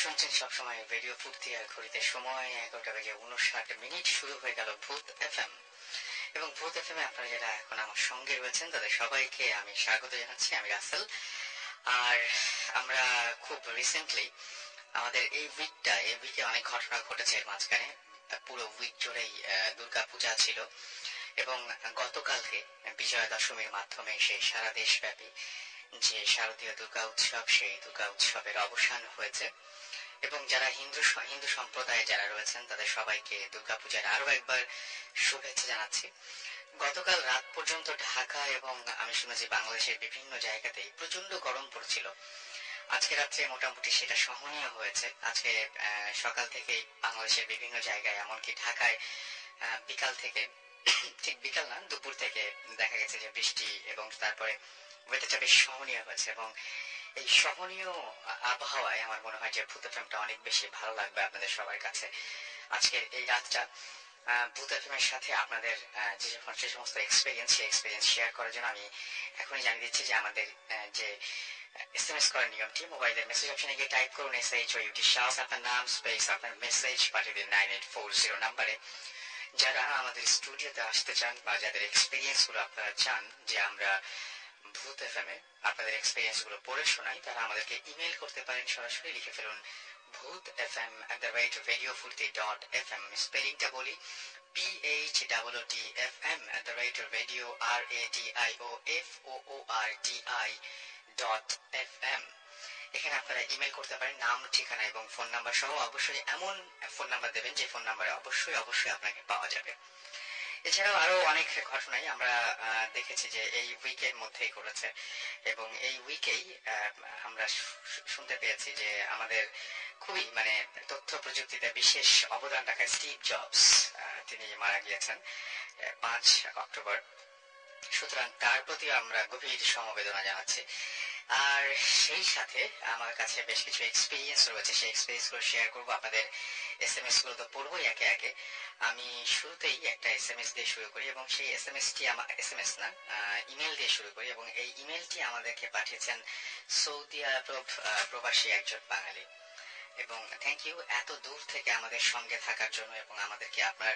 শুনছেন সবসময় রেডিও ফুর্তি আর ঘড়িতে সময় 11:59 শুরু হয়ে গেল ভূত এফএম। এবং ভূত এফএম এ আপনারা যারা এখন আমার সঙ্গে রয়েছেন তাদের সবাইকে আমি স্বাগত জানাচ্ছি। আমি রাসেল। আর আমরা খুব রিসেন্টলি আমাদের এই উইকে অনেক ঘটনা ঘটেছে। এর মাঝখানে পুরো উইক জুড়েই দুর্গা পূজা ছিল এবং গতকালকে বিজয়া দশমীর মাধ্যমে সেই সারা দেশব্যাপী যে শারদীয় দুর্গা উৎসব, সেই দুর্গা উৎসবের অবসান হয়েছে এবং যারা হিন্দু সম্প্রদায়ে যারা রয়েছেন তাদের সবাইকে দুর্গাপূজার আরো একবার শুভেচ্ছা জানাচ্ছি। গতকাল রাত পর্যন্ত ঢাকা এবং আমি শুনেছি বাংলাদেশের বিভিন্ন জায়গাতেই প্রচন্ড গরম পড়ছিল। আজকে রাত্রে মোটামুটি সেটা সহনীয় হয়েছে। আজকে সকাল থেকেই বাংলাদেশের বিভিন্ন জায়গায়, এমনকি ঢাকায় বিকাল থেকে, ঠিক বিকাল না, দুপুর থেকে দেখা গেছে যে বৃষ্টি এবং তারপরে ওয়েদারটা বেশ সহনীয় হয়েছে। এবং এই সহনীয় আবহাওয়ায় আমার মনে হয় যে ভূত এফএমটা অনেক বেশি ভালো লাগবে আপনাদের সবার কাছে। আজকের এই রাতটা ভূত এফএমের সাথে আপনাদের যে সমস্ত এক্সপিরিয়েন্স, সেই এক্সপিরিয়েন্স শেয়ার করার জন্য আমি এখনই জানিয়ে দিচ্ছি যে আমাদের যে এসএমএস করার নিয়মটি, মোবাইলের মেসেজ অপশনে গিয়ে টাইপ করুন SHOUT শাহস, আপনার নাম, স্পেস, আপনার মেসেজ পাঠিয়ে দিন 9840 নাম্বারে। যারা আমাদের স্টুডিওতে আসতে চান বা যাদের এক্সপিরিয়েন্স গুলো আপনারা চান যে আমরা ভূত এফএমে আপনাদের এক্সপিরিয়েন্স গুলো পড়ে শোনাই, তারা আমাদেরকে ইমেল করতে পারেন। সরাসরি লিখে ফেলুন bhutfm@radiofurti.fm। স্পেলিংটা বলি, PHOOTFM@radiofurti.fm। এখানে আপনারা ইমেল করতে পারেন নাম, ঠিকানা এবং ফোন নাম্বার সহ। অবশ্যই এমন ফোন নাম্বার দেবেন যে ফোন নাম্বারে অবশ্যই আপনাকে পাওয়া যাবে। এছাড়াও আরো অনেক ঘটনাই আমরা দেখেছি যে এই উইকের মধ্যেই ঘটেছে এবং এই উইকেই আমরা শুনতে পেয়েছি যে আমাদের খুবই তথ্য প্রযুক্তিতে বিশেষ অবদান রাখা স্টিভ জবস তিনি মারা গিয়েছেন 5 অক্টোবর। সুতরাং তার প্রতি আমরা গভীর সমবেদনা জানাচ্ছি। আর সেই সাথে আমার কাছে বেশ কিছু এক্সপিরিয়েন্স রয়েছে, সেই এক্সপিরিয়েন্স গুলো শেয়ার করবো। আপনাদের এসএমএস গুলো তো পড়বোই একে একে। আমি শুরুতেই একটা এসএমএস দিয়ে শুরু করি এবং সেই এসএমএসটি এসএমএস না, ইমেল দিয়ে শুরু করি এবং এই ইমেলটি আমাদেরকে পাঠিয়েছেন সৌদি আরব প্রবাসী একজন বাঙালি। এবং থ্যাংক ইউ এত দূর থেকে আমাদের সঙ্গে থাকার জন্য এবং আমাদেরকে আপনার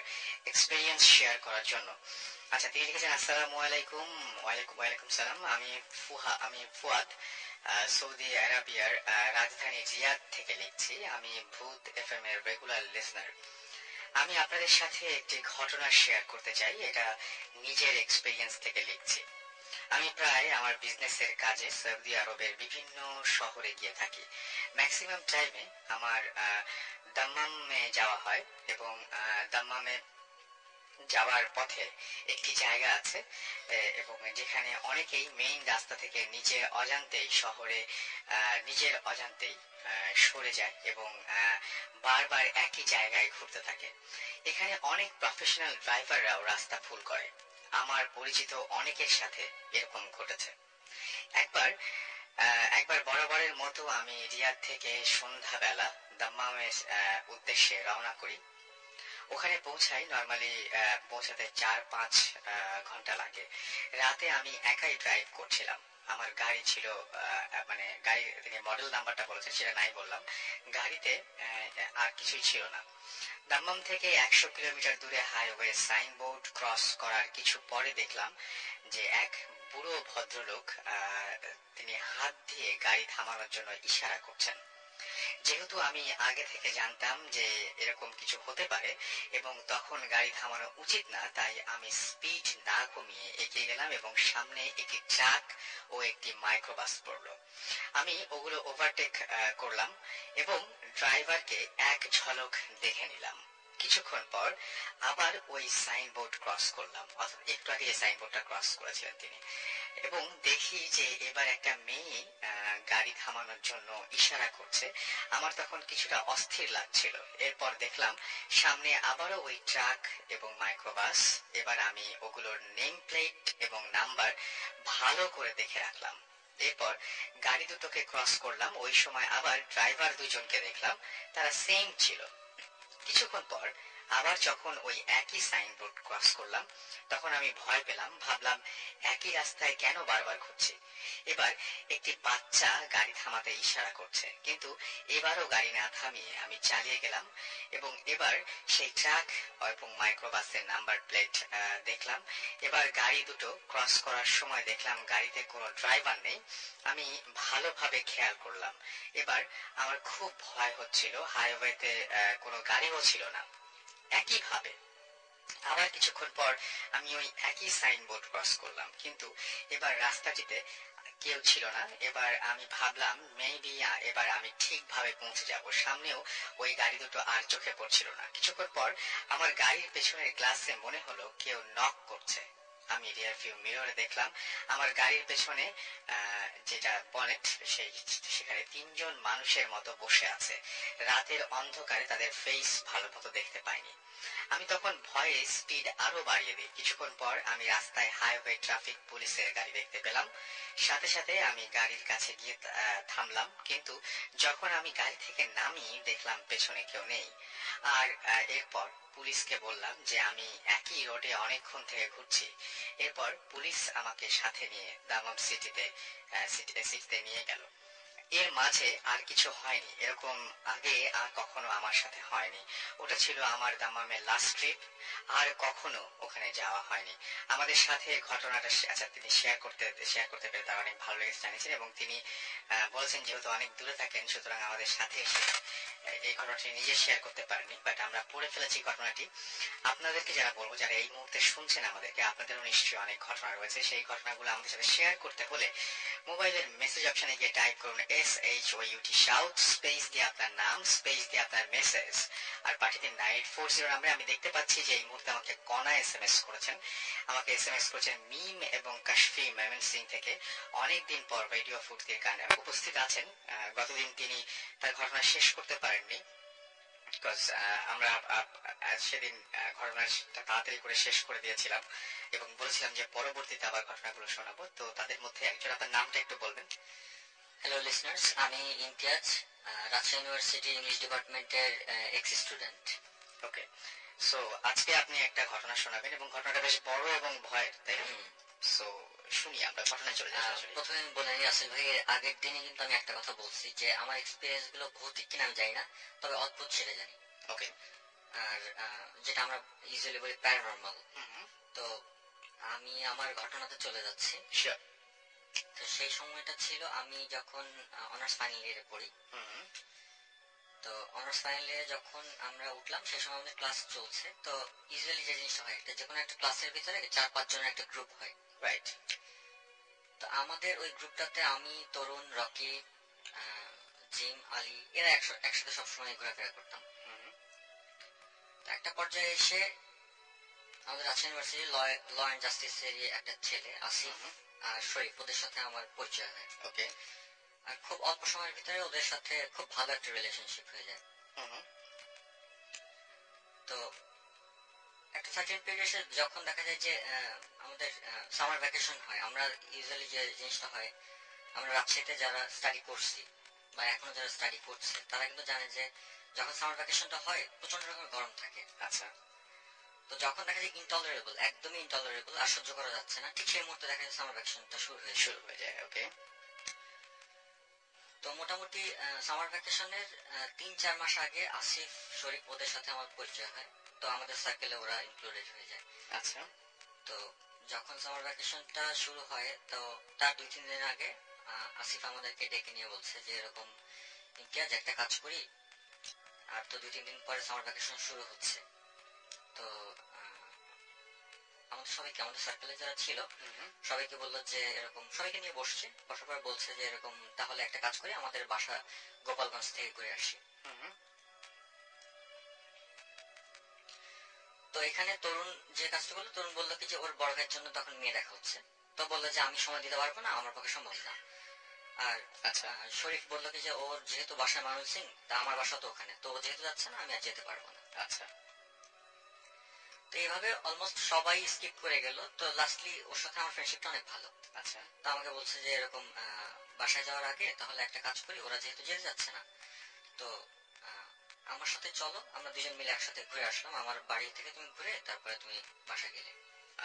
এক্সপিরিয়েন্স শেয়ার করার জন্য। আচ্ছা, তিনি লিখেছেন আসসালামু আলাইকুম। ওয়ালাইকুম সালাম। আমি ফুয়াদ, সৌদি আরবিয়ার রাজধানী রিয়াদ থেকে লিখছি। আমি ভূত এফএম এর রেগুলার লিসনার। আমি আপনাদের সাথে একটি ঘটনা শেয়ার করতে চাই। এটা নিজের এক্সপিরিয়েন্স থেকে লিখছি। আমি প্রায় আমার বিজনেসের কাজে সৌদি আরবের বিভিন্ন শহরে গিয়ে থাকি। ম্যাক্সিমাম টাইমে আমার দাম্মামে যাওয়া হয় এবং দাম্মামে যাওয়ার পথে একটি জায়গা আছে এবং যেখানে অনেকেই মেইন রাস্তা থেকে নিজের অজান্তেই সরে যায় এবং বারবার একই জায়গায় ঘুরতে থাকে। এখানে অনেক প্রফেশনাল ড্রাইভাররাও রাস্তা ভুল করে। আমার পরিচিত অনেকের সাথে এরকম ঘটেছে। একবার বরাবরের মতো আমি রিয়াদ থেকে সন্ধ্যাবেলা দাম্মামের উদ্দেশ্যে রওনা করি। ওখানে পৌঁছাই, নর্মালি পৌঁছাতে 4-5 ঘন্টা লাগে। রাতে আমি একাই ড্রাইভ করছিলাম। আমার গাড়ি ছিল, গাড়ি তিনি মডেল নাম্বারটা বলেছেন সেটা নাই বললাম। গাড়িতে আর কিছুই ছিল না। দাম্মাম থেকে 100 কিলোমিটার দূরে হাইওয়ে সাইনবোর্ড ক্রস করার কিছু পরে দেখলাম যে এক বুড়ো ভদ্রলোক তিনি হাত দিয়ে গাড়ি থামানোর জন্য ইশারা করছেন। যেহেতু আমি আগে থেকে জানতাম যে এরকম কিছু হতে পারে এবং তখন গাড়ি থামানো উচিত না, তাই আমি স্পিড না কমিয়ে এগিয়ে গেলাম এবং সামনে একটি ট্রাক ও একটি মাইক্রোবাস পড়লো। আমি ওগুলো ওভারটেক করলাম এবং ড্রাইভারকে এক ঝলক দেখে নিলাম। কিছুক্ষণ পর আবার ওই সাইনবোর্ড ক্রস করলাম, অর্থাৎ একটু আগে যে সাইনবোর্ডটা ক্রস করেছিলেন তিনি, এবং দেখি যে এবার একটা মেয়ে গাড়ি থামানোর জন্য ইশারা করছে। আমার তখন কিছুটা অস্থির লাগছিল। এরপর দেখলাম সামনে আবারও ওই ট্রাক এবং মাইক্রোবাস। এবার আমি ওগুলোর নেম প্লেট এবং নাম্বার ভালো করে দেখে রাখলাম। এরপর গাড়ি দুটোকে ক্রস করলাম। ওই সময় আবার ড্রাইভার দুজনকে দেখলাম, তারা সেম ছিল। কিছুক্ষণ পর আবার যখন ওই একই সাইনবোর্ড ক্রস করলাম তখন আমি ভয় পেলাম, ভাবলাম একই রাস্তায় কেন বারবার ঘুরছি। এবার একটি বাচ্চা গাড়ি থামাতে ইশারা করছে, কিন্তু এবারও গাড়ি না থামিয়ে আমি চালিয়ে গেলাম এবং এবার সেই ট্রাক এবং মাইক্রোবাসের নাম্বার প্লেট দেখলাম। এবার গাড়ি দুটো ক্রস করার সময় দেখলাম গাড়িতে কোনো ড্রাইভার নেই। আমি ভালোভাবে খেয়াল করলাম, এবার আমার খুব ভয় হচ্ছিল, হাইওয়েতে কোনো গাড়িও ছিল না। একইভাবে আবার কিছুক্ষণ পর আমি ওই একই সাইনবোর্ড ক্রস করলাম, কিন্তু এবার রাস্তাটিতে কেউ ছিল না। এবার আমি ভাবলাম মেবি এবার আমি ঠিকভাবে পৌঁছে যাব, সামনেও ওই গাড়ি দুটো আর চোখে পড়ছিল না। কিছুক্ষণ পর আমার গাড়ির পেছনের গ্লাসে মনে হলো কেউ নক করছে। আমি রিয়ার ভিউ মিররে দেখলাম আমার গাড়ির পেছনে যেটা বনেট, সেখানে তিনজন মানুষের মতো বসে আছে। রাতের অন্ধকারে তাদের ফেস ভালো মতো দেখতে পাইনি। আমি তখন ভয়ে স্পিড আরো বাড়িয়ে দিই। কিছুক্ষণ পর আমি রাস্তায় হাইওয়ে ট্রাফিক পুলিশের গাড়ি দেখতে পেলাম। সাথে সাথে আমি গাড়ির কাছে গিয়ে থামলাম, কিন্তু যখন আমি গাড়ি থেকে নামি দেখলাম পেছনে কেউ নেই। আর এরপর পুলিশকে বললাম যে আমি একই রোডে অনেকক্ষণ থেকে ঘুরছি। এরপর পুলিশ আমাকে সাথে নিয়ে দামাম সিটিতে নিয়ে গেল। এর মাঝে আর কিছু হয়নি, এরকম আগে আর কখনো আমার সাথে হয়নি। ওটা ছিল আমার দামামের লাস্ট ট্রিপ, আর কখনো ওখানে যাওয়া হয়নি। আমাদের সাথে ঘটনাটা তিনি শেয়ার করতে পেরে তার অনেক ভালো লেগেছে জানিয়েছেন, এবং তিনি বলেছেন যেহেতু অনেক দূরে থাকেন সুতরাং আমাদের সাথে এসে এই ঘটনাটি নিজে শেয়ার করতে পারেনি, বাট আমরা পড়ে ফেলেছি ঘটনাটি। আপনাদেরকে যারা বলবো, যারা এই মুহূর্তে শুনছেন আমাদেরকে, আপনাদেরও নিশ্চয়ই অনেক ঘটনা রয়েছে। সেই ঘটনাগুলো আমাদের সাথে শেয়ার করতে হলে মোবাইলের মেসেজ অপশনে গিয়ে টাইপ করুন SHOUT শাউট, স্পেস দিয়ে আপনার নাম, স্পেস দিয়ে আপনার মেসেজ, আর পাঠিয়ে দিন 9840 নাম্বারে। আমি দেখতে পাচ্ছি যে এই মুহূর্তে আমাকে কণা SMS করেছেন। আমাকে SMS করেছেন মিম এবং কাশফি ময়মনসিং থেকে। অনেকদিন পর রেডিও ফুর্তির গানে উপস্থিত আছেন। গতদিন তিনি তার ঘটনা শেষ করতে পারেননি, বিকজ আমরা সেদিন ঘটনাটা তাড়াতাড়ি করে শেষ করে দিয়েছিলাম এবং বলেছিলাম যে পরবর্তীতে আবার ঘটনাগুলো শোনাবো। তো তাদের মধ্যে একজন, আপনার নামটা একটু বলবেন? হ্যালো লিসনার্স, আমি ইমতিয়াজ, রাজশাহী ইউনিভার্সিটি ইংলিশ ডিপার্টমেন্টের এক্স স্টুডেন্ট। ওকে, সো আজকে আপনি একটা ঘটনা শোনাবেন এবং ঘটনাটা বেশ বড় এবং ভয়ের, তাই না? সো শুনি, আমরা ঘটনায় চলে যাই। প্রথমে বলে নিই আসিফ ভাই, এর আগের দিনে কিন্তু আমি একটা কথা বলছি যে আমার এক্সপিরিয়েন্স গুলো ভৌতিক কিনা আমি জানি না, তবে অদ্ভুত সেটা জানি। ওকে। আর যেটা আমরা ইউজুয়ালি বলি প্যারানরমাল। তো আমি আমার ঘটনাতে চলে যাচ্ছি। শিওর। তো সেই সময়টা ছিল আমি যখন অনার্স ফাইনাল ইয়ারে পড়ি। তো অনার্স ফাইনাল ইয়ারে যখন আমরা উঠলাম সেই সময় আমাদের ক্লাস চলছে। তো ইউজুয়ালি যে জিনিসটা হয়, একটা যে কোনো একটা ক্লাসের ভিতরে 4-5 জনের একটা গ্রুপ হয়, রাইট? তো আমাদের ওই গ্রুপটাতে আমি, তরুণ, রকি, জিম, আলী, এরা একসাথে সবসময় ঘোরাফেরা করতাম। তো একটা পর্যায়ে এসে আমাদের রাজশাহী ইউনিভার্সিটি ল অ্যান্ড জাস্টিসের একটা ছেলে আসিফ আর শরীফ, ওদের সাথে আমার পরিচয় হয়। ওকে। আর খুব অল্প সময়ের ভিতরে ওদের সাথে খুব ভালো একটা রিলেশনশিপ হয়ে যায়। তো একটা সার্টেন পিরিয়ডে যখন দেখা যায় যে আমাদের সামার ভ্যাকেশন হয়, আমরা ইউজুয়ালি যে জিনিসটা হয়, আমরা রাজশাহীতে যারা স্টাডি করছি বা এখনো যারা স্টাডি করছে তারা কিন্তু জানে যে যখন সামার ভ্যাকেশনটা হয় প্রচন্ড রকমের গরম থাকে। আচ্ছা। তো যখন দেখা যায় ইনটলারেবল, একদমই ইনটলারেবল, আর সহ্য করা যাচ্ছে না, ঠিক সেই মুহূর্তে দেখা যায় সামার ভ্যাকেশনটা শুরু হয়ে যায়। ওকে। তো মোটামুটি সামার ভ্যাকেশনের 3-4 মাস আগে আসিফ, শরীফ, ওদের সাথে আমার পরিচয় হয়। তো আমাদের সার্কেলে ওরা ইনক্লুডেড হয়ে যায়। আচ্ছা। তো যখন সামার ভ্যাকেশনটা শুরু হয়, তো তার 2-3 দিন আগে আসিফ আমাদেরকে ডেকে নিয়ে বলছে যে এরকম ইমতিয়াজ, একটা কাজ করি, আর তো 2-3 দিন পরে সামার ভ্যাকেশন শুরু হচ্ছে। তো আমাদের সবাইকে, আমাদের সার্কেলে যারা ছিল সবাইকে বললো যে এরকম, সবাইকে নিয়ে বসছে, বসার পর বলছে যে এরকম তাহলে একটা কাজ করি, আমাদের বাসা গোপালগঞ্জ থেকে ঘুরে আসি। তো এখানে তরুণ যে কাজটা করলো, তরুণ বললো কি যে ওর বড় ভাইয়ের জন্য তখন মেয়ে দেখা হচ্ছে। তো বললো যে আমি সময় দিতে পারবো না, আমার পক্ষে সম্ভব না। আর শরীফ বললো কি যে ওর যেহেতু বাসা ময়মনসিং, তা আমার বাসা তো ওখানে, তো ও যেহেতু যাচ্ছে না আমি আর যেতে পারবো না। আচ্ছা। তো এইভাবে অলমোস্ট সবাই স্কিপ করে গেল। তো লাস্টলি ওর সাথে আমার ফ্রেন্ডশিপটা অনেক ভালো। আচ্ছা। তো আমাকে বলছে যে এরকম বাসায় যাওয়ার আগে তাহলে একটা কাজ করি, ওরা যেহেতু যেতে যাচ্ছে না, তো আমার সাথে চলো, আমরা দুজন মিলে একসাথে ঘুরে আসলাম, আমার বাড়ি থেকে তুমি ঘুরে তারপরে তুমি বাসা গেলে।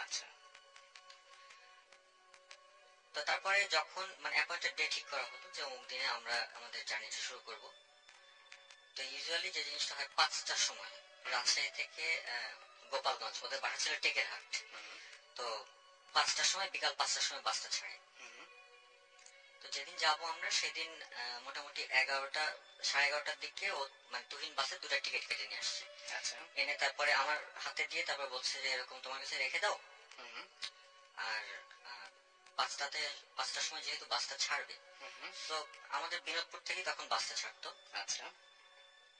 আচ্ছা। তো তারপরে যখন মানে অ্যাপয়েন্টেড ডে ঠিক করা হলো যে অমুক দিনে আমরা আমাদের জার্নিটা শুরু করব, তো ইউজুয়ালি যে জিনিসটা হয় 5টার সময় রাজশাহী থেকে গোপালগঞ্জ, ওদের বাসা ছিল টেকেরহাট, তো 5টার সময়, বিকাল 5টার সময় বাসটা ছাড়ে। তো যেদিন যাবো আমরা সেদিন মোটামুটি 11টা, 11:30টার দিকে ও মানে তুহিন বাসে 2টা টিকিট কেটে নিয়ে আসছে। আচ্ছা। এনে তারপরে আমার হাতে দিয়ে তারপর বলছে যে এরকম তোমার কাছে রেখে দাও, আর 5টার সময় যেহেতু বাসটা ছাড়বে, তো আমাদের বিনোদপুর থেকে তখন বাসটা ছাড়তো। আচ্ছা।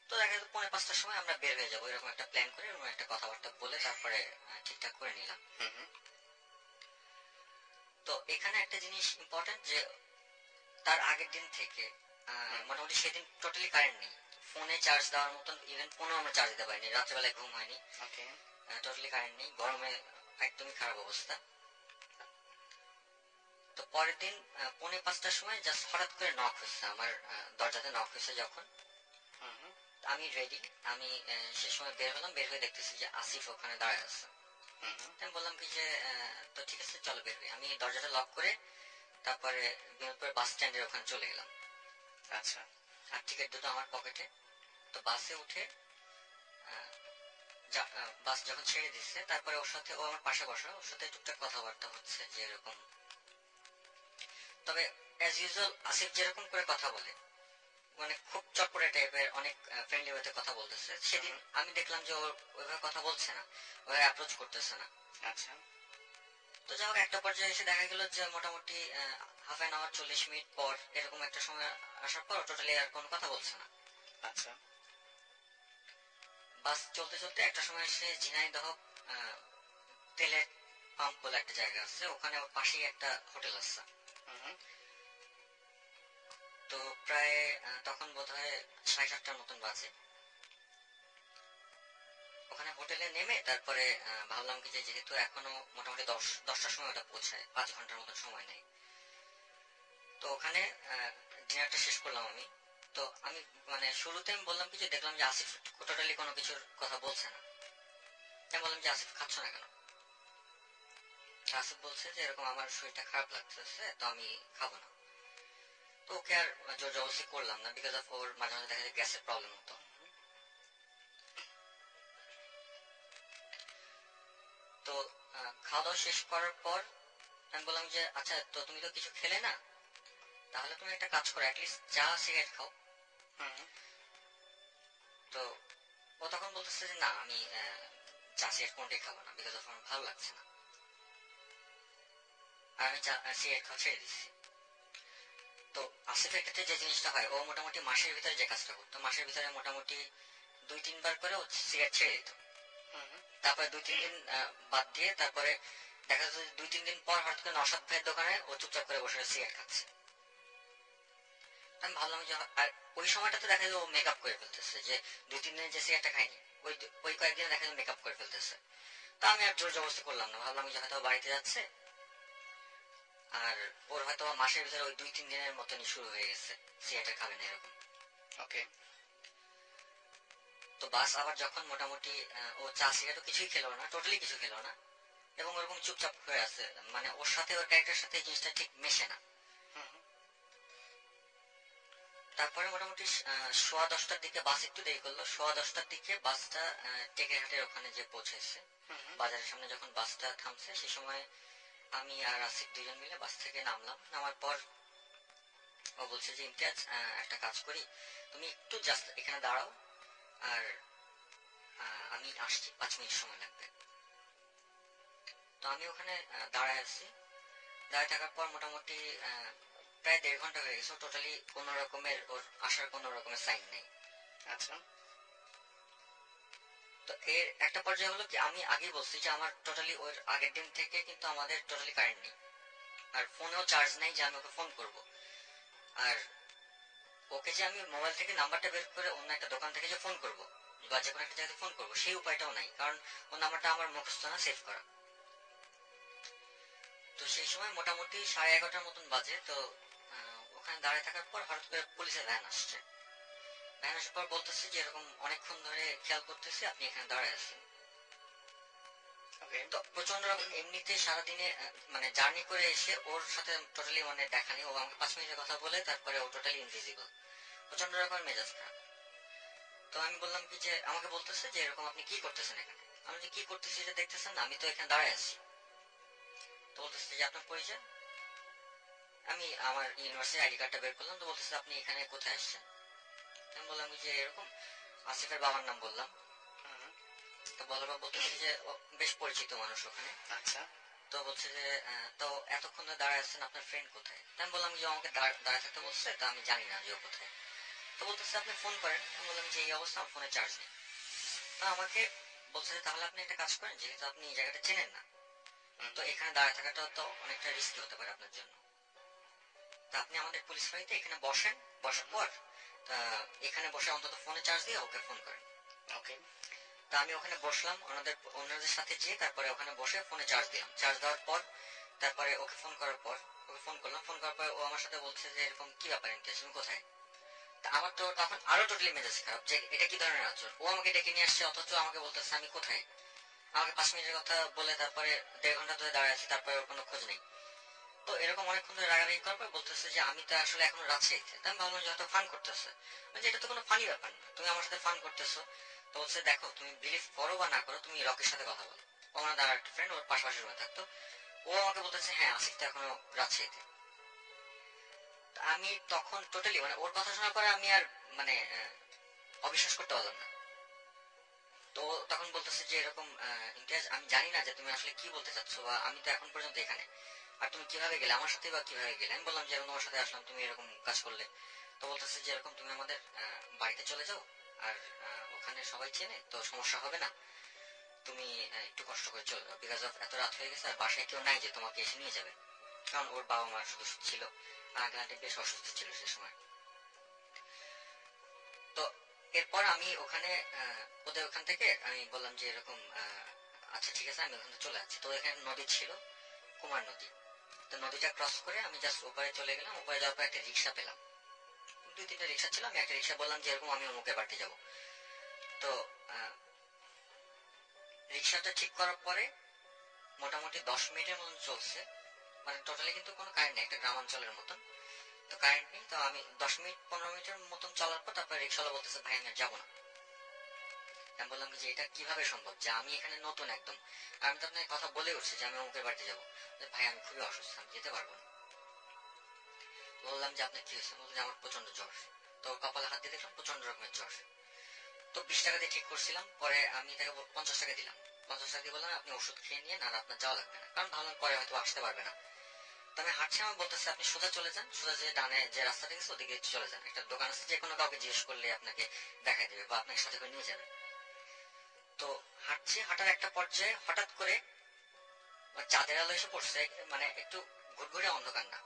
তো দেখা যেত 4:45টার সময় আমরা বের হয়ে যাবো, এরকম একটা প্ল্যান করে, এরকম একটা কথাবার্তা বলে তারপরে ঠিকঠাক করে নিলাম। তো এখানে একটা জিনিস ইম্পর্টেন্ট যে তার আগের দিন থেকে মোটামুটি সেদিন টোটালি কারেন্ট নেই, ফোনে চার্জ দেওয়ার মতন ইভেন ফোনেও আমরা চার্জ দিতে পারিনি, রাত্রেবেলায় ঘুম হয়নি, টোটালি কারেন্ট নেই, গরমে একদমই খারাপ অবস্থা। তো পরের দিন 4:45টার সময় জাস্ট হঠাৎ করে নক হয়েছে আমার দরজাতে, নক হয়েছে যখন আমি রেডি, আমি সে সময় বের হলাম, বের হয়ে দেখতেছি যে আসিফ ওখানে দাঁড়ায় আছে। আমি বললাম কি যে তো ঠিক আছে চলো বের হই, আমি দরজাটা লক করে তারপরে বিনোদপুর বাস স্ট্যান্ডের ওখানে চলে গেলাম। আচ্ছা। আর টিকিট দুটো আমার পকেটে। তো বাসে উঠে বাস যখন ছেড়ে দিচ্ছে তারপরে ওর সাথে, ও আমার পাশে বসা, ওর সাথে টুকটাক কথাবার্তা হচ্ছে যে এরকম, তবে অ্যাজ ইউজুয়াল আসিফ যেরকম করে কথা বলে মানে খুব চটপটে টাইপের, অনেক ফ্রেন্ডলি ওয়েতে কথা বলতেছে, সেদিন আমি দেখলাম যে ওর ওইভাবে কথা বলছে না, ওইভাবে অ্যাপ্রোচ করতেছে না। আচ্ছা। তো যাই হোক একটা পর্যায়ে এসে দেখা গেল যে মোটামুটি হাফ অ্যান আওয়ার 40 মিনিট পর এরকম একটা সময় আসার পর টোটালি আর কোনো কথা বলছে না। আচ্ছা। বাস চলতে চলতে একটা সময় এসে ঝিনাইদহ তেলের পাম্প বলে একটা জায়গা আছে, ওখানে ওর পাশেই একটা হোটেল আছে। তো প্রায় তখন বোধ হয় 7:30টার মতন বাজে। ওখানে হোটেলে নেমে তারপরে ভাবলাম কি যে যেহেতু এখনো মোটামুটি 10টার সময় ওটা পৌঁছায়, 5 ঘন্টার মতন সময় নেই, তো ওখানে ডিনারটা শেষ করলাম আমি। তো আমি মানে শুরুতে আমি বললাম কি যে দেখলাম যে আসিফ টোটালি কোনো কিছুর কথা বলছে না। আমি বললাম যে আসিফ খাচ্ছ না কেন? আসিফ বলছে যে এরকম আমার শরীরটা খারাপ লাগতেছে, তো আমি খাবো না। তো ওকে আর জোর জবরদস্তি করলাম না, বিকজ অফ ওর মাঝে মাঝে দেখা যায় গ্যাসের প্রবলেম হতো। তো খাওয়া দাওয়া শেষ করার পর আমি বললাম যে আচ্ছা তো তুমি তো কিছু খেলে না, তাহলে তুমি একটা কাজ করো, অ্যাটলিস্ট চা সিগারেট খাও। তো ও তখন বলতেছে যে না আমি চা সিগারেট কোনটাই খাবো না, বিকজ অফ আমার ভালো লাগছে না, আর আমি চা সিগারেট খাওয়া ছেড়ে দিচ্ছি। তো আসিফের ক্ষেত্রে যে জিনিসটা হয়, ও মোটামুটি মাসের ভিতরে যে কাজটা করতো, মাসের ভিতরে মোটামুটি 2-3 বার করে ও সিগারেট ছেড়ে দিত, তারপরে 2-3 দিন বাদ দিয়ে তারপরে দেখা যাচ্ছে 2-3 দিন পর হঠাৎ করে নওশাদ ভাইয়ের দোকানে ও চুপচাপ করে বসে সিগারেট খাচ্ছে। আমি ভাবলাম যে আর ওই সময়টাতে দেখা যায় ও মেকআপ করে ফেলতেছে, যে 2-3 দিন যে সিগারেটটা খাইনি ওই কয়েকদিনে দেখা যায় মেকআপ করে ফেলতেছে। তা আমি আর জোর জবরদস্তি করলাম না, ভাবলাম যে হয়তো বাড়িতে যাচ্ছে, আর ওর হয়তো মাসের ভিতরে ওই 2-3 দিনের মতনই শুরু হয়ে গেছে সিগারেট খাবে না এরকম। ওকে। তো বাস আবার যখন মোটামুটি ও চা সিগারেটও কিছুই খেলো না, টোটালি কিছু খেলো না, এবং ওরকম চুপচাপ হয়ে আছে, মানে ওর সাথে ওর ক্যারেক্টারের সাথে এই জিনিসটা ঠিক মেশে না। তারপরে মোটামুটি 10:15টার দিকে বাস একটু দেরি করলো, 10:15টার দিকে বাসটা টেকেরহাটের ওখানে যে পৌঁছেছে, বাজারের সামনে যখন বাসটা থামছে সেই সময় আমি আর আসিফ দুজন মিলে বাস থেকে নামলাম। নামার পর ও বলছে যে ইমতিয়াজ একটা কাজ করি, তুমি একটু জাস্ট এখানে দাঁড়াও, আর আমি আসছি, 5 মিনিট সময় লাগবে। তো আমি ওখানে দাঁড়ায় আছি, দাঁড়ায় থাকার পর মোটামুটি প্রায় 1.5 ঘন্টা হয়ে গেছে, টোটালি কোন রকমের ওর আসার কোন রকমের সাইন নেই। আচ্ছা। তো এর একটা পর্যায়ে হলো কি, আমি আগেই বলছি যে আমার টোটালি ওর আগের দিন থেকে কিন্তু আমাদের টোটালি কারেন্ট নেই, আর ফোনেও চার্জ নেই যে আমি ওকে ফোন করব, আর ওকে যে আমি মোবাইল থেকে নাম্বারটা বের করে অন্য একটা দোকান থেকে যে ফোন করব বা যে কোনো একটা জায়গায় ফোন করবো সেই উপায়টাও নাই, কারণ ওর নাম্বারটা আমার মুখস্থ না, সেভ করা। তো সেই সময় মোটামুটি 11:30টার মতন বাজে। তো ওখানে দাঁড়িয়ে থাকার পর হঠাৎ করে পুলিশের ভ্যান আসছে। ভ্যান আসার পর বলতেছে যে এরকম অনেকক্ষণ ধরে খেয়াল করতেছি আপনি এখানে দাঁড়ায় আছেন। তো প্রচন্ড রকম এমনিতে সারাদিনে মানে জার্নি করে এসে ওর সাথে টোটালি মানে দেখা নেই, ও আমাকে 5 মিনিটের কথা বলে তারপরে ও টোটালি ইনভিজিবল, প্রচন্ড রকমের মেজাজ খারাপ। তো আমি বললাম কি যে আমাকে বলতেছে যে এরকম আপনি কি করতেছেন এখানে। আমি যে কি করতেছি যে দেখতেছেন না, আমি তো এখানে দাঁড়ায় আছি। তো বলতেছে যে আপনার পরিচয়। আমি আমার ইউনিভার্সিটি আইডি কার্ডটা বের করলাম। তো বলতেছে আপনি এখানে কোথায় আসছেন। আমি বললাম যে এরকম, আসিফের বাবার নাম বললাম। তো বলার পর বলতেছে যে বেশ পরিচিত মানুষ ওখানে। আচ্ছা। তো বলছে যে তো এতক্ষণ ধরে দাঁড়ায় আছেন, আপনার ফ্রেন্ড কোথায়। আমি বললাম যে আমাকে দাঁড়ায় থাকতে বলছে, তা আমি জানি না যে ও কোথায়। তো বলতেছে আপনি ফোন করেন। আমি বললাম যে এই অবস্থা, আমার ফোনে চার্জ নেই। তা আমাকে বলছে যে তাহলে আপনি একটা কাজ করেন, যেহেতু আপনি এই জায়গাটা চেনেন না, তো এখানে দাঁড়ায় থাকাটা তো অনেকটা রিস্কি হতে পারে আপনার জন্য। তা আপনি আমাদের পুলিশ ফাঁড়িতে এখানে বসেন, বসার পর এখানে বসে অন্তত ফোনে চার্জ দিয়ে ওকে ফোন করেন। ওকে। তা আমি ওখানে বসলাম অন্যদের সাথে যেয়ে, তারপরে ওখানে বসে ফোনে চার্জ দিলাম। চার্জ দেওয়ার পর তারপরে ওকে ফোন করার পর ওকে ফোন করলাম। ফোন করার পর ও আমার সাথে বলছে যে এরকম কি ব্যাপার ইমতিয়াজ, তুমি কোথায়। তা আমার তো তখন আরো টোটালি মেজাজ খারাপ যে এটা কি ধরনের আচরণ। ও আমাকে ডেকে নিয়ে আসছে, অথচ আমাকে বলতেছে আমি কোথায়। আমাকে 5 মিনিটের কথা বলে তারপরে 1.5 ঘন্টা ধরে দাঁড়ায় আছি, তারপরে ওর কোনো খোঁজ নেই। তো এরকম অনেকক্ষণ ধরে রাগারাগি করার পর বলতেছে যে আমি তো আসলে এখনো রাজশাহীতে। আমি ভাবলাম যে হয়তো ফান করতেছে, যে এটা তো কোনো ফানি ব্যাপার না, তুমি আমার সাথে ফান করতেছো। তো বলছে দেখো তুমি বিলিভ করো বা না করো, তুমি রকির সাথে কথা বলো। ও আমার দাঁড়া একটা ফ্রেন্ড, ওর পাশাপাশি রুমে থাকতো। ও আমাকে বলতেছে হ্যাঁ আসিফ তো এখনো রাজশাহীতে। আমি তখন টোটালি মানে ওর কথা শোনার পরে আমি আর মানে অবিশ্বাস করতে পারলাম না। তো তখন বলতেছে যে এরকম ইমতিয়াজ আমি জানি না যে তুমি আসলে কি বলতে চাচ্ছ, বা আমি তো এখন পর্যন্ত এখানে, আর তুমি কিভাবে গেলে আমার সাথে বা কিভাবে গেলে। আমি বললাম যে এরকম তোমার সাথে আসলাম, তুমি এরকম কাজ করলে। তো বলতেছে যে এরকম তুমি আমাদের বাড়িতে চলে যাও, আর ওখানে সবাই চেনে তো সমস্যা হবে না, তুমি একটু কষ্ট করে চলে যাও, বিকজ অফ এত রাত হয়ে গেছে আর বাসায় কেউ নাই যে তোমাকে এসে নিয়ে যাবে। কারণ ওর বাবা মা শুধু ছিল, আঙ্কেল আন্টি বেশ অসুস্থ ছিল সে সময়। তো এরপর আমি ওখানে ওদের ওখান থেকে আমি বললাম যে এরকম আচ্ছা ঠিক আছে আমি ওখান থেকে চলে যাচ্ছি। তো এখানে নদী ছিল, কুমার নদী। তো নদীটা ক্রস করে আমি জাস্ট ওপারে চলে গেলাম। ওপারে যাওয়ার পর একটা রিক্সা পেলাম, 2-3টা রিক্সা ছিল। আমি একটা রিক্সা বললাম যে এরকম আমি অমুকের বাড়িতে যাবো। তো রিক্সাটা ঠিক করার পরে মোটামুটি 10 মিনিটের মতন চলছে, মানে টোটালি কিন্তু কোনো কারেন্ট নেই, একটা গ্রামাঞ্চলের মতন। তো কারেন্ট নেই। তো আমি 10-15 মিনিটের মতন চলার পর তারপর রিক্সাওয়ালা বলতেছে ভাই আমি আর যাবো না। আমি বললাম যে এটা কিভাবে সম্ভব, যে আমি এখানে নতুন একদম, আমি তো আপনাকে কথা বলে উঠছি যে আমি অমুকের বাড়িতে যাবো। ভাই আমি খুবই অসুস্থ, আমি যেতে পারবো না। বললাম যে আপনার কি হয়েছে। বললো যে আমার প্রচন্ড জ্বর। তো কপালে হাত দিয়ে দেখলাম প্রচন্ড রকমের জ্বর। তো 20 টাকা দিয়ে ঠিক করছিলাম, পরে আমি তাকে 50 টাকা দিলাম। 50 টাকা দিয়ে বললাম আপনি ওষুধ খেয়ে নিয়ে, আর আপনার যাওয়া লাগবে না, কারণ ভাবলাম পরে হয়তো আসতে পারবে না। তো আমি হাঁটছি, আমার বলতেছে আপনি সোজা চলে যান, সোজা যে ডানে যে রাস্তাটা গেছে ওদিকে চলে যান, একটা দোকান আছে, যে কোনো কাউকে জিজ্ঞেস করলে আপনাকে দেখাই দেবে বা আপনাকে সাথে করে নিয়ে যাবে। তো হাঁটছি, হাঁটার একটা পর্যায়ে হঠাৎ করে চাঁদের আলো এসে পড়ছে, মানে একটু ঘুরঘুরে অন্ধকার না,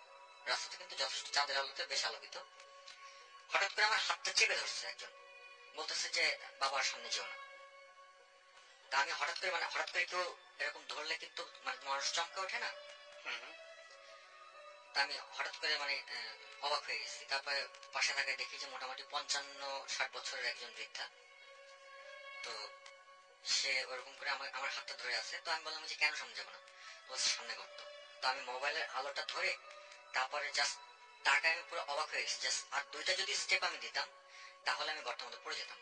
রাস্তাটা কিন্তু যথেষ্ট চাঁদের আলোতে বেশ আলোকিত। হঠাৎ করে আমার হাতটা চেপে ধরছে একজন, বলতেছে যে বাবার সামনে যেও না। তা আমি হঠাৎ করে মানে হঠাৎ করে কেউ এরকম ধরলে কিন্তু মানে মানুষ চমকে ওঠে না। তা আমি হঠাৎ করে মানে অবাক হয়ে গেছি। তারপরে পাশে তাকায় দেখি যে মোটামুটি 55-60 বছরের একজন বৃদ্ধা। তো সে ওরকম করে আমার আমার হাতটা ধরে আছে। তো আমি বললাম যে কেন সামনে যাবো না, বলছে সামনে গর্ত। তো আমি মোবাইলের আলোটা ধরে তারপরে জাস্ট তাকায় আমি পুরো অবাক হয়ে গেছি। জাস্ট আর 2টা যদি স্টেপ আমি দিতাম তাহলে আমি গর্তের মধ্যে পড়ে যেতাম।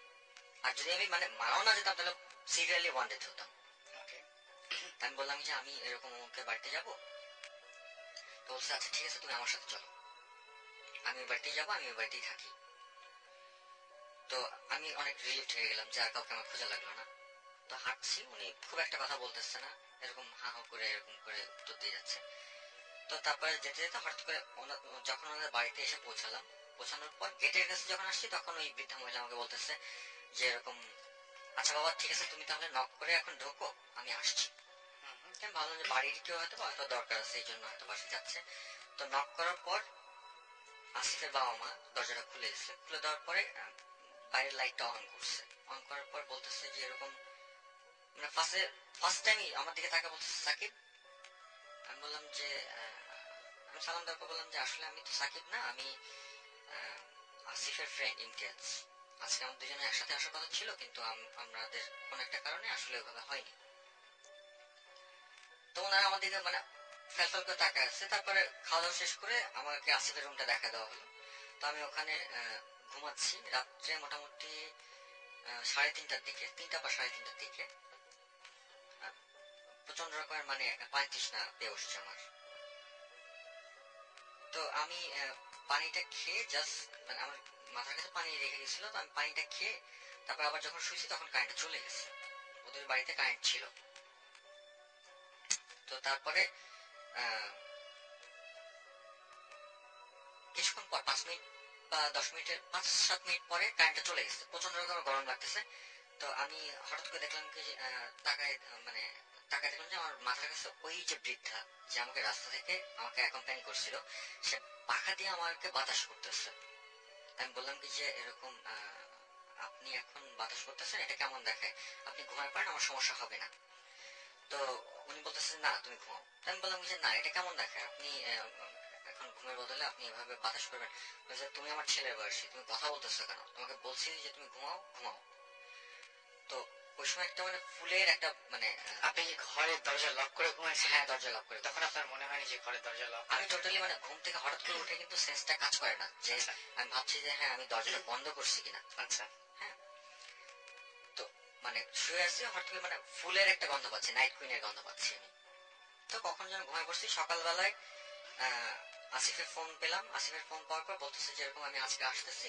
আর যদি আমি মানে মারাও না যেতাম তাহলে সিরিয়ালি ওয়ান্টেড হতাম। আমি বললাম যে আমি এরকম অমুকের বাড়িতে যাবো। তো বলছে আচ্ছা ঠিক আছে তুমি আমার সাথে চলো, আমি ওই বাড়িতেই যাবো, আমি ওই বাড়িতেই থাকি। তো আমি অনেক রিলিফড হয়ে গেলাম যে আর কাউকে আমার খোঁজা লাগলো না। তো হাঁটছি, উনি খুব একটা কথা বলতেছে না, এরকম হা হা করে এরকম করে উত্তর দিয়ে যাচ্ছে। তো তারপরে যেতে যেতে হঠাৎ করে যখন ওনাদের বাড়িতে এসে পৌঁছালাম, পৌঁছানোর পর গেটের কাছে যখন আসছি তখন ওই বৃদ্ধা মহিলা আমাকে বলতেছে যে এরকম আচ্ছা বাবা ঠিক আছে তুমি তাহলে নক করে এখন ঢোকো, আমি আসছি। আমি ভাবলাম যে বাড়ির কেউ হয়তো হয়তো দরকার আছে এই জন্য হয়তো বাসে যাচ্ছে। তো নক করার পর আসিফের বাবা মা দরজাটা খুলে দিচ্ছে। খুলে দেওয়ার পরে বাইরের লাইটটা অন করছে। অন করার পর বলতেছে যে এরকম মানে ফার্স্ট টাইমই আমার দিকে তাকে বলতেছে সাকিব। আমি বললাম যে আমি সালাম দেওয়ার পর বললাম যে আসলে আমি তো সাকিব না, আমি আসিফের ফ্রেন্ড ইমতিয়াজ। আজকে আমাদের দুজনে একসাথে আসার কথা ছিল, কিন্তু আমাদের কোন একটা কারণে আসলে ওইভাবে হয়নি। তো ওনারা আমাদেরকে মানে ফেলফেল করে তাকায় আছে। তারপরে খাওয়া দাওয়া শেষ করে আমাকে আসিফের রুমটা দেখা দেওয়া হলো। তো আমি ওখানে ঘুমাচ্ছি রাত্রে মোটামুটি 3:30টার দিকে, 3টা বা 3:30টার দিকে প্রচন্ড রকমের মানে পানি তৃষ্ণা পেয়ে বসছে আমার। তো আমি পানিটা খেয়ে জাস্ট মানে আমার মাথার কাছে পানি রেখে গেছিল, তো আমি পানিটা খেয়ে তারপর আবার যখন শুয়েছি তখন কারেন্টটা চলে গেছে। ওদের বাড়িতে কারেন্ট ছিল। তো তারপরে কিছুক্ষণ পর 5 মিনিট বা 10 মিনিটের 5-7 মিনিট পরে কারেন্টটা চলে গেছে। প্রচন্ড রকমের গরম লাগতেছে। তো আমি হঠাৎ করে দেখলাম কি তাকায় মানে তাকায় দেখলাম যে আমার মাথার কাছে ওই যে বৃদ্ধা যে আমাকে রাস্তা থেকে আমাকে অ্যাকম্পানি করছিল, সে পাখা দিয়ে আমাকে বাতাস করতেছে। আমি বললাম কি যে এরকম আপনি এখন বাতাস করতেছেন, এটা কেমন দেখায়? আপনি ঘুমায় পারেন, আমার সমস্যা হবে না। তো উনি বলতেছেন না তুমি ঘুমাও। আমি বললাম যে না, এটা কেমন দেখায়? আপনি এখন ঘুমের বদলে আপনি এভাবে বাতাস করবেন। বলছে তুমি আমার ছেলের বয়সী, তুমি কথা বলতেছো কেন? তোমাকে বলছি যে তুমি ঘুমাও, ঘুমাও। তো ওই সময় একটা মানে ফুলের একটা মানে আপনি কি ঘরের দরজা লক করে ঘুমাইছেন? হ্যাঁ, দরজা লক করে। তখন আপনার মনে হয়নি যে ঘরের দরজা লক? আমি টোটালি মানে ঘুম থেকে হঠাৎ করে উঠে কিন্তু সেন্সটা কাজ করে না যে আমি ভাবছি যে হ্যাঁ আমি দরজাটা বন্ধ করছি কিনা। আচ্ছা। হ্যাঁ, তো মানে শুয়ে আছি, হঠাৎ করে মানে ফুলের একটা গন্ধ পাচ্ছি, নাইট কুইনের গন্ধ পাচ্ছি আমি। তো কখন যেন ঘুমায় পড়ছি। সকালবেলায় আসিফের ফোন পেলাম। আসিফের ফোন পাওয়ার পর বলতেছে যে এরকম আমি আজকে আসতেছি,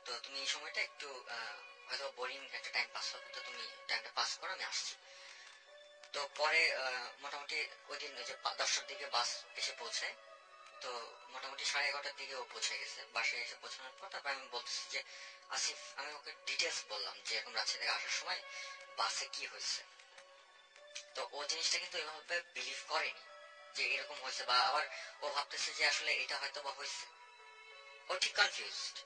তো তুমি এই সময়টা একটু হয়তো বোরিং একটা টাইম পাস হবে, তো তুমি টাইমটা পাস করো, আমি আসছি। তো পরে মোটামুটি ওই দিন ওই যে 10টার দিকে বাস এসে পৌঁছায়। তো মোটামুটি 11:30টার দিকে ও পৌঁছে গেছে। বাসায় এসে পৌঁছানোর পর তারপর আমি বলতেছি যে আসিফ, আমি ওকে ডিটেলস বললাম যে এরকম রাজশাহী থেকে আসার সময় বাসে কি হয়েছে। তো ও জিনিসটা কিন্তু এভাবে বিলিভ করেনি যে এরকম হয়েছে, বা আবার ও ভাবতেছে যে আসলে এটা হয়তো বা হয়েছে। ও ঠিক কনফিউজড।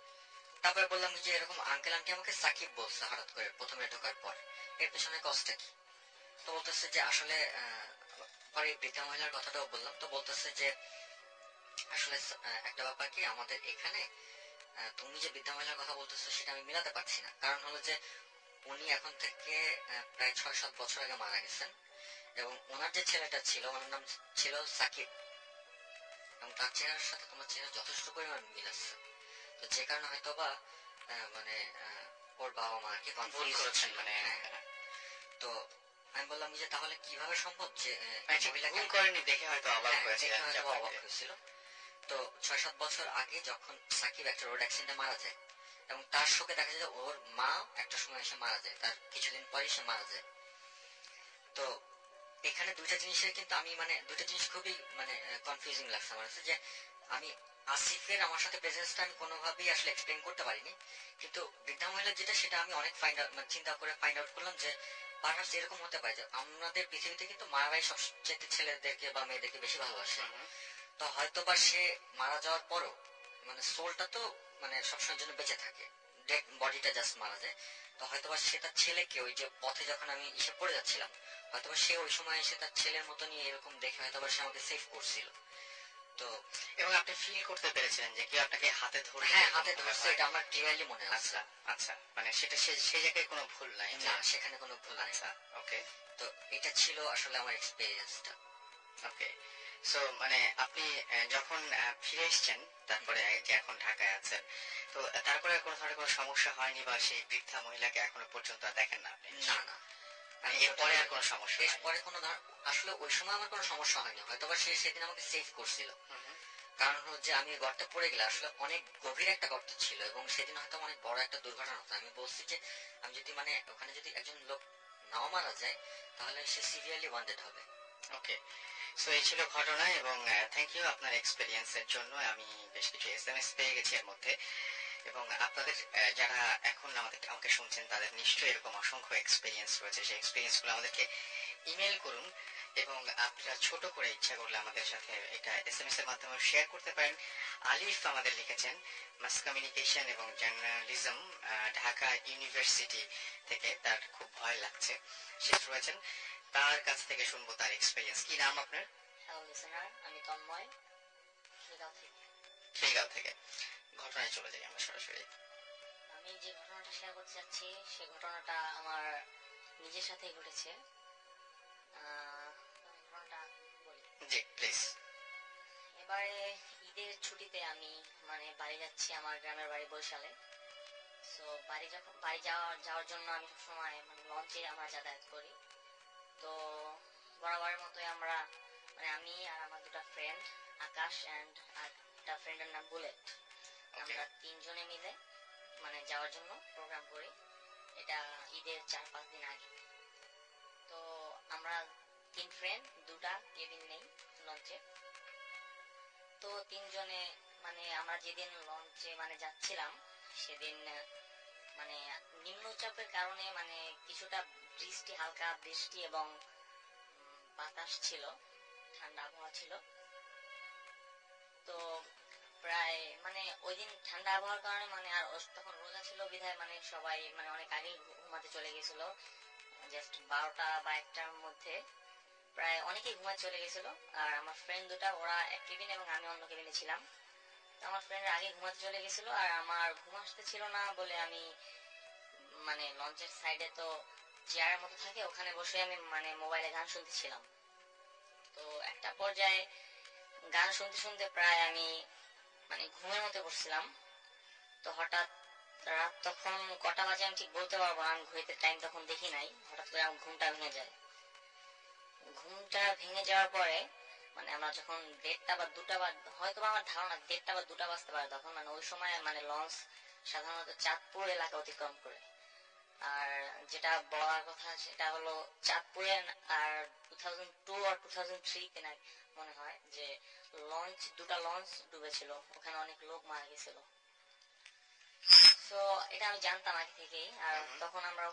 তারপরে বললাম যে এরকম আঙ্কেল আন্টি আমাকে সাকিব বলছে হঠাৎ করে প্রথমে ঢোকার পর, এর পেছনে কষ্টটা কি? তো বলতেছে যে আসলে পরে বৃদ্ধা মহিলার কথাটাও বললাম। তো বলতেছে যে আসলে একটা ব্যাপার কি আমাদের এখানে তুমি যে বৃদ্ধা মহিলার কথা বলতেছো সেটা আমি মিলাতে পারছি না। কারণ হলো যে উনি এখন থেকে প্রায় 6-7 বছর আগে মারা গেছেন, এবং ওনার যে ছেলেটা ছিল ওনার নাম ছিল সাকিব, এবং তার চেহারার সাথে তোমার চেহারা যথেষ্ট পরিমাণ মিল আছে। তো যে কারণে হয়তো বা মানে ওর বাবা মা কি ভুল করেছেন মানে। তো আমি বললাম যে তাহলে কিভাবে সম্ভব যে ভুল করেনি দেখে হয়তো অবাক হয়েছিল। তো 6-7 বছর আগে যখন সাকিব একটা রোড অ্যাক্সিডেন্টে মারা যায়, এবং তার শোকে দেখা যায় ওর মা একটা সময় এসে মারা যায়, তার কিছুদিন পরেই সে মারা যায়। তো এখানে দুইটা জিনিসের কিন্তু আমি মানে দুইটা জিনিস খুবই মানে কনফিউজিং লাগছে আমার কাছে, যে আমি আসিফের আমার সাথে প্রেজেন্সটা আমি কোনোভাবেই আসলে এক্সপ্লেন করতে পারিনি, কিন্তু বৃদ্ধা মহিলা যেটা সেটা আমি অনেক মানে চিন্তা করে ফাইন্ড আউট করলাম যে পারহাপস এরকম হতে পারে যে আমাদের পৃথিবীতে কিন্তু মারাই সবচেয়ে ছেলেদেরকে বা মেয়েদেরকে বেশি ভালোবাসে। তো হয়তো বা সে মারা যাওয়ার পরও মানে সোলটা তো মানে সবসময়ের জন্য বেঁচে থাকে, ডেড বডিটা জাস্ট মারা যায়। তো হয়তোবা সে তার ছেলেকে ওই যে পথে যখন আমি এসে পড়ে যাচ্ছিলাম, হয়তোবা সে ওই সময় এসে তার ছেলের মতো নিয়ে এরকম দেখে হয়তোবা সে আমাকে সেভ করছিল। তো এবং আপনি ফিল করতে পেরেছিলেন যে কেউ আপনাকে হাতে ধরে? হ্যাঁ, হাতে ধরছে, এটা আমার ক্লিয়ারলি মনে আছে। আচ্ছা আচ্ছা, মানে সেটা সেই জায়গায় কোনো ভুল নাই? না, সেখানে কোনো ভুল নাই। আচ্ছা, ওকে। তো এটা ছিল আসলে আমার এক্সপেরিয়েন্সটা। ওকে, সো মানে আপনি যখন ফিরে এসেছেন তারপরে যে এখন ঢাকায় আছেন, তো তারপরে কোনো ধরনের কোনো সমস্যা হয়নি, বা সেই বৃদ্ধা মহিলাকে এখনো পর্যন্ত দেখেন না আপনি? না না, মানে এরপরে আর কোনো সমস্যা? এরপরে কোনো আসলে ওই সময় আমার কোনো সমস্যা হয়নি, হয়তোবা সে সেদিন আমাকে সেভ করছিল। কারণ হলো যে আমি গর্তে পড়ে গেলে আসলে অনেক গভীর একটা গর্ত ছিল, এবং সেদিন হয়তো অনেক বড় একটা দুর্ঘটনা হতো। আমি বলছি যে আমি যদি মানে ওখানে যদি একজন লোক নাও মারা যায় তাহলে সে সিভিয়ারলি ওয়ান্টেড হবে। ওকে, সো এই ছিল ঘটনা, এবং থ্যাংক ইউ আপনার এক্সপেরিয়েন্সের জন্য। আমি বেশ কিছু এসএমএস পেয়ে গেছি এর মধ্যে, এবং আপনাদের যারা এখন আমাকে শুনছেন তাদের নিশ্চয়ই এরকম অসংখ্য এক্সপেরিয়েন্স রয়েছে। সেই এক্সপেরিয়েন্স গুলো আমাদেরকে ইমেল করুন, এবং আপনারা ছোট করে ইচ্ছা করলে আমাদের সাথে এটা এসএমএস এর মাধ্যমে শেয়ার করতে পারেন। আলিফ আমাদের লিখেছেন মাস কমিউনিকেশন এবং জার্নালিজম, ঢাকা ইউনিভার্সিটি থেকে, তার খুব ভয় লাগছে, সে রয়েছেন। তার কাছ থেকে শুনবো তার এক্সপেরিয়েন্স। কি নাম আপনার? হ্যালো লিসেনার, আমি তন্ময়, খিলগাঁও থেকে। ঘটনায় চলে যাই আমরা সরাসরি। সে ঘটনাটা আমার নিজের সাথেই ঘটেছে। ঘটনাটা বলি। জি প্লিজ। এবারে ঈদের ছুটিতে আমি মানে বাড়ি যাচ্ছি, আমার গ্রামের বাড়ি বরিশালে। সো বাড়ি যাওয়ার জন্য আমি সবসময় মানে লঞ্চে আমরা যাতায়াত করি। তো বরাবরের মতোই আমরা মানে আমি আর আমার দুটো ফ্রেন্ড আকাশ অ্যান্ড আর একটা ফ্রেন্ডের নাম বুলেট, আমরা তিনজনে মিলে মানে যাওয়ার জন্য প্রোগ্রাম করি। এটা ঈদের 4-5 দিন আগে। তো আমরা 3 ফ্রেন্ড, দুটা কেবিন নেই লঞ্চে। তো তিনজনে মানে আমরা যেদিন লঞ্চে মানে যাচ্ছিলাম সেদিন মানে নিম্নচাপের কারণে মানে কিছুটা হালকা বৃষ্টি এবং বাতাস ছিল, ঠান্ডা আবহাওয়া ছিল। তো প্রায় মানে ওই দিন ঠান্ডা আবহাওয়ার কারণে মানে আর তখন রোজা ছিল বিধায় মানে সবাই মানে অনেক আগেই ঘুমাতে চলে গেছিল। জাস্ট 12টা বা 1টার মধ্যে প্রায় অনেকেই ঘুমাতে চলে গেছিল। আর আমার ফ্রেন্ড দুটা ওরা এক কেবিন এবং আমি অন্য কেবিনে ছিলাম। তো আমার ফ্রেন্ড আগে ঘুমাতে চলে গেছিল আর আমার ঘুম আসতে ছিল না বলে আমি মানে লঞ্চের সাইডে তো চেয়ারের মতো থাকে, ওখানে বসে আমি মানে মোবাইলে গান শুনতেছিলাম। তো একটা পর্যায়ে গান শুনতে শুনতে প্রায় আমি মানে ঘুমের মধ্যে পড়ছিলাম। তো হঠাৎ রাত তখন কটা বাজে আমি ঠিক বলতে পারবো না, আমি ঘড়িতে টাইম তখন দেখি নাই। হঠাৎ করে আমার ঘুমটা ভেঙে যায়। ঘুমটা ভেঙে যাওয়ার পরে মানে আমরা যখন 1:30 বা 2টা বা হয়তো আমার ধারণা 1:30 বা 2টা বাজতে পারে তখন, মানে ওই সময় মানে লঞ্চ সাধারণত চাঁদপুর এলাকা অতিক্রম করে। আর যেটা বলার কথা সেটা হলো চাঁদপুরে আর 2002 আর 2003-তে মনে হয় যে দুটা লঞ্চ ডুবেছিল, ওখানে অনেক লোক মারা গেছিল। তো এটা আমি জানতাম আগে থেকেই। আর তখন আমরা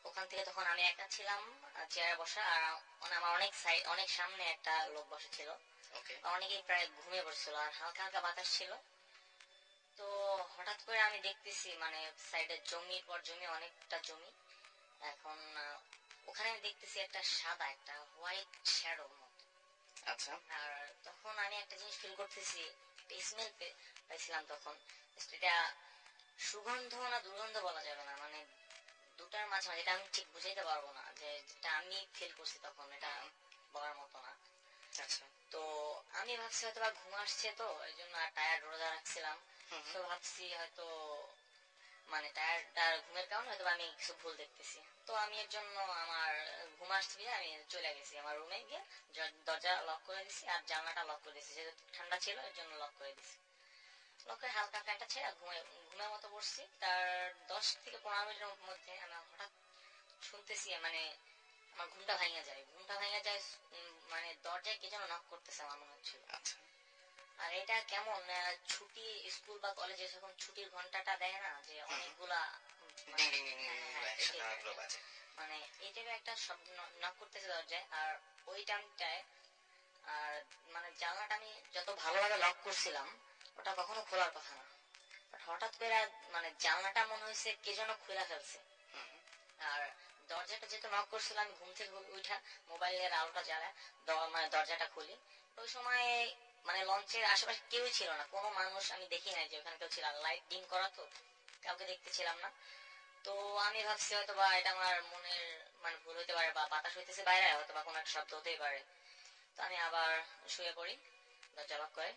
ওখান থেকে তখন আমি একা ছিলাম চেয়ারে বসা, আর আমার অনেক সামনে একটা লোক বসেছিল। অনেকেই প্রায় ঘুমিয়ে পড়ছিল আর হালকা হালকা বাতাস ছিল। তো হঠাৎ করে আমি দেখতেছি মানে সাইডে জমির পর জমি, অনেকটা জমি। এখন ওখানে আমি দেখতেছি একটা সাদা একটা হোয়াইট শ্যাডো মতো। আচ্ছা। আর তখন আমি একটা জিনিস ফিল করতেছি, স্মেল পাইছিলাম তখন। এটা সুগন্ধ না দুর্গন্ধ বলা যাবে না, মানে দুটার মাঝে এটা আমি ঠিক বুঝাইতে পারবো না, যে যেটা আমি ফিল করছি তখন এটা বলার মতো না। আচ্ছা। তো আমি ভাবছি হয়তো বা ঘুম আসছে, তো এই জন্য টায়ার্ড রোজা রাখছিলাম। তো ভাবছি হয়তো মানে টায়ার্ড ঘুমের কারণে হয়তো আমি কিছু ভুল দেখতেছি। তো আমি এর জন্য আমার ঘুম আসছে আমি চলে গেছি আমার রুমে গিয়ে দরজা লক করে দিছি আর জানলাটা লক করে দিছি, যেহেতু ঠান্ডা ছিল এর জন্য লক করে দিছি। লক করে হালকা ফ্যানটা ছেড়ে ঘুমের মতো বসছি। তার 10 থেকে 15 মিনিটের মধ্যে আমি হঠাৎ শুনতেছি মানে আমার ঘুমটা ভাঙা যায় মানে দরজায় কে যেন নক করতেছে আমার মনে হচ্ছিল। আর এটা কেমন ছুটি স্কুল বা কলেজে যখন ছুটির ঘন্টাটা দেয় না, যে অনেকগুলা মানে এই টাইপের একটা শব্দ নক করতেছে দরজায়। আর ওই টাইমটায় আর মানে জানলাটা আমি যত ভালোভাবে লক করছিলাম ওটা কখনো খোলার কথা না, বাট হঠাৎ করে মানে জানলাটা মনে হয়েছে কে যেন খুলে ফেলছে। আর দরজাটা যেহেতু নক করছিলাম, আমি ঘুম থেকে উঠা মোবাইলের আলোটা জ্বালায় মানে দরজাটা খুলি। ওই সময় মানে লঞ্চের আশেপাশে কেউই ছিল না, কোনো মানুষ আমি দেখি নাই যে ওখানে কেউ ছিল। লাইট ডিম করা তো কাউকে দেখতেছিলাম না। তো আমি ভাবছি হয়তো বা এটা আমার মনের মানে ভুল হইতে পারে, বা বাতাস হইতেছে বাইরে, হয়তো বা কোনো একটা শব্দ হতেই পারে। তো আমি আবার শুয়ে পড়ি দরজা লক করে।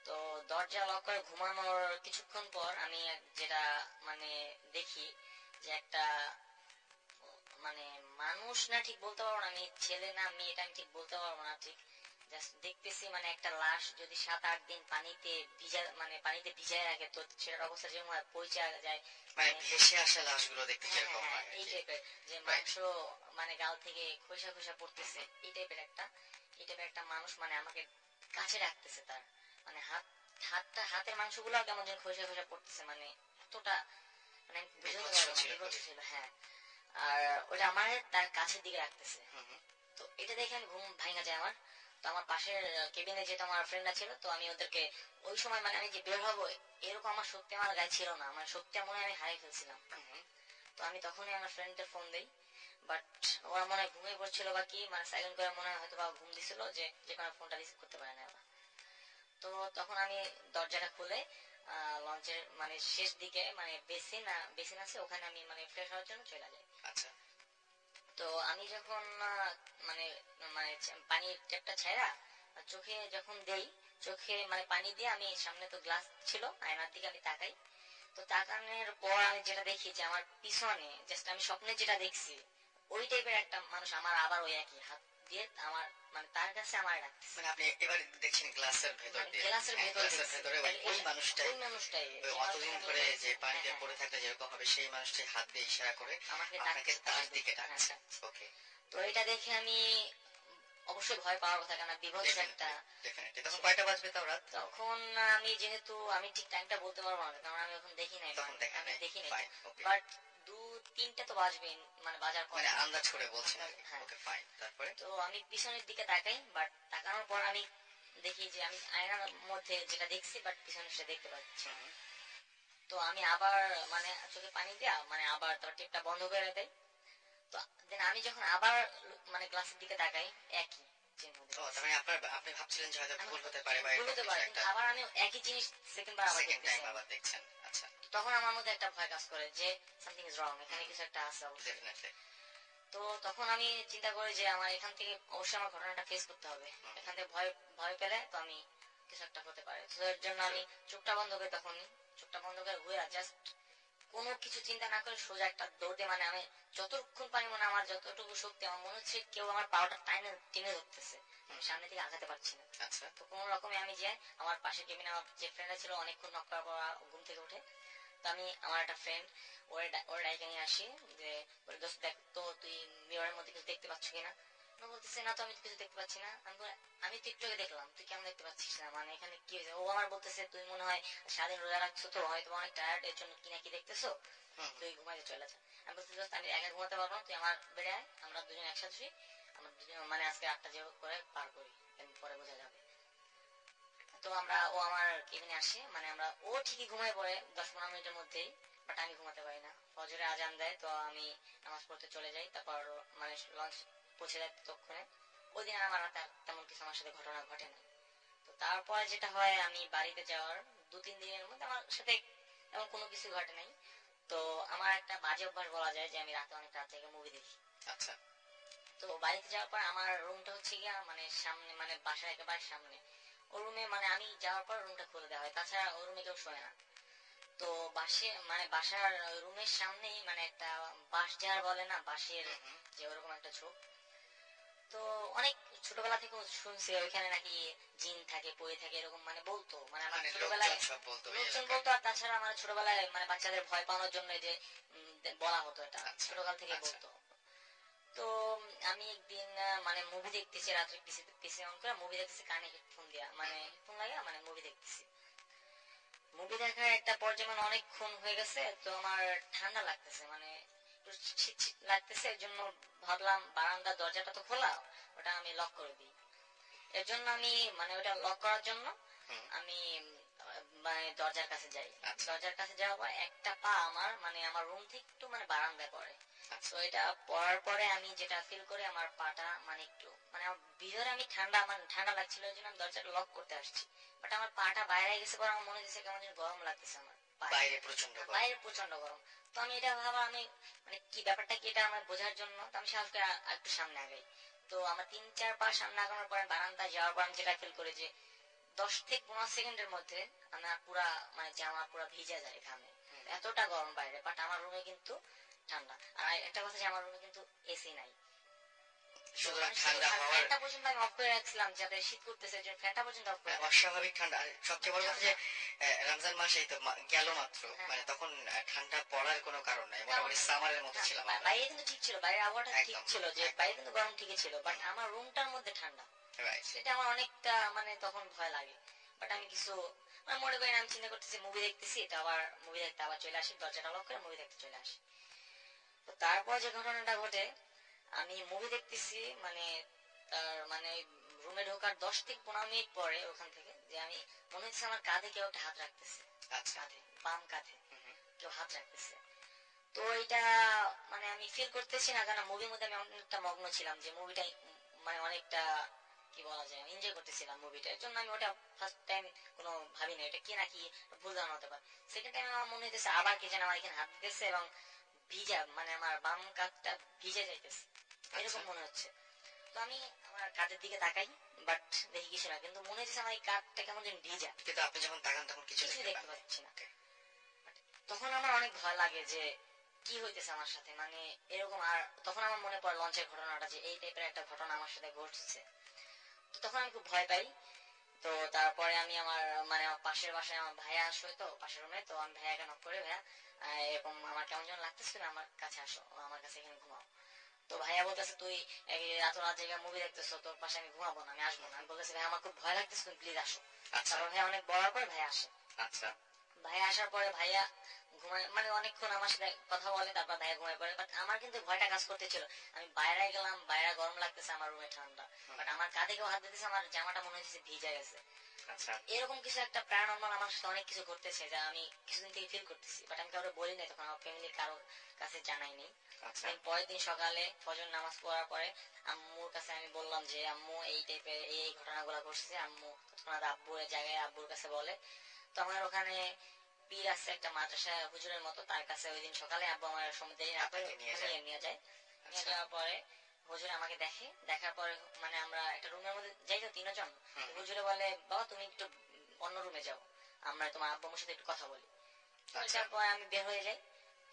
তো দরজা লক করে ঘুমানোর কিছুক্ষণ পর আমি যেটা মানে দেখি যে একটা মানে মানুষ না ঠিক বলতে পারবো না, আমি ছেলে না মেয়ে এটা আমি ঠিক বলতে পারবো না, ঠিক জাস্ট দেখতেছি মানে একটা লাশ যদি 7-8 দিন পানিতে ভিজায় রাখে তো সেটার অবস্থা যেমন হয় পরিচয় যায়, মানে ভেসে আসা লাশগুলো দেখতে যেরকম হয় এই টাইপের, যে মাংস মানে গাল থেকে খোসা খোসা পড়তেছে, এই টাইপের একটা মানুষ মানে আমাকে কাছে রাখতেছে। তার মানে হাতের মাংসগুলো কেমন যেন খোসা খোসা পড়তেছে, মানে এতটা মানে বুঝতে পারবো না ছিল। হ্যাঁ, আর ওটা আমার তার কাছের দিকে রাখতেছে। তো এটা দেখে আমি ঘুম ভাঙা যায় আমার। তো আমার পাশের কেবিনে যেটা আমার ফ্রেন্ডরা ছিল, তো আমি ওদেরকে ওই সময় মানে আমি যে বের হবো এরকম আমার শক্তি আমার গায়ে ছিল না, আমার শক্তি মনে হয় আমি হারিয়ে ফেলছিলাম। তো আমি তখনই আমার ফ্রেন্ডদের ফোন দিই, বাট ওরা মনে হয় ঘুমিয়ে পড়ছিল বা কি, মানে সাইলেন্ট করে মনে হয় হয়তো বা ঘুম দিছিল যে কোনো ফোনটা রিসিভ করতে পারে না ওরা। তো তখন আমি দরজাটা খুলে লঞ্চের মানে শেষ দিকে মানে বেসিন আছে, ওখানে আমি মানে ফ্রেশ হওয়ার জন্য চলে যাই। আচ্ছা। তো আমি যখন মানে মানে পানির ট্যাপটা ছাইরা চোখে যখন দেই, চোখে মানে পানি দিয়ে আমি সামনে তো গ্লাস ছিল, আয়নার দিকে আমি তাকাই। তো তাকানোর পর আমি যেটা দেখি যে আমার পিছনে জাস্ট আমি স্বপ্নে যেটা দেখছি ওই টাইপের একটা মানুষ আমার আবার ওই একই হাত দিয়ে আমার মানে তার কাছে আমার ডাকতেছে। মানে আপনি এবার দেখছেন গ্লাসের ভেতর দিয়ে, গ্লাসের ভেতর গ্লাসের ভেতরে ওই মানুষটাই, ওই মানুষটাই ওই অতদিন ধরে যে পানিতে পড়ে থাকলে যেরকম হবে সেই মানুষটাই হাত দিয়ে ইশারা করে আপনাকে তার দিকে ডাকছে। ওকে। তো এটা দেখে আমি অবশ্যই ভয় পাওয়ার কথা, কারণ বিভৎস একটা। তখন কয়টা বাজবে তাও রাত? তখন আমি যেহেতু আমি ঠিক টাইমটা বলতে পারবো না, কারণ আমি এখন দেখি নাই, তখন আমি দেখি নাই, ওকে। বাট 2-3টা তো বাজবে, মানে বাজার পর, মানে আন্দাজ করে বলছেন। হ্যাঁ। Okay fine. তারপরে তো আমি পিছনের দিকে তাকাই, বাট তাকানোর পর আমি দেখি যে আমি আয়নার মধ্যে যেটা দেখছি বাট পিছনে সেটা দেখতে পাচ্ছি। তো আমি আবার মানে চোখে পানি দিয়া মানে আবার তোর টেপটা বন্ধ করে দেয়। তো দেন আমি যখন আবার মানে গ্লাসের দিকে তাকাই, একই চিহ্ন। ও তার মানে আপনি ভাবছিলেন যে হয়তো ভুল হতে পারে বা ভুল হতে পারে, কিন্তু আবার আমি একই জিনিস সেকেন্ড আবার দেখছেন। আচ্ছা। তখন আমার মধ্যে একটা ভয় কাজ করে যে সামথিং ইজ রং, এখানে কিছু একটা আছে অবশ্যই। তো তখন আমি চিন্তা করি যে আমার এখান থেকে অবশ্যই আমার ঘটনাটা ফেস করতে হবে, এখান থেকে ভয় ভয় পেলে তো আমি কিছু একটা হতে পারে। তো এর জন্য আমি চোখটা বন্ধ করে, তখনই চোখটা বন্ধ করে ঘুরে জাস্ট কোনো কিছু চিন্তা না করে সোজা একটা দৌড়ে, মানে আমি যতক্ষণ পারি, মানে আমার যতটুকু শক্তি, আমার মনে হচ্ছে কেউ আমার পাওয়াটা টেনে ধরতেছে, সামনে থেকে আগাতে পারছি না। আচ্ছা। তো কোনো রকমে আমি যাই, আমার পাশে কেবিনে আমার যে ফ্রেন্ডরা ছিল অনেকক্ষণ নক করার পর ঘুম থেকে উঠে। তো আমি আমার একটা ফ্রেন্ড ওর ডাইকে নিয়ে আসি যে দোস্ত দেখ তো তুই মিররের মধ্যে কিছু দেখতে পাচ্ছ কিনা। বলতেছে না তো, আমি কিছু দেখতে পাচ্ছি না। আমি তো একটু আগে দেখলাম, তুই কেমন দেখতে পাচ্ছিস না, মানে এখানে কি হয়েছে? ও আমার বলতেছে তুই মনে হয় সারাদিন রোজা রাখছো, তো হয়তো অনেক টায়ার্ড, এর জন্য কি না কি দেখতেছো, তুই ঘুমাইতে চলে যা। আমি বলছি দোস্ত আমি একা ঘুমাতে পারবো না, তুই আমার বেড়ে আয়, আমরা দুজন একসাথে শুই, আমরা দুজন মানে আজকে 8টা যে করে পার করি, পরে বোঝা যাবে। তো ও আমার কেবিনে আসে, মানে ও ঠিকই ঘুমায় পড়ে 10-15 মিনিটের মধ্যেই, বাট আমি ঘুমাতে পারি না। ফজরে আজান দেয়, তো আমি নামাজ পড়তে চলে যাই, তারপর মানে লঞ্চ পৌঁছে যায় ততক্ষণে। ওই দিন আমার তেমন কিছু আমার সাথে ঘটনা ঘটে না। তো তারপরে যেটা হয়, আমি বাড়িতে যাওয়ার 2-3 দিনের মধ্যে আমার সাথে এমন কোনো কিছু ঘটে নাই। তো আমার একটা বাজে অভ্যাস বলা যায় যে আমি রাতে অনেক রাত থেকে মুভি দেখি। আচ্ছা। তো বাড়িতে যাওয়ার পর আমার রুমটা হচ্ছে গিয়া মানে সামনে, মানে বাসার একেবারে সামনে। ও রুমে মানে আমি যাওয়ার পর রুমটা খুলে দেওয়া হয়, তাছাড়া ও রুমে কেউ শোয় না। তো মানে বাসার রুমের সামনেই মানে একটা বাঁশ ঝাড় বলে না, বাঁশের যে ওরকম একটা ঝোপ। তো অনেক ছোটবেলা থেকে শুনছি ওইখানে নাকি জিন থাকে, পড়ে থাকে, এরকম মানে বলতো, মানে আমার ছোটবেলায় লোকজন বলতো। আর তাছাড়া আমার ছোটবেলায় মানে বাচ্চাদের ভয় পাওয়ানোর জন্য যে বলা হতো, এটা ছোটকাল থেকে বলতো। তো আমি একদিন মানে মুভি দেখতেছি রাত্রে, পিসি অন করে মুভি দেখতেছি, কানে হেডফোন দিয়া, মানে হেডফোন লাগিয়ে মানে মুভি দেখতেছি। মুভি দেখার একটা পর্যায়ে মানে অনেকক্ষণ হয়ে গেছে, তো আমার ঠান্ডা লাগতেছে, মানে একটু শীত শীত লাগতেছে। এর জন্য ভাবলাম বারান্দার দরজাটা তো খোলা, ওটা আমি লক করে দিই। এর জন্য আমি মানে ওটা লক করার জন্য আমি মানে দরজার কাছে যাই। দরজার কাছে যাওয়ার পর একটা পা আমার মানে আমার রুম থেকে একটু মানে বারান্দায় পড়ে। তো এটা পড়ার পরে আমি যেটা ফিল করি, আমার পাটা মানে একটু মানে ভিতরে আমি আমার ঠান্ডা লাগছিল, ওই জন্য আমি দরজাটা লক করতে আসছি, বাট আমার পাটা বাইরে গেছে পর আমার মনে হচ্ছে কেমন যেন গরম লাগতেছে, আমার বাইরে প্রচন্ড গরম। তো আমি এটা ভাবা, আমি মানে কি ব্যাপারটা কি, এটা আমার বোঝার জন্য তো আমি সাহস করে একটু সামনে আগাই। তো আমার 3-4 পা সামনে আগানোর পর বারান্দায় যাওয়ার পর আমি যেটা ফিল করি যে 10 থেকে 15 সেকেন্ডের মধ্যে আমার পুরা মানে জামা পুরা ভিজে যায় ঘামে, এতটা গরম বাইরে। বাট আমার রুমে কিন্তু ঠান্ডা। আর একটা কথা যে আমার রুমে কিন্তু এসি নাই, সুতরাং ঠান্ডা হওয়ার ফ্যানটা পর্যন্ত আমি অফ করে রাখছিলাম, যাতে শীত করতেছে ফ্যানটা পর্যন্ত অফ করে। অস্বাভাবিক ঠান্ডা। আর সবচেয়ে বড় কথা যে রমজান মাস এই তো গেল মাত্র, মানে তখন ঠান্ডা পড়ার কোনো কারণ নাই, মোটামুটি সামারের মতো ছিলাম। বাইরে কিন্তু ঠিক ছিল, বাইরের আবহাওয়াটা ঠিক ছিল, যে বাইরে কিন্তু গরম ঠিকই ছিল, বাট আমার রুমটার মধ্যে ঠান্ডা, সেটা আমার অনেকটা মানে তখন ভয় লাগে। বাট আমি কিছু মানে মনে করি না, আমি চিন্তা করতেছি মুভি দেখতেছি, তো আবার মুভি দেখতে আবার চলে আসি, দরজাটা লক করে মুভি দেখতে চলে আসি। তো তারপর যে ঘটনাটা ঘটে, আমি মুভি দেখতেছি মানে তার মানে রুমে ঢোকার 10 থেকে 15 মিনিট পরে ওখান থেকে যে আমি মনে হচ্ছে আমার কাঁধে কেউ একটা হাত রাখতেছে, কাঁধে, বাম কাঁধে কেউ হাত রাখতেছে। তো এটা মানে আমি ফিল করতেছি না, কারণ মুভির মধ্যে আমি অনেকটা মগ্ন ছিলাম, যে মুভিটা মানে অনেকটা কি কি বলা যায় এনজয় করতেছিলাম মুভিটা, এর জন্য আমি ওটা ফার্স্ট টাইম কোনো ভাবি না এটা কি নাকি ভুল ধারণা হতে পারে। সেকেন্ড টাইম আমার মনে হইতেছে আবার কি যেন আমার এখানে হাত দিতেছে এবং ভিজা মানে আমার বাম কাঁধটা ভিজে যাইতেছে এরকম মনে হচ্ছে। তো আমি আমার কাঁধের দিকে তাকাই, বাট দেখি কিছু না, কিন্তু মনে হচ্ছে আমার এই কাঁধটা কেমন যেন ভিজা, কিন্তু আপনি যখন তাকান তখন কিছু কিছুই দেখতে দেখতে পান না। পাচ্ছি না। তখন আমার অনেক ভয় লাগে যে কি হইতেছে আমার সাথে, মানে এরকম। আর তখন আমার মনে পড়ে লঞ্চের ঘটনাটা, যে এই টাইপের একটা ঘটনা আমার সাথে ঘটছে। তো তখন আমি খুব ভয় পাই। তো তারপরে আমি আমার মানে আমার পাশের বাসায় আমার ভাইয়া আসলো, তো পাশের রুমে, তো আমি ভাইয়াকে নক করে, ভাইয়া এরকম আমার কেমন যেন লাগতেছে, তুমি আমার কাছে আসো, আমার কাছে এখানে ঘুমাও। তো ভাইয়া বলতেছে তুই এত রাত জায়গায় মুভি দেখতেছো, তোর পাশে আমি ঘুমাবো না, আমি আসবো না। আমি বলতেছি ভাই আমার খুব ভয় লাগতেছে, তুমি প্লিজ আসো। আচ্ছা তারপর ভাইয়া অনেক বলার পর ভাইয়া আসে। আচ্ছা ভাইয়া আসার পরে ভাইয়া ঘুমায় মানে অনেকক্ষণ আমার সাথে কথা বলে, তারপর ভাইয়া ঘুমায় পড়ে। বাট আমার কিন্তু ভয়টা কাজ করতেছিল। আমি বাইরে গেলাম, বাইরে গরম লাগতেছে, আমার রুমে ঠান্ডা, বাট আমার কাঁধে কেউ হাত দিতেছে, আমার জামাটা মনে হচ্ছে ভিজে গেছে। আচ্ছা এরকম কিছু একটা প্যারানর্মাল আমার সাথে অনেক কিছু ঘটতেছে যা আমি কিছুদিন থেকে ফিল করতেছি, বাট আমি কাউকে বলি নাই, তখন আমার ফ্যামিলির কারো কাছে জানাইনি। আচ্ছা পরের দিন সকালে ফজর নামাজ পড়ার পরে আম্মুর কাছে আমি বললাম যে আম্মু এই টাইপের এই ঘটনাগুলো ঘটছে। আম্মু তৎক্ষণাৎ আব্বুর জায়গায় আব্বুর কাছে বলে। তো আমার ওখানে পীর আছে একটা মাদ্রাসা হুজুরের মতো, তার কাছে ওই দিন সকালে আব্বু আমার সমুদ্রে আপনাকে নিয়ে যায়। নিয়ে যায়। নিয়ে আচ্ছা যাওয়ার পরে হুজুর আমাকে দেখে, দেখার পরে মানে আমরা একটা রুমের মধ্যে যাই তো তিনজন। হুজুরে বলে বাবা তুমি একটু অন্য রুমে যাও, আমরা তোমার আব্বু আম্মুর সাথে একটু কথা বলি। আচ্ছা তারপর আমি বের হয়ে যাই।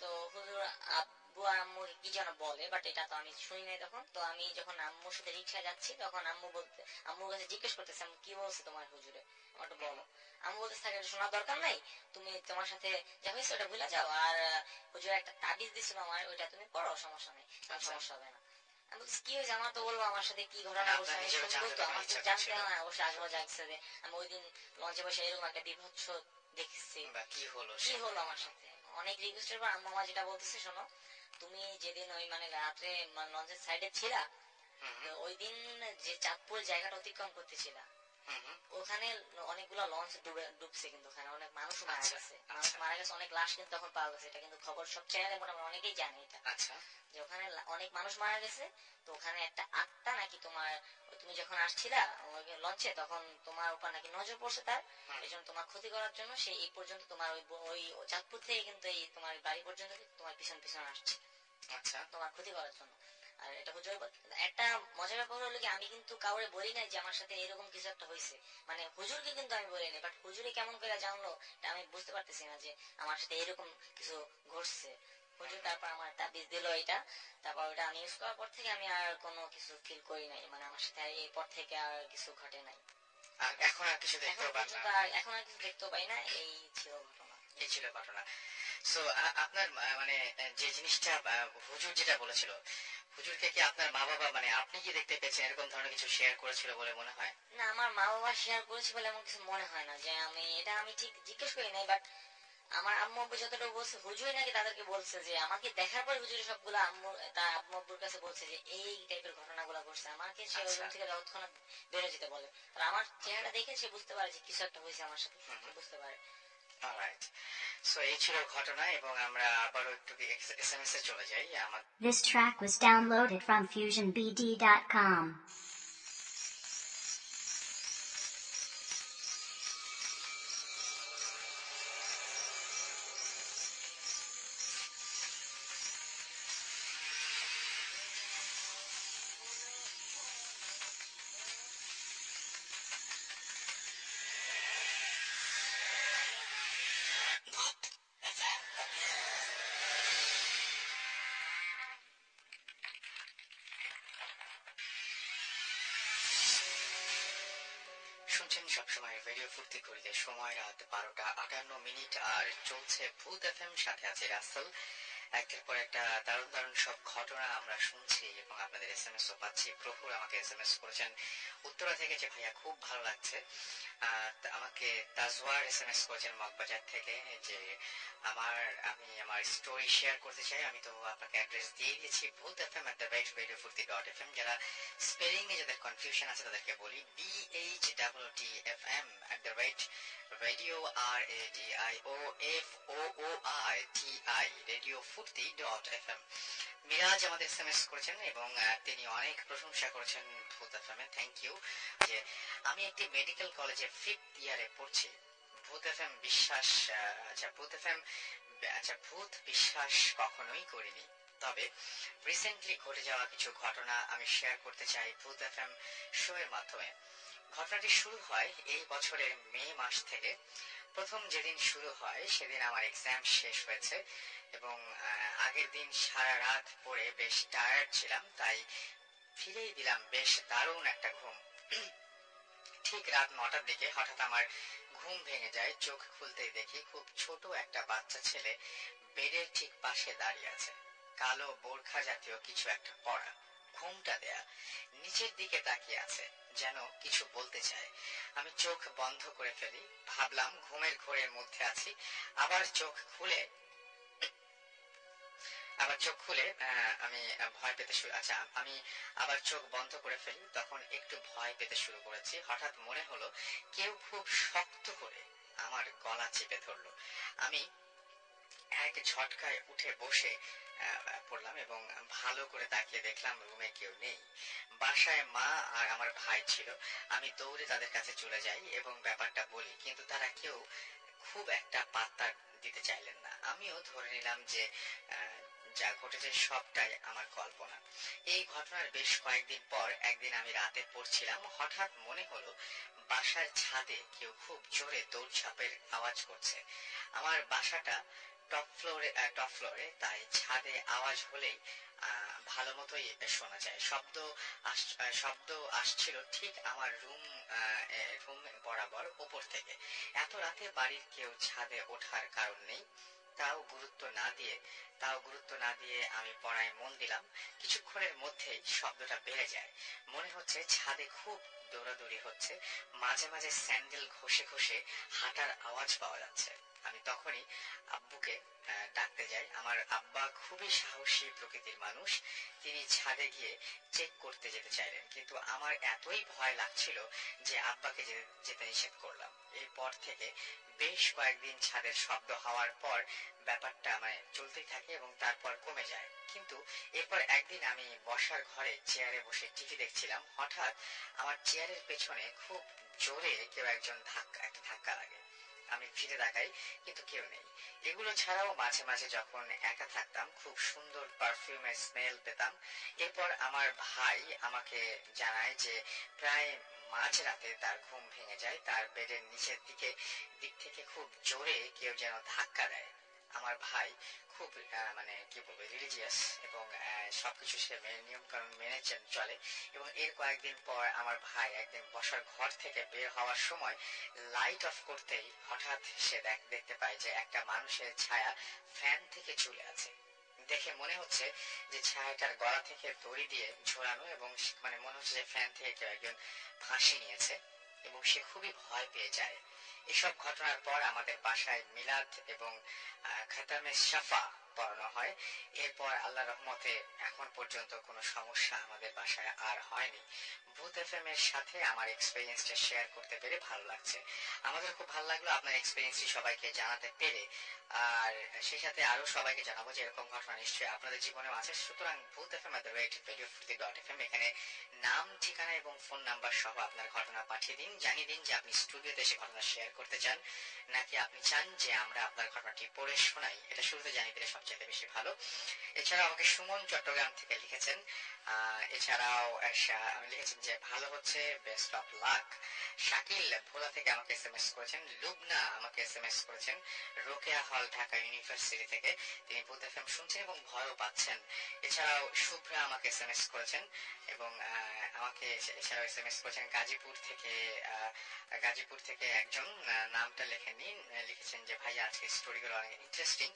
তো হুজুর আব্বু আর আম্মু কি যেন বলে, বাট এটা তো আমি শুনি নাই তখন। তো আমি যখন আম্মুর সাথে রিক্সায় যাচ্ছি, তখন আম্মুর কাছে জিজ্ঞেস করতেছে আম্মু কি বলছে তোমার হুজুরে, আমার একটু বলো। আম্মু বলতেছে থাকে এটা শোনার দরকার নাই, তুমি তোমার সাথে যা হয়েছে ওটা ভুলে যাও। আর হুজুর একটা তাবিজ দিছিল আমার, ওইটা তুমি পড়ো, সমস্যা নেই, সমস্যা হবে না। আমি বলছি কি হয়েছে, আমার তো বলবো আমার সাথে কি ঘটনা মানে ঘটছে, আপনার আমি নিজেরও শুনবো জানতে তো, তখন আমার তো ইচ্ছা জানতে করছিল হয় অবশ্যই আগ্রহ জাগছে যে আমি ওই দিন লঞ্চে বসে এরকম একটা বিভৎস দেখছি। বা কি হলো কি হলো আমার সাথে, অনেক রিকোয়েস্টের পর আম্মু আমার যেটা বলতেছে শোনো, তুমি যেদিন ওই মানে রাত্রে লঞ্চের সাইডে ছিলা, ওই দিন যে চাঁদপুর জায়গাটা অতিক্রম করতেছিলা, ওখানে অনেকগুলো লঞ্চ ডুবছে, কিন্তু ওখানে অনেক মানুষ মারা গেছে, মানুষ মারা গেছে, অনেক লাশ কিন্তু তখন পাওয়া গেছে। এটা কিন্তু খবর সব চ্যানেলে মোটামুটি অনেকেই জানে এটা, আচ্ছা যে ওখানে অনেক মানুষ মারা গেছে। তো ওখানে একটা আত্মা নাকি তোমার তুমি যখন আসছিলা লঞ্চে, তখন তোমার উপর নাকি নজর পড়ছে তার, এই জন্য তোমার ক্ষতি করার জন্য সে এই পর্যন্ত তোমার ওই চাঁদপুর থেকে কিন্তু এই তোমার বাড়ি পর্যন্ত তোমার পিছন পিছন আসছে আচ্ছা তোমার ক্ষতি করার জন্য। আর এটা হুজুরের একটা মজার ব্যাপার হলো কি আমি কিন্তু কাউরে বলি নাই যে আমার সাথে এরকম কিছু একটা হয়েছে, মানে হুজুরকে কিন্তু আমি বলি নাই, বাট হুজুরে কেমন করে জানলো এটা আমি বুঝতে পারতেছি না যে আমার সাথে এরকম কিছু ঘটছে। হুজুর তারপর আমার তাবিজ দিল এটা, তারপর ওটা আমি ইউজ করার পর থেকে আমি আর কোনো কিছু ফিল করি নাই, মানে আমার সাথে এরপর থেকে আর কিছু ঘটে নাই। আর এখন আর কিছু এখন দেখতেও পান পর্যন্ত না? এখন আর কিছু দেখতেও পাই না, এই ছিল ঘটনা। এই ছিল ঘটনা। সো আপনার মানে যে জিনিসটা হুজুর যেটা বলেছিল, হুজুরকে কি আপনার মা বাবা মানে আপনি কি দেখতে পেয়েছেন এরকম ধরনের কিছু শেয়ার করেছিল বলে মনে হয়? না আমার মা বাবা শেয়ার করেছে বলে এমন কিছু মনে হয় না, যে আমি এটা আমি ঠিক জিজ্ঞেস করি নাই। বাট আমার আম্মু আব্বু যতটুকু বলছে হুজুরই নাকি তাদেরকে বলছে, যে আমাকে দেখার পর হুজুর সবগুলো আম্মু তার আম্মু আব্বুর কাছে বলছে যে এই টাইপের ঘটনাগুলো ঘটছে, আমাকে সে ওই রুম থেকে তৎক্ষণাৎ বেরো যেতে বলে। আর আমার চেহারা দেখে সে বুঝতে পারে যে কিছু একটা হয়েছে আমার সাথে, বুঝতে পারে। অলরাইট, সো এই ছিল ঘটনা। এবং আমরা আবারও একটু এসএমএস এ চলে যাই। This track was downloaded from FusionBD.com. শুনছেন সবসময় রেডিও ফুর্তি করিলে, সময় রাত 12:58 আর চলছে ভূত এফএম, সাথে আছে রাসেল। একটার পর একটা দারুণ দারুণ সব ঘটনা আমরা শুনছি এবং আপনাদের এসএমএস ও পাচ্ছি। প্রফুর আমাকে এসএমএস করেছেন উত্তরা থেকে যে ভাইয়া খুব ভালো লাগছে। আমাকে তাজওয়ার এসএমএস করেছেন মগবাজার থেকে যে আমি আমার স্টোরি শেয়ার করতে চাই। আমি তো আপনাকে অ্যাড্রেস দিয়ে দিয়েছি, ভূত এফএম @radiofurti.fm। যারা স্পেলিং এ যাদের কনফিউশন আছে তাদেরকে বলি, BHTTFM radiofurti.fm। মিরাজ আমাদের এসএমএস করেছেন এবং তিনি অনেক প্রশংসা করেছেন ভূত এফএম এ। Thank you. যে আমি একটি মেডিকেল কলেজে 5th ইয়ারে পড়ছি। ভূত এফএম বিশ্বাস ভূত বিশ্বাস কখনোই করিনি, তবে রিসেন্টলি ঘটে যাওয়া কিছু ঘটনা আমি শেয়ার করতে চাই ভূত এফএম শো এর মাধ্যমে। ঘটনাটি শুরু হয় এই বছরের মে মাস থেকে। প্রথম যেদিন শুরু হয় সেদিন আমার এক্সাম শেষ হয়েছে এবং আগের দিন সারা রাত পড়ে বেশ টায়ার্ড ছিলাম, তাই ফিরেই দিলাম বেশ দারুণ একটা ঘুম। ঠিক রাত 9টার দিকে হঠাৎ আমার ঘুম ভেঙে যায়। চোখ খুলতেই দেখি খুব ছোট একটা বাচ্চা ছেলে বেডের ঠিক পাশে দাঁড়িয়ে আছে, কালো বোরখা জাতীয় কিছু একটা পরা, ঘুমটা দেয়া, নিচের দিকে তাকিয়ে আছে, যেন কিছু বলতে চায়। আমি চোখ বন্ধ করে ফেলি, ভাবলাম ঘুমের ঘোরের মধ্যে আছি। আবার চোখ খুলে আমি ভয় পেতে আমি আবার চোখ বন্ধ করে ফেলি। তখন একটু ভয় পেতে শুরু করেছি। হঠাৎ মনে হলো কেউ খুব শক্ত করে আমার গলা চেপে ধরলো। আমি এক ঝটকায় উঠে বসে পড়লাম এবং ভালো করে তাকিয়ে দেখলাম রুমে কেউ নেই। বাসায় মা আর আমার ভাই ছিল। আমি দৌড়ে তাদের কাছে চলে যাই এবং ব্যাপারটা বলি, কিন্তু তারা কেউ খুব একটা পাত্তা দিতে চাইলেন না। আমিও ধরে নিলাম যে যা ঘটেছে সবটাই আমার কল্পনা। এই ঘটনার বেশ কয়েকদিন পর একদিন আমি রাতে পড়ছিলাম, হঠাৎ মনে হলো বাসার ছাদে কেউ খুব জোরে দৌড়ঝাঁপের আওয়াজ করছে। আমার বাসাটা টপ ফ্লোরে, তাই ছাদে আওয়াজ হলেই ভালো মতোই শোনা যায়। শব্দ আসছিল ঠিক আমার রুম বরাবর উপর থেকে। এত রাতে বাড়ির কেউ ছাদে ওঠার কারণ নেই, তাও গুরুত্ব না দিয়ে আমি পড়ায় মন দিলাম। কিছুক্ষণের মধ্যেই শব্দটা বেড়ে যায়। মনে হচ্ছে ছাদে খুব দৌড়াদৌড়ি হচ্ছে, মাঝে মাঝে স্যান্ডেল ঘষে ঘষে হাঁটার আওয়াজ পাওয়া যাচ্ছে। আমি তখনই আব্বুকে ডাকতে যাই। আমার আব্বা খুবই সাহসী প্রকৃতির মানুষ, তিনি ছাদে গিয়ে চেক করতে যেতে চাইলেন, কিন্তু আমার এতই ভয় লাগছিল যে আব্বাকে যেতে নিষেধ করলাম। এরপর থেকে বেশ কয়েকদিন ছাদের শব্দ হওয়ার পর ব্যাপারটা চলতেই থাকে এবং তারপর কমে যায়। কিন্তু এরপর একদিন আমি বসার ঘরে চেয়ারে বসে টিভি দেখছিলাম। হঠাৎ আমার চেয়ারের পেছনে খুব জোরে কেউ একজন ধাক্কা লাগে। আমি ফিরে তাকাই, কিন্তু কেউ নেই। এগুলো ছাড়াও মাঝে মাঝে যখন একা থাকতাম খুব সুন্দর পারফিউমের স্মেল পেতাম। এরপর আমার ভাই আমাকে জানায় যে প্রায় মাঝরাতে তার ঘুম ভেঙে যায়, তার বেডের নিচের দিক থেকে খুব জোরে কেউ যেন ধাক্কা দেয়। আমার ভাই খুব কি বলবো রিলিজিয়াস এবং সবকিছু সে নিয়ম কানুন মেনে চলে। এবং এর কয়েকদিন পর আমার ভাই একদিন বসার ঘর থেকে বের হওয়ার সময় লাইট অফ করতেই হঠাৎ সে দেখতে পায় যে একটা মানুষের ছায়া ফ্যান থেকে ঝুলে আছে। দেখে মনে হচ্ছে যে ছায়াটার গলা থেকে দড়ি দিয়ে ঝোলানো এবং মনে হচ্ছে যে ফ্যান থেকে কেউ একজন ফাঁসি নিয়েছে এবং সে খুবই ভয় পেয়ে যায়। এসব ঘটনার পর আমাদের বাসায় মিলাদ এবং খাতামে সাফা পড়ানো হয়। এরপর আল্লাহর রহমতে এখন পর্যন্ত কোনো সমস্যা আমাদের বাসায় আর হয়নি। ভূত এফএম এর সাথে আমার এক্সপেরিয়েন্সটা শেয়ার করতে পেরে ভালো লাগছে। আমাদের খুব ভালো লাগলো আপনার এক্সপেরিয়েন্সটি সবাইকে জানাতে পেরে। আর সেই সাথে আরো সবাইকে জানাবো যে এরকম ঘটনা নিশ্চয়ই আপনাদের জীবনেও আছে। সুতরাং ভূত এফএম @radiofurti.fm এখানে নাম, ঠিকানা এবং ফোন নাম্বার সহ আপনার ঘটনা পাঠিয়ে দিন। জানিয়ে দিন যে আপনি স্টুডিওতে এসে ঘটনা শেয়ার করতে চান নাকি আপনি চান যে আমরা আপনার ঘটনাটি পড়ে শোনাই। এটা শুরুতে জানিয়ে দিলে সবচেয়ে বেশি ভালো। এছাড়াও আমাকে সুমন চট্টগ্রাম থেকে লিখেছেন। এছাড়াও লিখেছেন যে ভালো হচ্ছে, বেস্ট অফ লাক। শাকিল ভোলা থেকে আমাকে এসএমএস করেছেন। লুবনা আমাকে এসএমএস করেছেন রোকেয়া হল, ঢাকা ইউনিভার্সিটি থেকে। তিনি ভূত এফএম শুনছেন এবং ভয়ও পাচ্ছেন। এছাড়াও শুভ্রা আমাকে এসএমএস করেছেন এবং আমাকে এছাড়াও এসএমএস করেছেন গাজীপুর থেকে একজন, নামটা লেখেননি, লিখেছেন যে ভাই আজকে স্টোরিগুলো অনেক ইন্টারেস্টিং।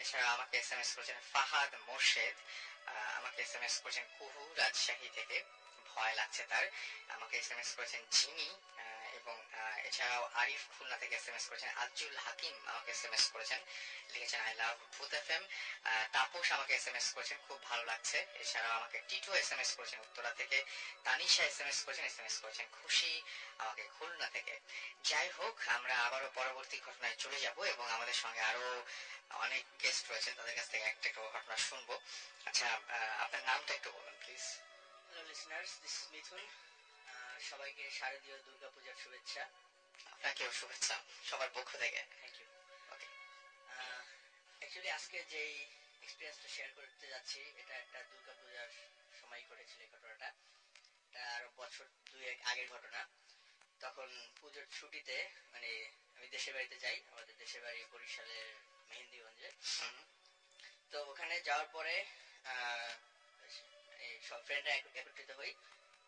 এছাড়া আমাকে এসএমএস করেছেন ফাহাদ মোর্শেদ, আমাকে এসএমএস করেছেন কুহু রাজশাহী থেকে, ভয় লাগছে তার। আমাকে এসএমএস করেছেন জিমি এবং এছাড়াও আরিফ খুলনা থেকে এসএমএস করেছেন, আজুল হাকিম আমাকে এসএমএস করেছেন, লিখেছেন আই লাভ ভূত এফএম। তাপস আমাকে এসএমএস করেছেন, খুব ভালো লাগছে। এছাড়াও আমাকে টিটু এসএমএস করেছেন উত্তরা থেকে, তানিশা এসএমএস করেছেন খুশি আমাকে খুলনা থেকে। যাই হোক, আমরা আবারও পরবর্তী ঘটনায় চলে যাব এবং আমাদের সঙ্গে আরো অনেক গেস্ট রয়েছেন, তাদের কাছ থেকে একটা ঘটনা শুনবো। আচ্ছা, আপনার নামটা একটু বলুন please. Hello listeners, this is Mithun. সবাইকে শারদীয় দুর্গা পূজার শুভেচ্ছা। আপনাকেও শুভেচ্ছা সবার পক্ষ থেকে। Thank you. ওকে, অ্যাকচুয়ালি আজকে যেই এক্সপিরিয়েন্সটা শেয়ার করতে যাচ্ছি, এটা একটা দুর্গা পূজার সময় ঘটেছিল। এই ঘটনাটা এটা আরো বছর দুয়েক আগের ঘটনা। তখন পুজোর ছুটিতে মানে আমি দেশের বাড়িতে যাই, আমাদের দেশের বাড়ি বরিশালের মেহেন্দিগঞ্জে। তো ওখানে যাওয়ার পরে সব ফ্রেন্ডরা একত্রিত হই।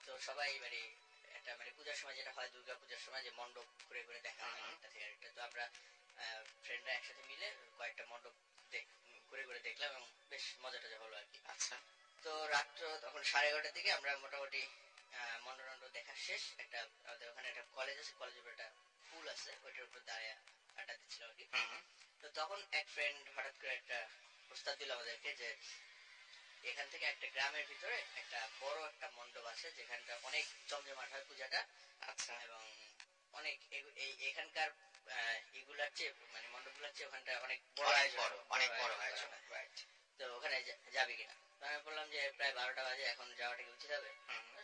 তো সবাই মানে একটা মানে পূজার সময় যেটা হয়, দুর্গা পূজার সময় যে মণ্ডপ ঘুরে ঘুরে দেখা হয় একটা থেকে আরেকটা। তো আমরা ফ্রেন্ডরা একসাথে মিলে কয়েকটা মণ্ডপ ঘুরে ঘুরে দেখলাম এবং বেশ মজা টজা হলো আর কি। আচ্ছা, তো রাত্র তখন 11:30টার দিকে আমরা মোটামুটি মন্ডপ দেখা শেষ। একটা আমাদের ওখানে একটা কলেজ আছে, কলেজের উপর একটা পুল আছে, ওইটার উপর দাঁড়িয়ে আড্ডা দিচ্ছিল আর কি। তো তখন এক ফ্রেন্ড হঠাৎ করে একটা প্রস্তাব দিল আমাদেরকে যে এখান থেকে একটা গ্রামের ভিতরে একটা বড় একটা মণ্ডপ আছে, যেখানটা অনেক জমজমাট হয় পূজাটা। আচ্ছা, এবং অনেক এখানকার এগুলার চেয়ে মানে মণ্ডপগুলোর চেয়ে ওখানটা অনেক বড় আয়োজন। তো ওখানে যাবি কিনা? আমি বললাম যে প্রায় 12টা বাজে, এখন যাওয়াটা কি উচিত হবে?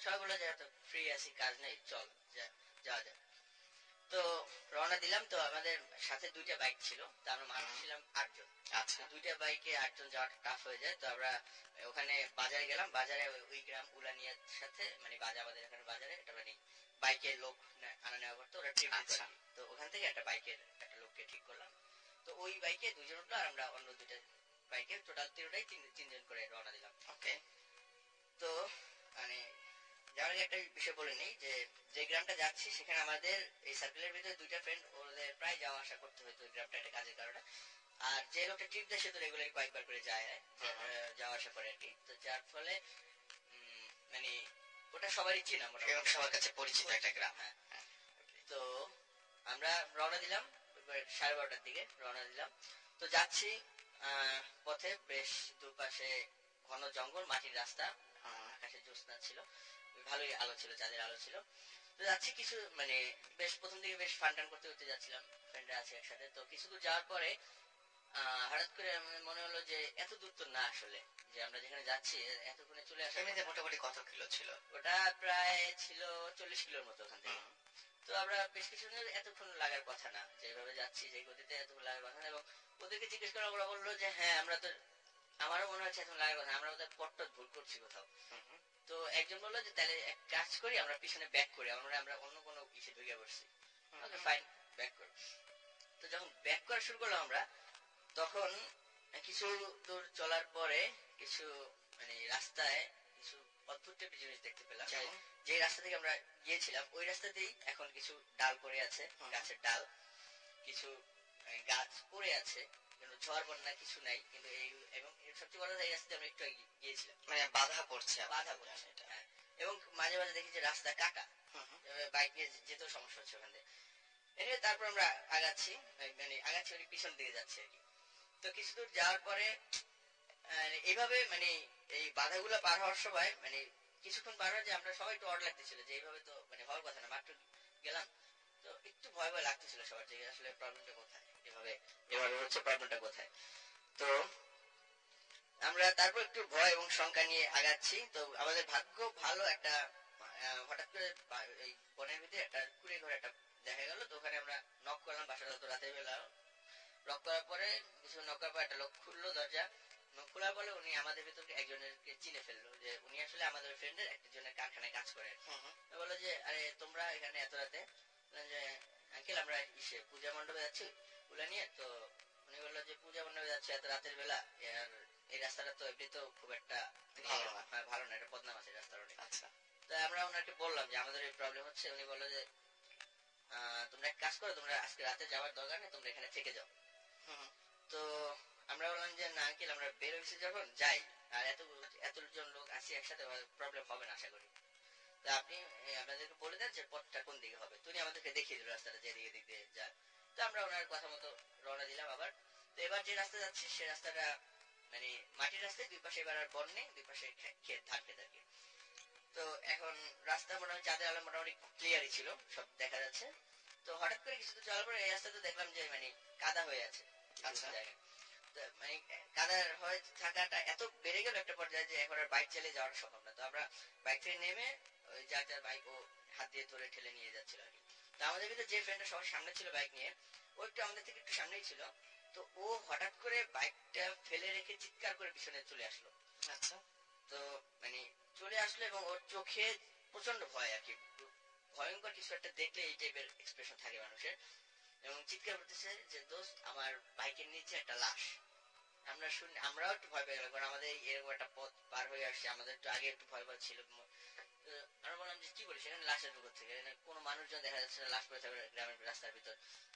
সবাই বললো যে এত ফ্রি আছি, কাজ নেই, চল যাওয়া যায়। তো রওনা দিলাম। তো আমাদের সাথে 2টা বাইক ছিল, তো আমরা মানুষ ছিলাম 8 জন। আচ্ছা, 2টা বাইকে 8 জন যাওয়াটা টাফ হয়ে যায়। তো আমরা ওখানে বাজারে গেলাম। বাজারে ওই গ্রাম উলানিয়ার সাথে মানে আমাদের এখানে বাজারে একটা মানে বাইকের লোক আনা নেওয়া করতো, ওরা ট্রিপ দিত। তো ওখান থেকে একটা বাইকের একটা লোককে ঠিক করলাম। তো ওই বাইকে 2 জন উঠলো আর আমরা অন্য 2টা বাইকে টোটাল 3জন করে রওনা দিলাম। ওকে। তো মানে যাওয়ার আগে একটা বিষয় বলে নেই যে যে গ্রামটা যাচ্ছি সেখানে আমাদের এই সার্কেলের ভিতরে 2টা ফ্রেন্ড, ওদের প্রায় যাওয়া আসা করতে হতো ওই গ্রামটা একটা কাজের কারণে। আর যে লোকটা ট্রিপ দেয় সে তো রেগুলার কয়েকবার করে যায়, যাওয়া আসা করে আর কি। তো যার ফলে মানে ওটা সবারই চেনা, এবং সবার কাছে পরিচিত একটা গ্রাম। হ্যাঁ। তো আমরা রওনা দিলাম 12:30টার দিকে রওনা দিলাম। তো যাচ্ছি, পথে বেশ দুপাশে ঘন জঙ্গল, মাটির রাস্তা, আকাশে জ্যোৎস্না ছিল, ভালোই আলো ছিল, চাঁদের আলো ছিল। তো যাচ্ছি কিছু মানে বেশ প্রথম দিকে বেশ ফান টান করতে করতে যাচ্ছিলাম, ফ্রেন্ডরা আছে একসাথে। তো কিছু দূর যাওয়ার পরে হঠাৎ করে মনে হলো যে এত দূর তো না আসলে, যে আমরা যেখানে যাচ্ছি এতক্ষণে চলে আসা। এমনিতে মোটামুটি কত কিলো ছিল ওটা? প্রায় ছিল 40 কিলোর মতো ওখান থেকে। তো আমরা বেশ কিছু এতক্ষণ লাগার কথা না, যেভাবে যাচ্ছি যে গতিতে এতক্ষণ লাগার কথা না। এবং ওদেরকে জিজ্ঞেস করা, ওরা বললো যে হ্যাঁ আমরা তো, আমারও মনে হচ্ছে এখন লাগার কথা, আমরা ওদের পট্ট ভুল করছি কোথাও। তো একজন বললো যে তাহলে এক কাজ করি, আমরা পিছনে ব্যাক করি, আমরা অন্য কোনো ইসে ঢুকে পড়ছি। ওকে ফাইন, ব্যাক করি। তো যখন ব্যাক করা শুরু করলাম আমরা, তখন কিছু দূর চলার পরে কিছু মানে রাস্তায় কিছু অদ্ভুত টাইপের জিনিস দেখতে পেলাম। যে রাস্তা থেকে আমরা গিয়েছিলাম ওই রাস্তাতেই এখন কিছু ডাল পড়ে আছে, গাছের ডাল, কিছু গাছ পড়ে আছে, কিন্তু ঝড় বন্যা কিছু নাই। কিন্তু এই এবং সবচেয়ে বড় কথা, এই রাস্তাতে আমরা একটু গিয়েছিলাম, মানে বাধা পড়ছে। হ্যাঁ। এবং মাঝে মাঝে দেখি যে রাস্তা কাটা, বাইক নিয়ে যেতেও সমস্যা হচ্ছে ওখান থেকে। এনিওয়ে তারপর আমরা আগাচ্ছি, মানে পিছন দিকে যাচ্ছি আর কি। তো কিছু দূর যাওয়ার পরে এইভাবে মানে এই বাধাগুলো পার হওয়ার সময় মানে কিছুক্ষণ পার হয়ে যে আমরা সবাই একটু অড লাগতেছিল যে এইভাবে তো মানে হওয়ার কথা না, মাত্র গেলাম। তো একটু ভয় ভয় লাগতেছিল সবার, যে আসলে প্রবলেমটা কোথায়, এভাবে হচ্ছে প্রবলেমটা কোথায়। তো আমরা তারপর একটু ভয় এবং শঙ্কা নিয়ে আগাচ্ছি। তো আমাদের ভাগ্য ভালো, একটা হঠাৎ করে এই বনের ভিতরে একটা কুড়ে ঘর একটা দেখা গেল। তো ওখানে আমরা নক করলাম, বাসাটা তো রাতের বেলা। নক করার পরে কিছু নক করার পর একটা লোক খুললো দরজা। নক খোলার পরে উনি আমাদের ভিতরকে একজনেরকে চিনে ফেললো, যে উনি আসলে আমাদের ফ্রেন্ডের একজনের কারখানায় কাজ করে। বললো যে আরে তোমরা এখানে এত রাতে? যে আঙ্কেল আমরা পূজা মণ্ডপে যাচ্ছি ওগুলা নিয়ে। তো উনি বললো যে পূজা মণ্ডপে যাচ্ছে এত রাতের বেলা, আর এই রাস্তাটা তো এমনি তো খুব একটা ভালো না, এটা বদনাম আছে রাস্তার অনেক। আচ্ছা। তো আমরা ওনাকে বললাম যে আমাদের এই প্রবলেম হচ্ছে। উনি বললো যে তোমরা এক কাজ করো, তোমরা আজকে রাতে যাওয়ার দরকার নেই, তোমরা এখানে থেকে যাও। তো আমরা বললাম যে না আঙ্কেল, আমরা বের হয়েছি যখন যাই, আর এতজন লোক আছি একসাথে, প্রবলেম হবে না আশা করি। তো আপনি আপনাদেরকে বলে দেন যে পথটা কোন দিকে হবে। তো উনি আমাদেরকে দেখিয়ে দিল রাস্তাটা যে দিকে দিক দিয়ে যায়। তো আমরা ওনার কথা মতো রওনা দিলাম আবার। তো এবার যে রাস্তা যাচ্ছি সে রাস্তাটা মানে মাটির রাস্তায়, দুই পাশে এবার আর বন নেই, দুই পাশে ক্ষেত, ধান ক্ষেত আর কি। তো এখন রাস্তা মোটামুটি চাঁদের আলো মোটামুটি ক্লিয়ারই ছিল, সব দেখা যাচ্ছে। তো হঠাৎ করে কিছু তো চলার পরে এই রাস্তা তো দেখলাম যে মানে কাদা হয়ে আছে জায়গায়। মানে কাদার হয়ে থাকাটা এত বেড়ে গেল একটা পর্যায়ে যে এখন আর বাইক চালিয়ে যাওয়াটা সম্ভব না। তো আমরা বাইক থেকে নেমে ওই যার যার বাইক ও হাত দিয়ে ধরে ঠেলে নিয়ে যাচ্ছিল আর কি। তো আমাদের ভিতরে যে ফ্রেন্ডটা সবার সামনে ছিল বাইক নিয়ে, ও একটু আমাদের থেকে একটু সামনেই ছিল। তো ও হঠাৎ করে বাইকটা ফেলে রেখে চিৎকার করে পিছনে চলে আসলো। আচ্ছা, তো মানে চলে আসলো এবং ওর চোখে প্রচন্ড ভয় আর কি, ভয়ঙ্কর কিছু একটা দেখলে এই টাইপের এক্সপ্রেশন থাকে মানুষের। এবং চিৎকার করতেছে যে দোস্ত আমার বাইকের নিচে একটা লাশ। আমরা শুনি, আমরাও একটু ভয় পেয়ে গেলাম, কারণ আমাদের এরকম একটা পথ পার হয়ে আসছে, আমাদের একটু আগে একটু ভয় ভয় ছিল। আমরা বললাম যে কি বলিস, এখানে লাশের উপর থেকে কোনো মানুষজন দেখা যাচ্ছে না, লাশ পড়ে থাকবে গ্রামের রাস্তার ভিতর।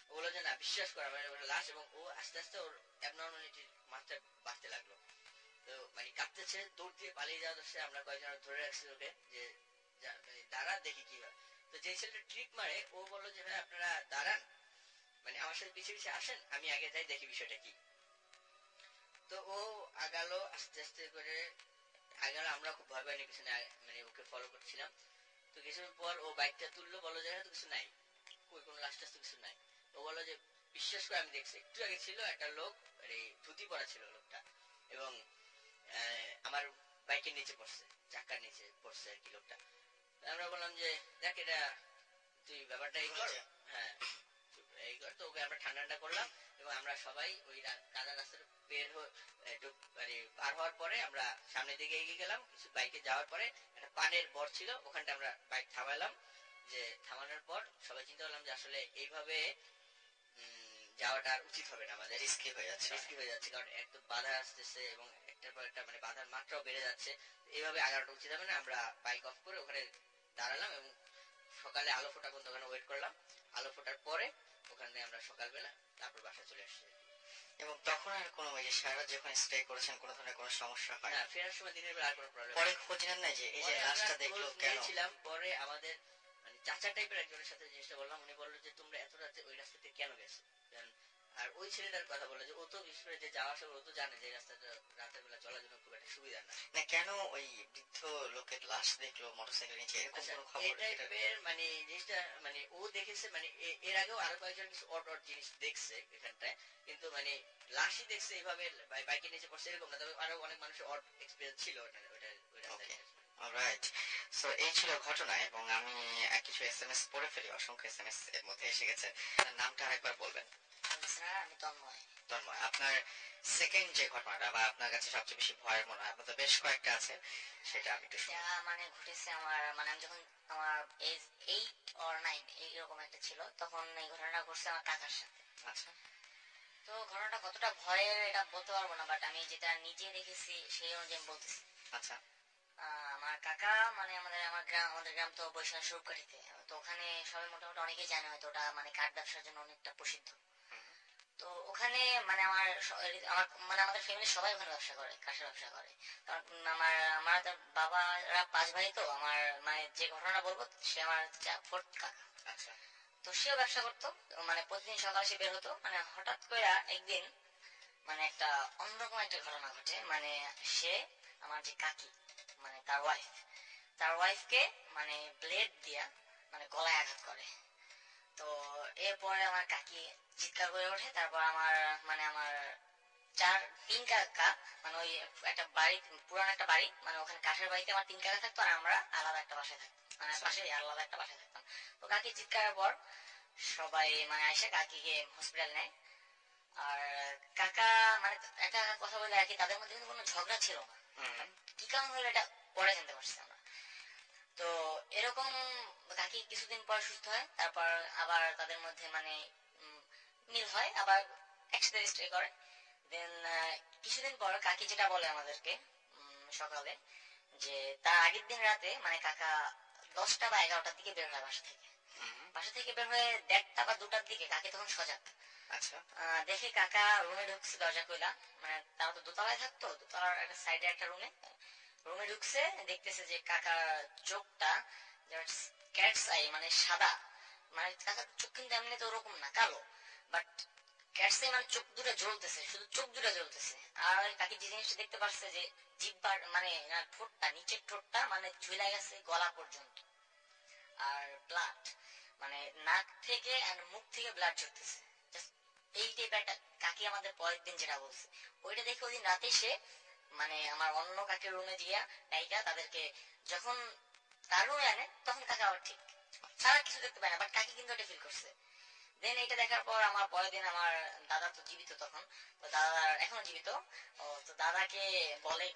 ও বললো যে না, বিশ্বাস করা মানে লাশ। এবং ও আস্তে আস্তে ওর অ্যাবনর্মালিটির মাত্রা বাড়তে লাগলো। তো মানে কাঁপতেছে, দৌড় দিয়ে পালিয়ে যাওয়া দোষে আমরা কয়েকজন ধরে রাখছি ওকে যে মানে দাঁড়া দেখি কি হয়। তো যে ছেলেটা ট্রিক মারে ও বললো যে ভাই আপনারা দাঁড়ান, মানে আমার সাথে পিছিয়ে পিছিয়ে আসেন, আমি আগে যাই দেখি বিষয়টা কি। তো ও আগালো আস্তে আস্তে করে আগালো, আমরা খুব ভয় পাইনি পিছনে মানে ওকে ফলো করছিলাম। তো কিছুক্ষণ পর ও বাইকটা তুললো, বললো যে তো কিছু নাই, কই কোনো লাশ টাশ তো কিছু নাই। ও বললো যে বিশ্বাস করে আমি দেখছি, একটু আগে ছিল একটা লোক, মানে ধুতি পরা ছিল লোকটা, এবং আমার বাইকের নিচে পড়ছে, চাকার নিচে পড়ছে আর কি লোকটা। আমরা বললাম যে দেখ এটা তুই ব্যাপারটা এই কর, হ্যাঁ এই কর। তো ওকে আমরা ঠান্ডা করলাম এবং আমরা সবাই ওই কাদা রাস্তাটা বের একটু মানে পার হওয়ার পরে আমরা সামনের দিকে এগিয়ে গেলাম। কিছু বাইকে যাওয়ার পরে একটা পানের বর ছিল, ওখানটা আমরা বাইক থামালাম। যে থামানোর পর সবাই চিন্তা করলাম যে আসলে এইভাবে যাওয়াটা আর উচিত হবে না, আমাদের রিস্কি হয়ে যাচ্ছে, কারণ একটু বাধা আসতেছে এবং একটার পর একটা মানে বাধার মাত্রাও বেড়ে যাচ্ছে। এইভাবে আগানোটা উচিত হবে না। আমরা বাইক অফ করে ওখানে দাঁড়ালাম এবং সকালে আলো ফোটা পর্যন্ত ওখানে ওয়েট করলাম। আলো ফোটার পরে ওখানে আমরা সকালবেলা তারপর বাসা চলে আসছি। এবং তখন আর কোনো ওই যে সারা যখন স্টে করেছেন কোনো ধরনের কোনো সমস্যা হয় না? ফেরার সময় দিনের বেলা আর কোনো প্রবলেম। পরে খোঁজ নেন না যে এই যে লাশটা দেখলো কেন ছিলাম? পরে আমাদের মানে চাচা টাইপের একজনের সাথে জিনিসটা বললাম, উনি বললো যে তোমরা এত রাতে ওই রাস্তাতে কেন গেছো। আর ওই ছেলেটার কথা বললো যে ও তো বিশেষ করে যে যাওয়া আসা ও তো জানে যে রাস্তাটা রাতের বেলা চলার জন্য খুব একটা সুবিধা না। না কেন ওই বৃদ্ধ লোকের লাশ দেখলো মোটরসাইকেল নিচে, এরকম কোনো খবর? এই টাইপের মানে জিনিসটা মানে ও দেখেছে, মানে এর আগেও আরো কয়েকজন কিছু অড অড জিনিস দেখছে এখানটায়, কিন্তু মানে লাশই দেখছে এইভাবে বাইকের নিচে পড়ছে এরকম না। তবে আরো অনেক মানুষের অড এক্সপেরিয়েন্স ছিল ওটা ওই রাস্তায়। অলরাইট, সো এই ছিল ঘটনা। এবং আমি কিছু এসএমএস পড়ে ফেলি, অসংখ্য এসএমএস এর মধ্যে এসে গেছে। নামটা আরেকবার বলবেন? আমি তন্ময়। তন্ময়, আপনার সেকেন্ড যে ঘটনাটা বা আপনার কাছে সবচেয়ে বেশি ভয়ের মনে হয়, আপনার তো বেশ কয়েকটা আছে, সেটা আমি একটু শুনি। মানে ঘটেছে আমার, মানে আমি যখন আমার এজ 8 or 9 এইরকম একটা ছিল, তখন এই ঘটনাটা ঘটছে আমার কাকার সাথে। আচ্ছা, তো ঘটনাটা কতটা ভয়ের এটা বলতে পারবো না, বাট আমি যেটা নিজে দেখেছি সেই অনুযায়ী আমি বলতেছি। আচ্ছা, আমার কাকা মানে আমাদের গ্রাম তো বৈশাখ স্বরূপকাঠিতে, তো ওখানে সবাই মোটামুটি অনেকেই জানে হয়তো, ওটা মানে কাঠ ব্যবসার জন্য অনেকটা প্রসিদ্ধ। তো ওখানে মানে মানে আমাদের ফ্যামিলির সবাই ওখানে ব্যবসা করে, কাঠের ব্যবসা করে। কারণ আমার বাবারা 5 ভাই, তো আমার মানে যে ঘটনাটা বলবো সে আমার 4th কাকা। আচ্ছা, তো সেও ব্যবসা করতো, মানে প্রতিদিন সকালে সে বের হতো। মানে হঠাৎ করে একদিন মানে একটা অন্যরকম একটা ঘটনা ঘটে। মানে সে আমার যে কাকি মানে তার ওয়াইফকে মানে ব্লেড দিয়া মানে গলায় আঘাত করে। তো এরপরে আমার কাকি চিৎকার করে ওঠে। তারপর আমার 3 কাকা, মানে ওই একটা বাড়ি, পুরান একটা বাড়ি, মানে ওখানে কাঠের বাড়িতে আমার 3 কাকা থাকতো, আর আমরা আলাদা একটা বাসায় থাকতাম, মানে পাশে আলাদা একটা বাসায় থাকতাম। তো কাকি চিৎকারের পর সবাই মানে আইসা কাকিকে হসপিটাল নেয়। আর কাকা মানে একটা কথা বলে আর কি, তাদের মধ্যে কিন্তু কোনো ঝগড়া ছিল না। কি কারণ হলো এটা পরে জানতে পারছি আমরা। তো এরকম কাকি কিছুদিন পর সুস্থ হয়, তারপর আবার তাদের মধ্যে মানে মিল হয়, আবার একসাথে স্টে করে। দেন কিছুদিন পর কাকি যেটা বলে আমাদেরকে সকালে, যে তার আগের দিন রাতে মানে কাকা 10টা বা 11টার দিকে বের হয় বাসা থেকে বের হয়ে 1টা বা 2টার দিকে কাকি তখন সজাগ। আচ্ছা, দেখে কাকা রুমে ঢুকছে দরজা খুলা, মানে তারা তো দোতলায় থাকতো, দোতলার একটা সাইডে একটা রুমে ঢুকছে, দেখতেছে যে কাকার চোখটা ক্যাটস আই মানে সাদা, মানে কাকার চোখ কিন্তু এমনি তো ওরকম না, কালো, বাট ক্যাটস আই মানে চোখ দুটো জ্বলতেছে, শুধু চোখ দুটো জ্বলতেছে। আর কাকি যে জিনিসটা দেখতে পারছে যে জিহ্বার মানে ঠোঁটটা, নিচের ঠোঁটটা মানে ঝুলে গেছে গলা পর্যন্ত। আর ব্লাড মানে নাক থেকে আর মুখ থেকে ব্লাড ঝরতেছে। এই টাইপের একটা কাকি আমাদের পরের দিন যেটা বলছে, ওইটা দেখে ওই দিন রাতে সে মানে আমার অন্য কাকের রুমে গিয়া ডাইকা তাদেরকে যখন তার রুমে আনে তখন কাকা আবার ঠিক, সারা কিছু দেখতে পায় না, বাট কাকি কিন্তু এটা ফিল করছে। দেন এটা দেখার পর আমার পরের দিন আমার দাদা তো জীবিত তখন, তো দাদা এখনো জীবিত, তো দাদাকে বলে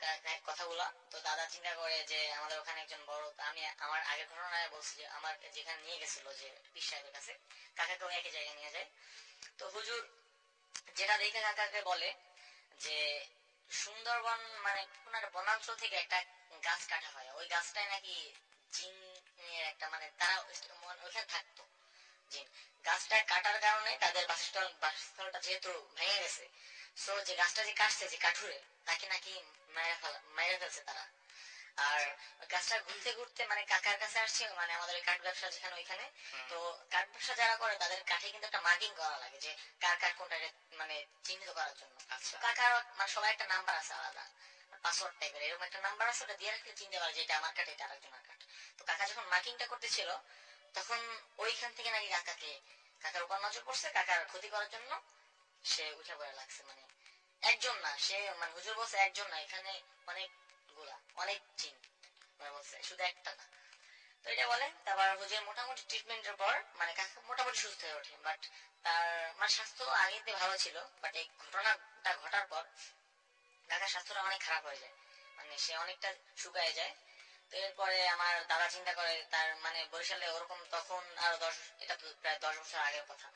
কথাগুলা। তো দাদা চিন্তা করে যে আমাদের ওখানে একজন বড়, আমি আমার আগের ঘটনায় বলছি যে আমার যেখানে নিয়ে গেছিল যে পীর সাহেবের কাছে, কাকাকে ওই একই জায়গায় নিয়ে যায়। তো হুজুর যেটা দেখে কাকাকে বলে যে সুন্দরবন মানে কোন একটা বনাঞ্চল থেকে একটা গাছ কাটা হয়, ওই গাছটায় নাকি জিনের একটা মানে তারা ওইখানে থাকতো জিন। গাছটা কাটার কারণে তাদের বাসস্থলটা যেহেতু ভেঙে গেছে, সো যে গাছটা যে কাটছে যে কাঠুরে তাকে নাকি মেরে ফেলছে তারা। আর গাছটা ঘুরতে ঘুরতে মানে কাকার কাছে আসছে, মানে আমাদের কাঠ ব্যবসা যেখানে ওইখানে, তো কাঠ ব্যবসা যারা করে তাদের কাঠে কিন্তু একটা মার্কিং করা লাগে যে কার কাঠ কোনটা মানে চিহ্নিত করার জন্য। কাকার মানে সবাই একটা নাম্বার আছে আলাদা, পাসওয়ার্ড টাইপের এরকম একটা নাম্বার আছে, ওটা দিয়ে রাখলে চিনতে পারে যে এটা আমার কাঠ, এটা আরেকজনের কাঠ। তো কাকা যখন মার্কিংটা করতেছিল তখন ওইখান থেকে নাকি কাকার উপর নজর পড়ছে, কাকার ক্ষতি করার জন্য সে উঠে পড়ে লাগছে। মানে একজন না, সে মানে হুজুর বলছে একজন না, এখানে অনেকগুলা অনেক জিন মানে বলছে, শুধু একটা না। তো এটা বলে তারপর হুজুর মোটামুটি ট্রিটমেন্টের পর মানে কাকা মোটামুটি সুস্থ হয়ে ওঠে, বাট তার মানে স্বাস্থ্য আগে ভালো ছিল, বাট এই ঘটনাটা ঘটার পর কাকার স্বাস্থ্যটা অনেক খারাপ হয়ে যায়, মানে সে অনেকটা শুকায় যায়। তো এরপরে আমার দাদা চিন্তা করে তার মানে বরিশালে ওরকম তখন আরো এটা তো প্রায় 10 বছর আগের কথা,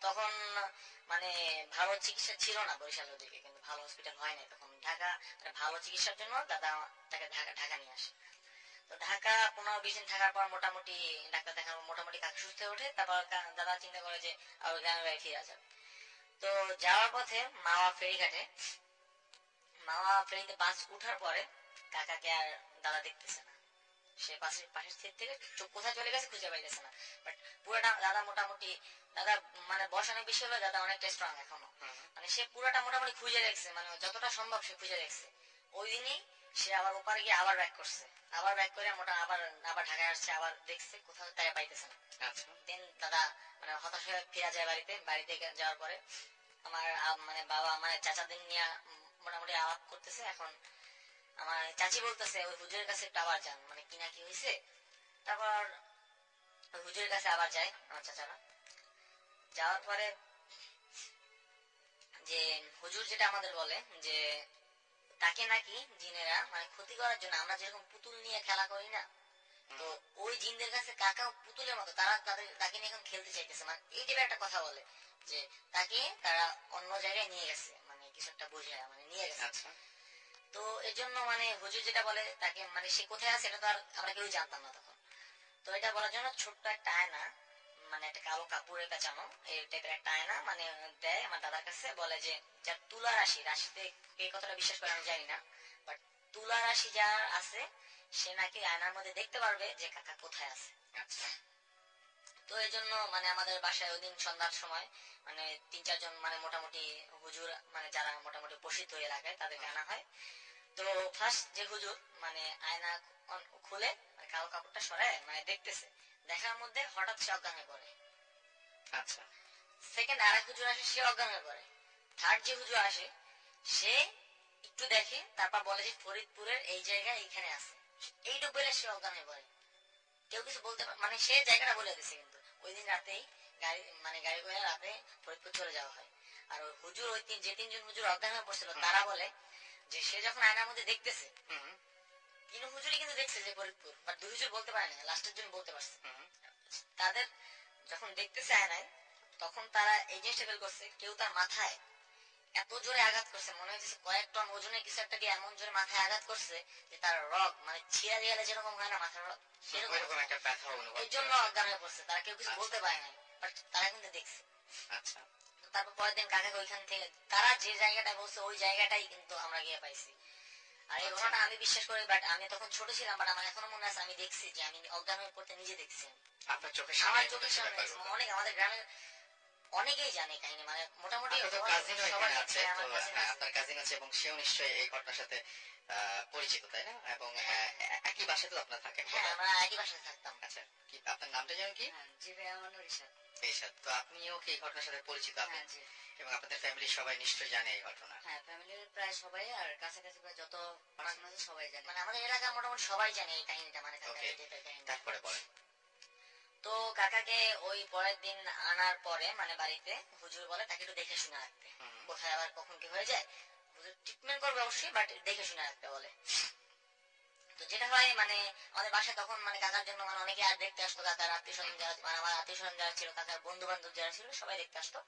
তখন মানে ভালো চিকিৎসা ছিল না বরিশালের ওদিকে, কিন্তু ভালো হসপিটাল হয় নাই তখন। ঢাকা মানে ভালো চিকিৎসার জন্য দাদা তাকে ঢাকা নিয়ে আসে। তো ঢাকা 15-20 দিন থাকার পর মোটামুটি ডাক্তার দেখার মোটামুটি কাকা সুস্থ হয়ে ওঠে। তারপর দাদা চিন্তা করে যে আবার গ্রামের বাড়ি ফিরে যাবে। তো যাওয়ার পথে মাওয়া ফেরিঘাটে, মাওয়া ফেরিতে বাস উঠার পরে কাকাকে আর দাদা দেখতেছে না, সে পাশের সিট থেকে চোখ কোথায় চলে গেছে খুঁজে পাইতেছে না। বাট পুরোটা দাদা মোটামুটি, দাদা মানে বয়স অনেক বেশি হলো, দাদা অনেকটা স্ট্রং এখনো, মানে সে পুরোটা মোটামুটি খুঁজে দেখছে, মানে যতটা সম্ভব সে খুঁজে দেখছে। ওই দিনই সে আবার ওপারে গিয়ে আবার ব্যাক করছে, আবার ব্যাক করে আবার ঢাকায় আসছে, আবার দেখছে কোথাও তাকে পাইতেছে না। দেন দাদা মানে হতাশ হয়ে ফিরে যায় বাড়িতে যাওয়ার পরে আমার মানে বাবা মানে চাচাদের নিয়ে মোটামুটি আলাপ করতেছে। এখন আমার চাচি বলতেছে ওই হুজুরের কাছে একটু আবার যান, মানে কি না কি হয়েছে। তারপর ওই হুজুরের কাছে আবার যায় আমার চাচারা। যাওয়ার পরে যে হুজুর যেটা আমাদের বলে যে তাকে নাকি জিনেরা মানে ক্ষতি করার জন্য, আমরা যেরকম পুতুল নিয়ে খেলা করি না, তো ওই জিনদের কাছে কাকা পুতুলের মতো, তাকে নিয়ে এখন খেলতে চাইতেছে, মানে এই টাইপের একটা কথা বলে যে তারা অন্য জায়গায় নিয়ে গেছে, মানে কিছু একটা বুঝে মানে নিয়ে গেছে। তো এর জন্য মানে হুজুর যেটা বলে তাকে মানে সে কোথায় আছে এটা তো আর আমরা কেউ জানতাম না তখন। তো এটা বলার জন্য ছোট্ট একটা আয়না, মানে একটা কালো কাপড়ে পেঁচানো এই টাইপের একটা আয়না মানে দেয় আমার দাদার কাছে, বলে যে যার তুলা রাশিতে এই কথাটা বিশ্বাস করে আমি জানি না, বাট তুলা রাশি যার আছে সে নাকি আয়নার মধ্যে দেখতে পারবে যে কাকা কোথায় আছে। তো এই জন্য মানে আমাদের বাসায় ওই দিন সন্ধ্যার সময় মানে 3-4 জন মানে মোটামুটি হুজুর মানে যারা মোটামুটি প্রসিদ্ধ এলাকায় তাদেরকে আনা হয়। তো ফার্স্ট যে হুজুর মানে আয়না খুলে মানে কালো কাপড়টা সরায় মানে দেখতেছে, দেখার মধ্যে হঠাৎ সে অজ্ঞান হয়ে পড়ে। আচ্ছা, সেকেন্ড আরেক হুজুর আসে, সে অজ্ঞান হয়ে পড়ে। থার্ড যে হুজুর আসে সে একটু দেখে, তারপর বলে যে ফরিদপুরের এই জায়গায় এইখানে আছে, এইটুকু বলে সে অজ্ঞান হয়ে পড়ে। কেউ কিছু বলতে মানে সে জায়গাটা বলে দিচ্ছে, কিন্তু ওই দিন রাতেই গাড়ি করে রাতে ফরিদপুর চলে যাওয়া হয়। আর ওই হুজুর ওই যে 3 জন হুজুর অজ্ঞান হয়ে পড়ছিল তারা বলে যে সে যখন আয়নার মধ্যে দেখতেছে, কিন্তু হুজুরই কিন্তু দেখছে যে ফরিদপুর, বাট 2 হুজুর বলতে পারে না, লাস্টের জন বলতে পারছে। তাদের যখন দেখতেছে আয়নায় তখন তারা এই জিনিসটা ফিল করছে কেউ তার মাথায় এত জোরে আঘাত করছে, মনে হচ্ছে কয়েক টন ওজনের কিছু একটা দিয়ে এমন জোরে মাথায় আঘাত করছে যে তার রগ মানে ছিঁড়া গেলে যেরকম হয় না মাথার রগ, সেরকম একটা ব্যথা অনুভব, এই জন্য অজ্ঞান হয়ে পড়ছে। তারা কেউ কিছু বলতে পারে না, বাট তারা কিন্তু দেখছে। আচ্ছা, তারপর পরের দিন কাকাকে ওইখান থেকে তারা যে জায়গাটা বলছে ওই জায়গাটাই কিন্তু আমরা গিয়ে পাইছি। আর এই আচ্ছা। ঘটনাটা আমি বিশ্বাস করি, বাট আমি তখন ছোট ছিলাম, বাট আমার এখনো মনে আছে আমি দেখছি যে আমি অজ্ঞান হয়ে পড়তে নিজে দেখছি আমি। আপনার চোখের আমার সামনে চোখের ঘটেছে সামনে ব্যাপারগুলো। অনেক আমাদের গ্রামের অনেকেই জানে এই কাহিনী, মানে মোটামুটি আপনার তো সবার কাজিনও সবার এখানে আছে, হ্যাঁ, তো আমার কাছে হ্যাঁ আপনার কাজিন আছে এবং সেও নিশ্চয়ই এই ঘটনার সাথে পরিচিত, তাই না? এবং একই বাসায় তো আপনারা থাকেন হ্যাঁ, বোধহয়। আমরা একই বাসায় থাকতাম। আচ্ছা, কি আপনার নামটা যেন কি? হ্যাঁ, জি ভাই, আমার নাম রিশাদ। এরশাদ। তো আপনিও কি এই ঘটনার সাথে পরিচিত আপনি? হ্যাঁ, জি। এবং আপনাদের ফ্যামিলির সবাই নিশ্চয়ই জানে এই ঘটনা। হ্যাঁ, ফ্যামিলির প্রায় সবাই আর কাছাকাছি প্রায় যত পার্সন আছে সবাই জানে, মানে আমাদের এলাকার মোটামুটি সবাই জানে এই কাহিনীটা, মানে কাকার ওকে, এই টাইপের কাহিনী। তারপরে বলেন। তো কাকাকে ওই পরের দিন আনার পরে মানে বাড়িতে হুজুর বলে তাকে একটু দেখে শুনে রাখতে, হুম। কোথায় আবার কখন কি হয়ে যায়। হুজুর ট্রিটমেন্ট করবে অবশ্যই, বাট দেখে শুনে রাখতে বলে। তো যেটা হয় মানে আমাদের বাসায় তখন মানে কাকার জন্য মানে অনেকে আর দেখতে আসতো, কাকার আত্মীয় স্বজন যারা মানে আমার আত্মীয় স্বজন যারা ছিল, কাকার বন্ধু বান্ধব যারা ছিল সবাই দেখতে আসতো।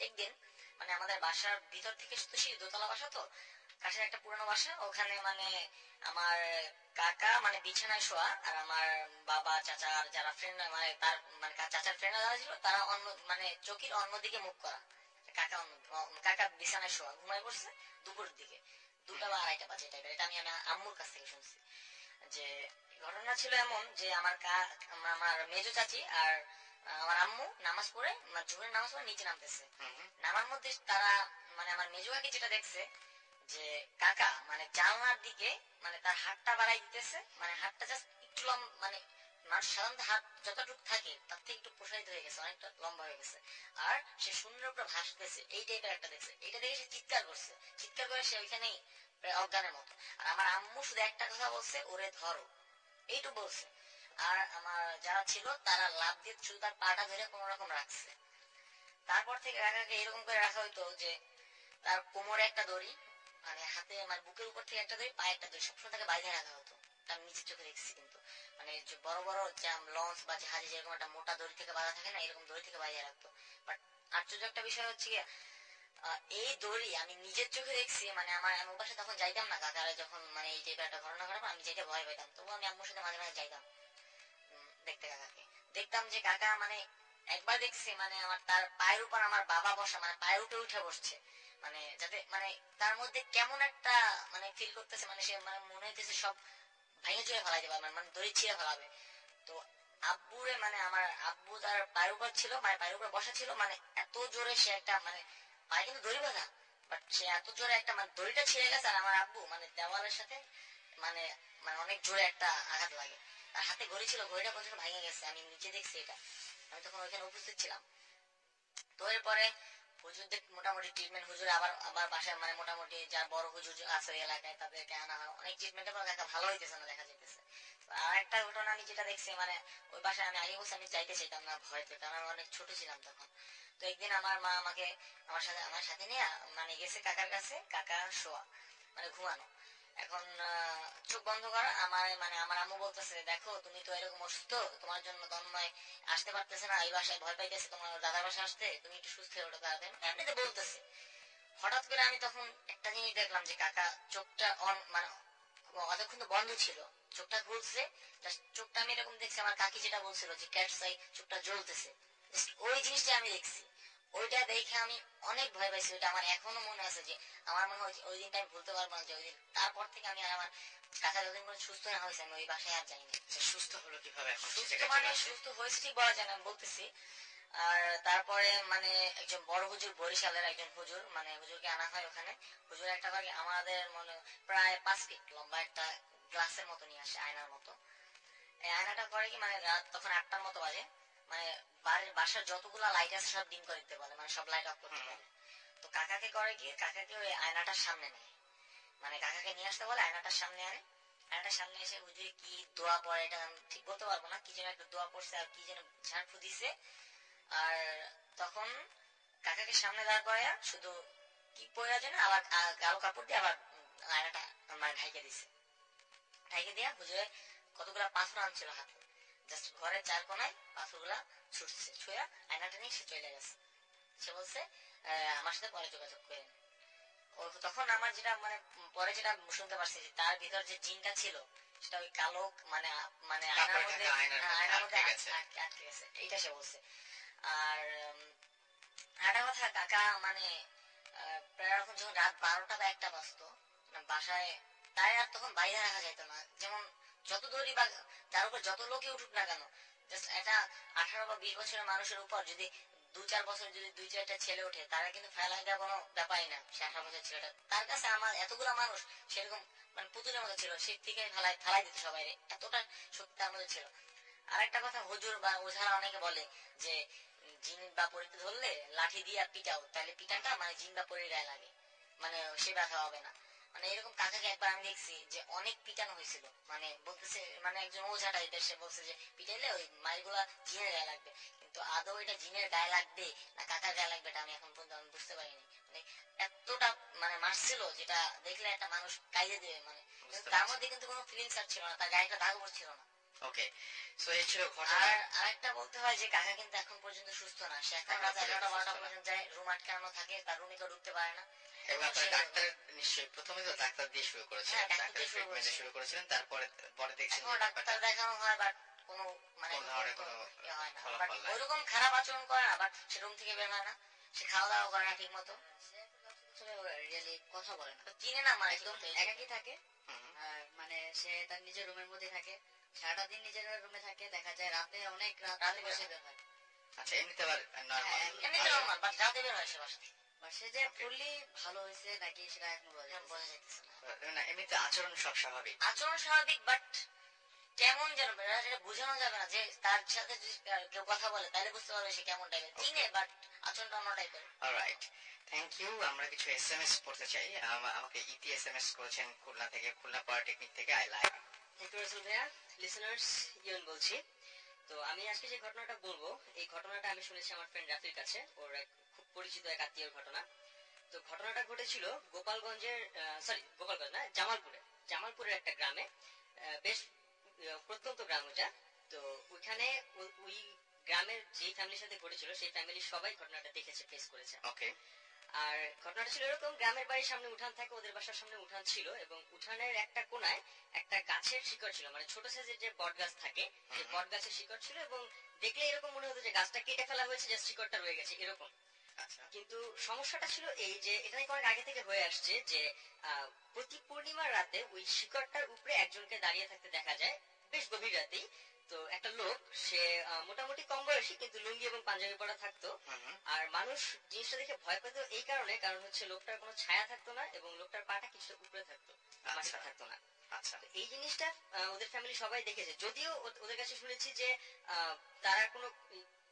একদিন মানে আমাদের বাসার ভিতর থেকে তো সেই দোতলা বাসা, তো কাছের একটা পুরনো বাসা, ওখানে মানে আমার কাকা মানে বিছানায় শোয়া, আর আমার বাবা চাচা আর যারা ফ্রেন্ড মানে তার মানে চাচার ফ্রেন্ডরা যারা ছিল তারা অন্য মানে চোখের অন্যদিকে মুখ করা। কাকা বিছানায় শোয়া ঘুমায় পড়ছে দুপুরের দিকে 2টা বা 2:30 বাজে টাইপের। এটা আমি আমার আম্মুর কাছ থেকে শুনছি। যে ঘটনা ছিল এমন যে আমার মেজো চাচি আর আমার আম্মু নামাজ পড়ে মানে জোহরের নামাজ পড়ে নিচে নামতেছে। নামার মধ্যে তারা মানে আমার মেজো কাকি যেটা দেখছে যে কাকা মানে জানলার দিকে মানে তার হাতটা বাড়াই দিতেছে, মানে হাতটা জাস্ট একটু মানে মানুষ সাধারণত হাত যতটুকু থাকে তার থেকে একটু প্রসারিত হয়ে গেছে, অনেকটা লম্বা হয়ে গেছে, আর সে শূন্যের উপরে ভাসতেছে এই টাইপের একটা দেখছে। এটা দেখে সে চিৎকার করছে, চিৎকার করে সে ওইখানেই প্রায় অজ্ঞানের মতো। আর আমার আম্মু শুধু একটা কথা বলছে, ওরে ধরো, এইটুকু বলছে। আর আমার যারা ছিল তারা লাফ দিয়ে শুধু তার পাটা ধরে কোন রকম রাখছে। তারপর থেকে কাকাকে এরকম করে রাখা হইতো যে তার কোমরে একটা দড়ি, মানে হাতে মানে বুকের উপর থেকে একটা দড়ি, পায়ে একটা দড়ি, সবসময় তাকে বাইরে রাখা হতো। তার নিচের চোখে দেখছি কিন্তু মানে যে বড় বড় লঞ্চ বা জাহাজে যেরকম একটা মোটা দড়ি থেকে বাঁধা থাকে না, এরকম দড়ি থেকে বাইরে রাখতো। বাট আশ্চর্য একটা বিষয় হচ্ছে কি এই দড়ি আমি নিজের চোখে দেখছি, মানে আমার আমি পাশে তখন যাইতাম না, কাকারা যখন মানে এই টাইপের একটা ঘটনা ঘটাবো আমি যাইতে ভয় পাইতাম, তবু আমি আম্মুর সাথে মাঝে মাঝে যাইতাম দেখতে কাকাকে। দেখতাম যে কাকা মানে একবার দেখছি মানে আমার তার পায়ের উপর আমার বাবা বসা, মানে পায়ের উপরে উঠে বসছে, মানে যাতে মানে তার মধ্যে কেমন একটা মানে ফিল করতেছে, মানে সে মানে মনে হইতেছে সব ভেঙে চুরে ফেলাই দেবে, মানে দড়ি ছিঁড়ে ফেলাবে। তো আব্বুরে মানে আমার আব্বু তার পায়ের উপর ছিল, মানে পায়ের উপর বসা ছিল, মানে এত জোরে সে একটা মানে পায়ে কিন্তু দড়ি বাঁধা, বাট সে এত জোরে একটা মানে দড়িটা ছিঁড়ে গেছে, আর আমার আব্বু মানে দেওয়ালের সাথে মানে মানে অনেক জোরে একটা আঘাত লাগে। তার হাতে ঘড়ি ছিল, ঘড়িটা পর্যন্ত ভেঙে গেছে, আমি নিচে দেখছি এটা, আমি তখন ওইখানে উপস্থিত ছিলাম। তো এরপরে হুজুরদের মোটামুটি ট্রিটমেন্ট, হুজুর আবার আবার বাসায় মানে মোটামুটি যার বড় হুজুর আছে ওই এলাকায় তাদেরকে আনা হয়, অনেক ট্রিটমেন্টের পর দেখা ভালো হইতেছে না দেখা যেতেছে। আর একটা ঘটনা আমি যেটা দেখছি মানে ওই বাসায় আমি আগে বলছি আমি যাইতে চাইতাম না ভয়তে, কারণ আমি অনেক ছোট ছিলাম তখন। তো একদিন আমার মা আমাকে আমার সাথে নিয়ে মানে গেছে কাকার কাছে, কাকা শোয়া মানে ঘুমানো। এখন চোখ বন্ধ করা, আমার মানে আমার আম্মু বলতেছে দেখো তুমি তো এরকম অসুস্থ, তোমার জন্য তন্ময় আসতে পারতেছে না, এই বাসায় ভয় পাইতেছে তোমার দাদার বাসায় আসতে, তুমি একটু সুস্থ হয়ে ওঠো তাড়াতাড়ি, এমনিতে বলতেছে। হঠাৎ করে আমি তখন একটা জিনিস দেখলাম যে কাকা চোখটা অন মানে অতক্ষণ তো বন্ধ ছিল, চোখটা খুলছে, চোখটা আমি এরকম দেখছি আমার কাকি যেটা বলছিল যে ক্যাটস আই, চোখটা জ্বলতেছে, ওই জিনিসটা আমি দেখছি। ওইটা দেখে আমি অনেক ভয় পাইছি, ওইটা আমার এখনো মনে আছে যে আমার মনে হয় ওই দিনটা আমি ভুলতে পারবো না, যে ওই দিন তারপর থেকে আমি আর আমার কাকা যতদিন করে সুস্থ না হয়েছে আমি ওই বাসায় আর যাইনি। সুস্থ হলো কিভাবে এখন সে সুস্থ জায়গায় মানে চলে আসে? সুস্থ হয়েছে ঠিক বলা যায় না, আমি বলতেছি। আর তারপরে মানে একজন বড় হুজুর, বরিশালের একজন হুজুর, মানে হুজুরকে আনা হয় ওখানে। হুজুর একটা করে আমাদের মনে প্রায় 5 ফিট লম্বা একটা গ্লাসের মতো নিয়ে আসে, আয়নার মতো। এই আয়নাটা করে কি মানে রাত তখন 8টার মতো বাজে, মানে বাড়ির বাসার যতগুলা লাইট আছে সব ডিম করে দিতে বলে, মানে সব লাইট অফ করতে বলে। তো কাকাকে করে কি কাকাকে ওই আয়নাটার সামনে নেয়, মানে কাকাকে নিয়ে আসতে বলে, আয়নাটার সামনে আনে। আয়নাটার সামনে এসে হুজুর কি দোয়া পড়ে এটা আমি ঠিক বলতে পারবো না, কি যেন একটা দোয়া পড়ছে আর কি যেন ঝাড়ফু দিছে। আর তখন কাকাকে সামনে দাঁড় করাইয়া শুধু কি পড়া যেন আবার কালো কাপড় দিয়ে আবার আয়নাটা মানে ঢাইকে দিছে। ঢাইকে দিয়া হুজুরে কতগুলা পাথর আনছিল হাতে, জাস্ট ঘরের চার কোনায় পাথরগুলা ছুটছে, ছুঁয়া আয়নাটা নিয়ে সে চলে গেছে। সে বলছে আমার সাথে পরে যোগাযোগ করেন। তখন আমার যেটা মানে পরে যেটা শুনতে পারছি যে তার ভিতর যে জিনটা ছিল সেটা ওই কালো মানে মানে আয়নার মধ্যে আয়নার মধ্যে আটকে গেছে, এইটা সে বলছে। আর একটা কথা কাকা মানে প্রায় যখন রাত 12টা বা 1টা বাজতো বাসায় তাই আর তখন বাইরে রাখা যেত না। যেমন যত দড়ি বা তার উপর যত লোকে উঠুক না কেন, জাস্ট একটা 18 বা 20 বছরের মানুষের উপর যদি 2-4 বছর যদি 2-4টা ছেলে ওঠে, তারা কিন্তু ফেলাই দেওয়া কোনো ব্যাপারই না। সে 18 বছর ছেলেটা, তার কাছে আমার এতগুলো মানুষ সেরকম মানে পুতুলের মতো ছিল, সে থেকে ফেলাই দিত সবাই, এতটা শক্তি তার মধ্যে ছিল। আর একটা কথা, হুজুর বা ওঝারা অনেকে বলে যে জিন বা পরীতে ধরলে লাঠি দিয়া পিটাও, তাহলে পিটাটা মানে জিন বা পরীর গায়ে লাগে, মানে সে ব্যথা হবে না। মানে এরকম কাকাকে একবার আমি দেখছি যে অনেক পিটানো হয়েছিল, মানে বলতেছে মানে একজন ওঝা টাইপের, সে বলছে যে পিটাইলে ওই মাইলগুলা জিনের গায়ে লাগবে, কিন্তু আদৌ এটা জিনের গায়ে লাগবে না কাকার গায়ে লাগবে এটা আমি এখন পর্যন্ত আমি বুঝতে পারিনি। মানে এতটা মানে মারছিল যেটা দেখলে একটা মানুষ কাইদে দেবে, মানে তার মধ্যে কিন্তু কোনো ফিলিংস আর ছিল না, তার গায়ে একটা দাগ পড়ছিল না। ওকে, সো এই ছিল ঘটনা। আর আরেকটা বলতে হয় যে কাকা কিন্তু এখন পর্যন্ত সুস্থ না, সে এখন রাত 11টা-12টা পর্যন্ত যায়, রুম আটকানো থাকে, তার রুমে কেউ ঢুকতে পারে না। এবং আপনার ডাক্তার নিশ্চয়ই প্রথমে তো ডাক্তার দিয়ে শুরু করেছিলেন, হ্যাঁ, ডাক্তার ডাক্তার দিয়ে শুরু ট্রিটমেন্টে করেছি। শুরু করেছিলেন, তারপরে পরে দেখছেন এখনো যে ডাক্তার ব্যাপারটা দেখানো হয়, বাট কোনো মানে কোন ধরনের কোনো ইয়ে হয় না, বাট ফলাফল নাই। ওইরকম খারাপ আচরণ করে না, বাট সে রুম থেকে বের হয় না, সে খাওয়া দাওয়া করে না ঠিক মতো, রিয়েলি কথা বলে না, চিনে না মানে একদম ঠিক মতো। একাকি থাকে। হুম, আর মানে সে তার নিজের রুমের মধ্যে থাকে, সারাটা দিন নিজের রুমে থাকে, দেখা যায় রাতে অনেক রাত রাতে বের বসে হয়। বের হয়। আচ্ছা, এমনিতে আবার নরমাল। হ্যাঁ, এমনিতে নরমাল, বাট রাতে বের হয় সে বাসা থেকে। বা সে যে ফুললি ভালো হয়েছে নাকি সেটা এখন বোঝা যায় না। বোঝা যাইতেছে না। না, এমনিতে আচরণ সব স্বাভাবিক। আচরণ স্বাভাবিক, বাট কেমন যেন সেটা বোঝানো যাবে না, যে তার সাথে যদি কেউ কথা বলে তাহলে বুঝতে পারবে সে কেমন টাইপের, চিনে বাট আচরণটা অন্য টাইপের। Alright, thank you. আমরা কিছু এসএমএস পড়তে চাই। আমাকে ইতি এসএমএস করেছেন খুলনা থেকে, খুলনা পলিটেকনিক থেকে। I like. Thank you Rasel ভাইয়া। লিসেনার্স, ইয়ন বলছি। তো আমি আজকে যে ঘটনাটা বলবো, এই ঘটনাটা আমি শুনেছি আমার ফ্রেন্ড রাফির কাছে, ওর এক খুব পরিচিত এক আত্মীয়র ঘটনা। তো ঘটনাটা ঘটেছিল গোপালগঞ্জের, গোপালগঞ্জ না, জামালপুরের একটা গ্রামে। বেশ প্রত্যন্ত গ্রাম ওটা। তো ওইখানে ওই গ্রামের যে ফ্যামিলির সাথে ঘটেছিল সেই ফ্যামিলির সবাই ঘটনাটা দেখেছে, ফেস করেছে। ওকে। আর ঘটনাটা ছিল এরকম, গ্রামের বাড়ির সামনে উঠান থাকে, ওদের বাসার সামনে উঠান ছিল, এবং উঠানের একটা কোনায় একটা গাছের শিকড় ছিল, মানে ছোট সাইজের যে বট গাছ থাকে সেই বট গাছের শিকড় ছিল, এবং দেখলে এরকম মনে হতো যে গাছটা কেটে ফেলা হয়েছে, জাস্ট শিকড়টা রয়ে গেছে এরকম। আচ্ছা। কিন্তু সমস্যাটা ছিল এই যে এটা নাকি অনেক আগে থেকে হয়ে আসছে যে প্রতি পূর্ণিমার রাতে ওই শিকড়টার উপরে একজনকে দাঁড়িয়ে থাকতে দেখা যায়, বেশ গভীর রাতেই। তো একটা লোক, সে মোটামুটি কম বয়সী, কিন্তু লুঙ্গি এবং পাঞ্জাবি পরা থাকতো। আর মানুষ জিনিসটা দেখে ভয় পেত এই কারণে, কারণ হচ্ছে লোকটার কোনো ছায়া থাকতো না, এবং লোকটার পাটা কিছুটা উপরে থাকতো, মাটিতে থাকতো না। আচ্ছা। তো এই জিনিসটা ওদের ফ্যামিলি সবাই দেখেছে, যদিও ওদের কাছে শুনেছি যে তারা কোনো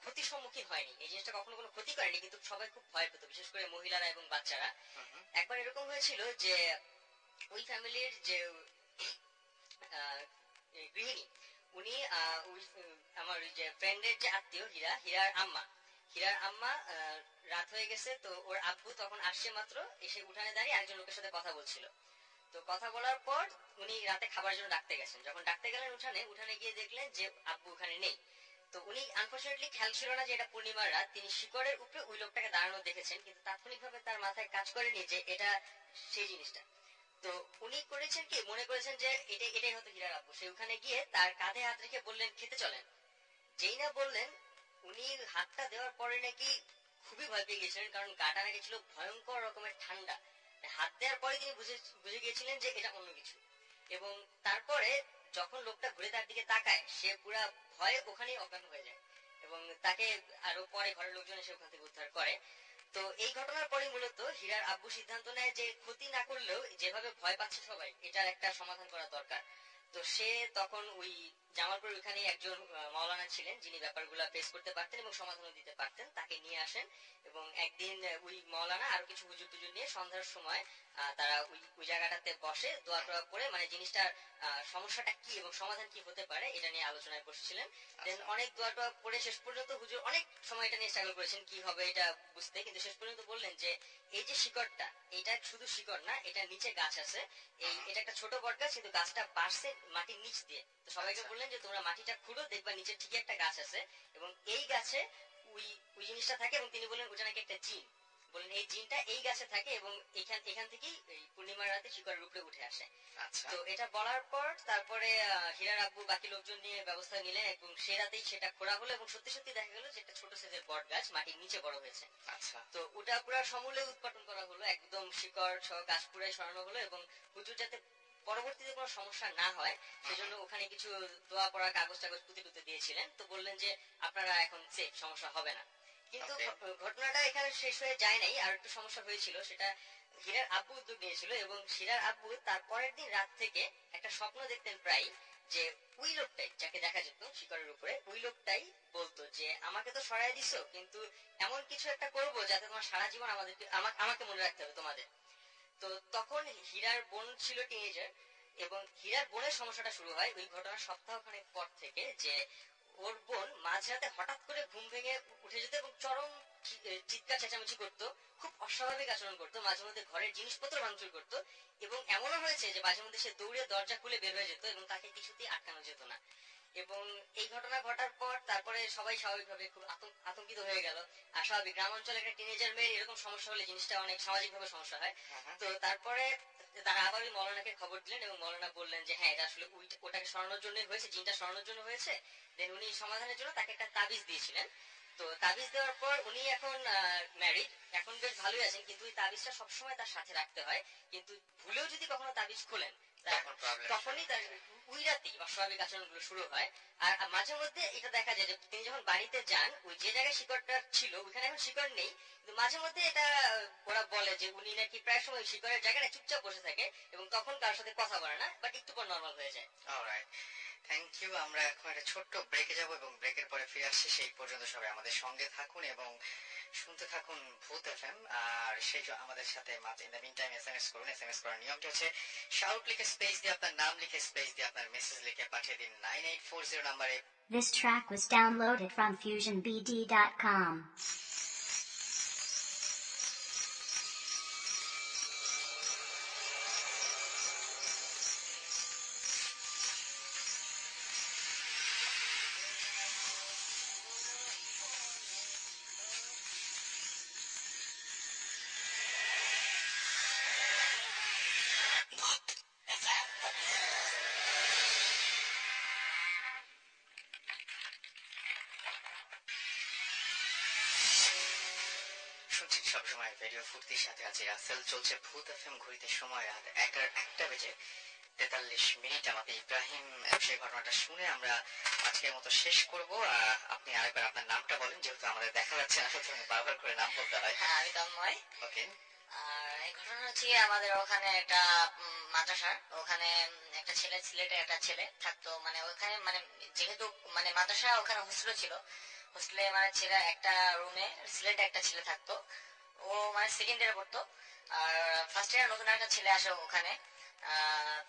ক্ষতির সম্মুখীন হয়নি, এই জিনিসটা কখনো কোনো ক্ষতি করেনি, কিন্তু সবাই খুব ভয় পেত, বিশেষ করে মহিলারা এবং বাচ্চারা। একবার এরকম হয়েছিল যে ওই ফ্যামিলির যে গৃহিণী, উনি আমার ওই যে ফ্রেন্ডের যে আত্মীয় হীরার আম্মা রাত হয়ে গেছে, তো ওর আব্বু তখন আসছে মাত্র, এসে উঠানে দাঁড়িয়ে একজন লোকের সাথে কথা বলছিল। তো কথা বলার পর উনি রাতে খাবার জন্য ডাকতে গেছেন, যখন ডাকতে গেলেন উঠানে গিয়ে দেখলেন যে আব্বু ওখানে নেই। তো উনি আনফর্চুনেটলি খেয়াল ছিল না যে এটা পূর্ণিমার রাত, তিনি শিকড়ের উপরে ওই লোকটাকে দাঁড়ানো দেখেছেন, কিন্তু তাৎক্ষণিকভাবে তার মাথায় কাজ করেনি যে এটা সেই জিনিসটা। তো উনি করেছেন কি, মনে করেছেন যে এটাই হয়তো হীরার আব্বু। সে ওখানে গিয়ে তার কাঁধে হাত রেখে বললেন খেতে চলেন। যেই না বললেন, উনি হাতটা দেওয়ার পরে নাকি খুবই ভয় পেয়ে গেছিলেন, কারণ গাটা নাকি ছিল ভয়ঙ্কর রকমের ঠান্ডা। হাত দেওয়ার পরে তিনি বুঝে গিয়েছিলেন যে এটা অন্য কিছু, এবং তারপরে যখন লোকটা ঘুরে তার দিকে তাকায়, সে পুরা ভয়ে ওখানেই অজ্ঞান হয়ে যায়, এবং তাকে আরো পরে ঘরের লোকজন এসে ওখান থেকে উদ্ধার করে। তো এই ঘটনার পরে মূলত হীরার আব্বু সিদ্ধান্ত নেয় যে ক্ষতি না করলেও যেভাবে ভয় পাচ্ছে সবাই, এটার একটা সমাধান করা দরকার। তো সে তখন ওই জামালপুর ওইখানে একজন মাওলানা ছিলেন, যিনি ব্যাপারগুলো ফেস করতে পারতেন এবং সমাধানও দিতে পারতেন, তাকে নিয়ে আসেন। এবং একদিন ওই মাওলানা আরো কিছু হুজুর টুজুর নিয়ে সন্ধ্যার সময় তারা ওই জায়গাটাতে বসে দোয়া টোয়া করে, মানে জিনিসটার সমস্যাটা কি এবং সমাধান কি হতে পারে এটা নিয়ে আলোচনায় বসেছিলেন। দেন অনেক দোয়া টোয়া পরে শেষ পর্যন্ত হুজুর অনেক সময় এটা নিয়ে স্ট্রাগল করেছেন কি হবে এটা বুঝতে, কিন্তু শেষ পর্যন্ত বললেন যে এই যে শিকড়টা, এটা শুধু শিকড় না, এটা নিচে গাছ আছে, এটা একটা ছোট বট গাছ, কিন্তু গাছটা বাড়ছে মাটির নিচ দিয়ে। তো সবাইকে বললেন যে তোমরা মাটিটা খুঁড়ো, দেখবা নিচে ঠিকই একটা গাছ আছে, এবং এই গাছে ওই জিনিসটা থাকে। এবং তিনি বললেন ওটা নাকি একটা জিন, বললেন এই জিনটা এই গাছে থাকে, এবং এখান থেকেই এই পূর্ণিমার রাতে শিকড়ের উপরে উঠে আসে। তো এটা বলার পর তারপরে হীরার আব্বু বাকি লোকজন নিয়ে ব্যবস্থা নিলেন, এবং সে রাতেই সেটা খোঁড়া হলো, এবং সত্যি সত্যি দেখা গেল যে একটা ছোট সাইজের বট গাছ মাটির নিচে বড় হয়েছে। তো ওটা পুরো সমূলে উৎপাদন করা হলো, একদম শিকড় সহ গাছ পুরাই সরানো হলো, এবং হুজুর যাতে পরবর্তীতে কোনো সমস্যা না হয় সেজন্য ওখানে কিছু দোয়া পড়া কাগজ টাগজ পুঁতে টুতে দিয়েছিলেন, তো বললেন যে আপনারা এখন সেফ, সমস্যা হবে না। কিন্তু ঘটনাটা এখানে শেষ হয়ে যায় নাই, আর একটু সমস্যা হয়েছিল। সেটা হীরার আব্বু উদ্যোগ নিয়েছিল, এবং হীরার আব্বু তার পরের দিন রাত থেকে একটা স্বপ্ন দেখতেন প্রায়, যে ওই লোকটাই যাকে দেখা যেত শিকারের উপরে, ওই লোকটাই বলতো যে আমাকে তো সরাই দিছো, কিন্তু এমন কিছু একটা করবো যাতে তোমার সারা জীবন আমাকে মনে রাখতে হবে তোমাদের। তো তখন হীরার বোন ছিল টিনেজার, এবং হীরার বোনের সমস্যাটা শুরু হয় ওই ঘটনার সপ্তাহখানেক পর থেকে, যে ওর বোন মাঝরাতে হঠাৎ করে ঘুম ভেঙে উঠে যেত এবং চরম চিৎকার চেঁচামেচি করতো, খুব অস্বাভাবিক আচরণ করতো, মাঝে মধ্যে ঘরের জিনিসপত্র ভাঙচুর করতো, এবং এমনও হয়েছে যে মাঝে মধ্যে সে দৌড়ে দরজা খুলে বের হয়ে যেত এবং তাকে কিছুতেই আটকানো যেত না। এবং এই ঘটনা ঘটার পর তারপরে সবাই স্বাভাবিকভাবে খুব আতঙ্কিত হয়ে গেল। আর স্বাভাবিক গ্রাম অঞ্চলে একটা টিনেজার মেয়ের এরকম সমস্যা হলে জিনিসটা অনেক সামাজিকভাবে সমস্যা হয়। তো তারপরে তারা আবার ওই মৌলানাকে খবর দিলেন, এবং মৌলানা বললেন যে হ্যাঁ এটা আসলে ওটাকে সরানোর জন্যই হয়েছে, জিনটা সরানোর জন্য হয়েছে। দেন উনি সমাধানের জন্য তাকে একটা তাবিজ দিয়েছিলেন। তো তাবিজ দেওয়ার পর উনি এখন ম্যারিড, এখন বেশ ভালোই আছেন, কিন্তু ওই তাবিজটা সবসময় তার সাথে রাখতে হয়। কিন্তু ভুলেও যদি কখনো তাবিজ খোলেন তখনই তার ওই রাতেই অস্বাভাবিক আচরণ গুলো শুরু হয়। আর মাঝে মধ্যে এটা দেখা যায় যে তিনি যখন বাড়িতে যান, ওই যে জায়গায় শিকড়টা ছিল ওইখানে এখন শিকড় নেই, কিন্তু মাঝে মধ্যে এটা ওরা বলে যে উনি নাকি প্রায় সময় শিকড়ের জায়গাটা চুপচাপ বসে থাকে এবং তখন কারোর সাথে কথা বলে না, বাট একটু পর নর্মাল হয়ে যায়। Alright, thank you. আমরা এখন একটা ছোট্ট ব্রেকে যাব এবং ব্রেকের পরে ফিরে আসছি। সেই পর্যন্ত সবাই আমাদের সঙ্গে থাকুন এবং শুনতে থাকুন ভূত এফএম। আর সেই আমাদের সাথে in the meantime SMS করুন। এসএমএস করার নিয়মটি হচ্ছে শাউট লিখে স্পেস দিয়ে আপনার নাম লিখে স্পেস দিয়ে আপনার মেসেজ লিখে পাঠিয়ে দিন 9840 নম্বরে। This track was downloaded from FusionBD.com. শুনছেন সবসময় রেডিও ফুর্তির সাথে আছে রাসেল। চলছে ভূত এফএম, ঘড়িতে সময় রাত 1:43। আমাকে ইব্রাহিম সেই ঘটনাটা শুনে আমরা আজকের মতো শেষ করব। আপনি আরেকবার আপনার নামটা বলেন, যেহেতু আমাদের দেখা যাচ্ছে না, সুতরাং বারবার করে নাম বলতে হয়। হ্যাঁ, আমি তন্ময়। ওকে। আর এই ঘটনা হচ্ছে আমাদের ওখানে একটা মাদ্রাসার ওখানে একটা ছেলে, সিলেটে একটা ছেলে থাকতো, মানে ওখানে মানে যেহেতু মানে মাদ্রাসা ওখানে হোস্টেল ছিল, হোস্টেলে মানে ছেলে একটা রুমে সিলেটে একটা ছেলে থাকতো। ও মানে সেকেন্ড ইয়ারে পড়তো। আর ফার্স্ট ইয়ারে নতুন একটা ছেলে আসে ওখানে,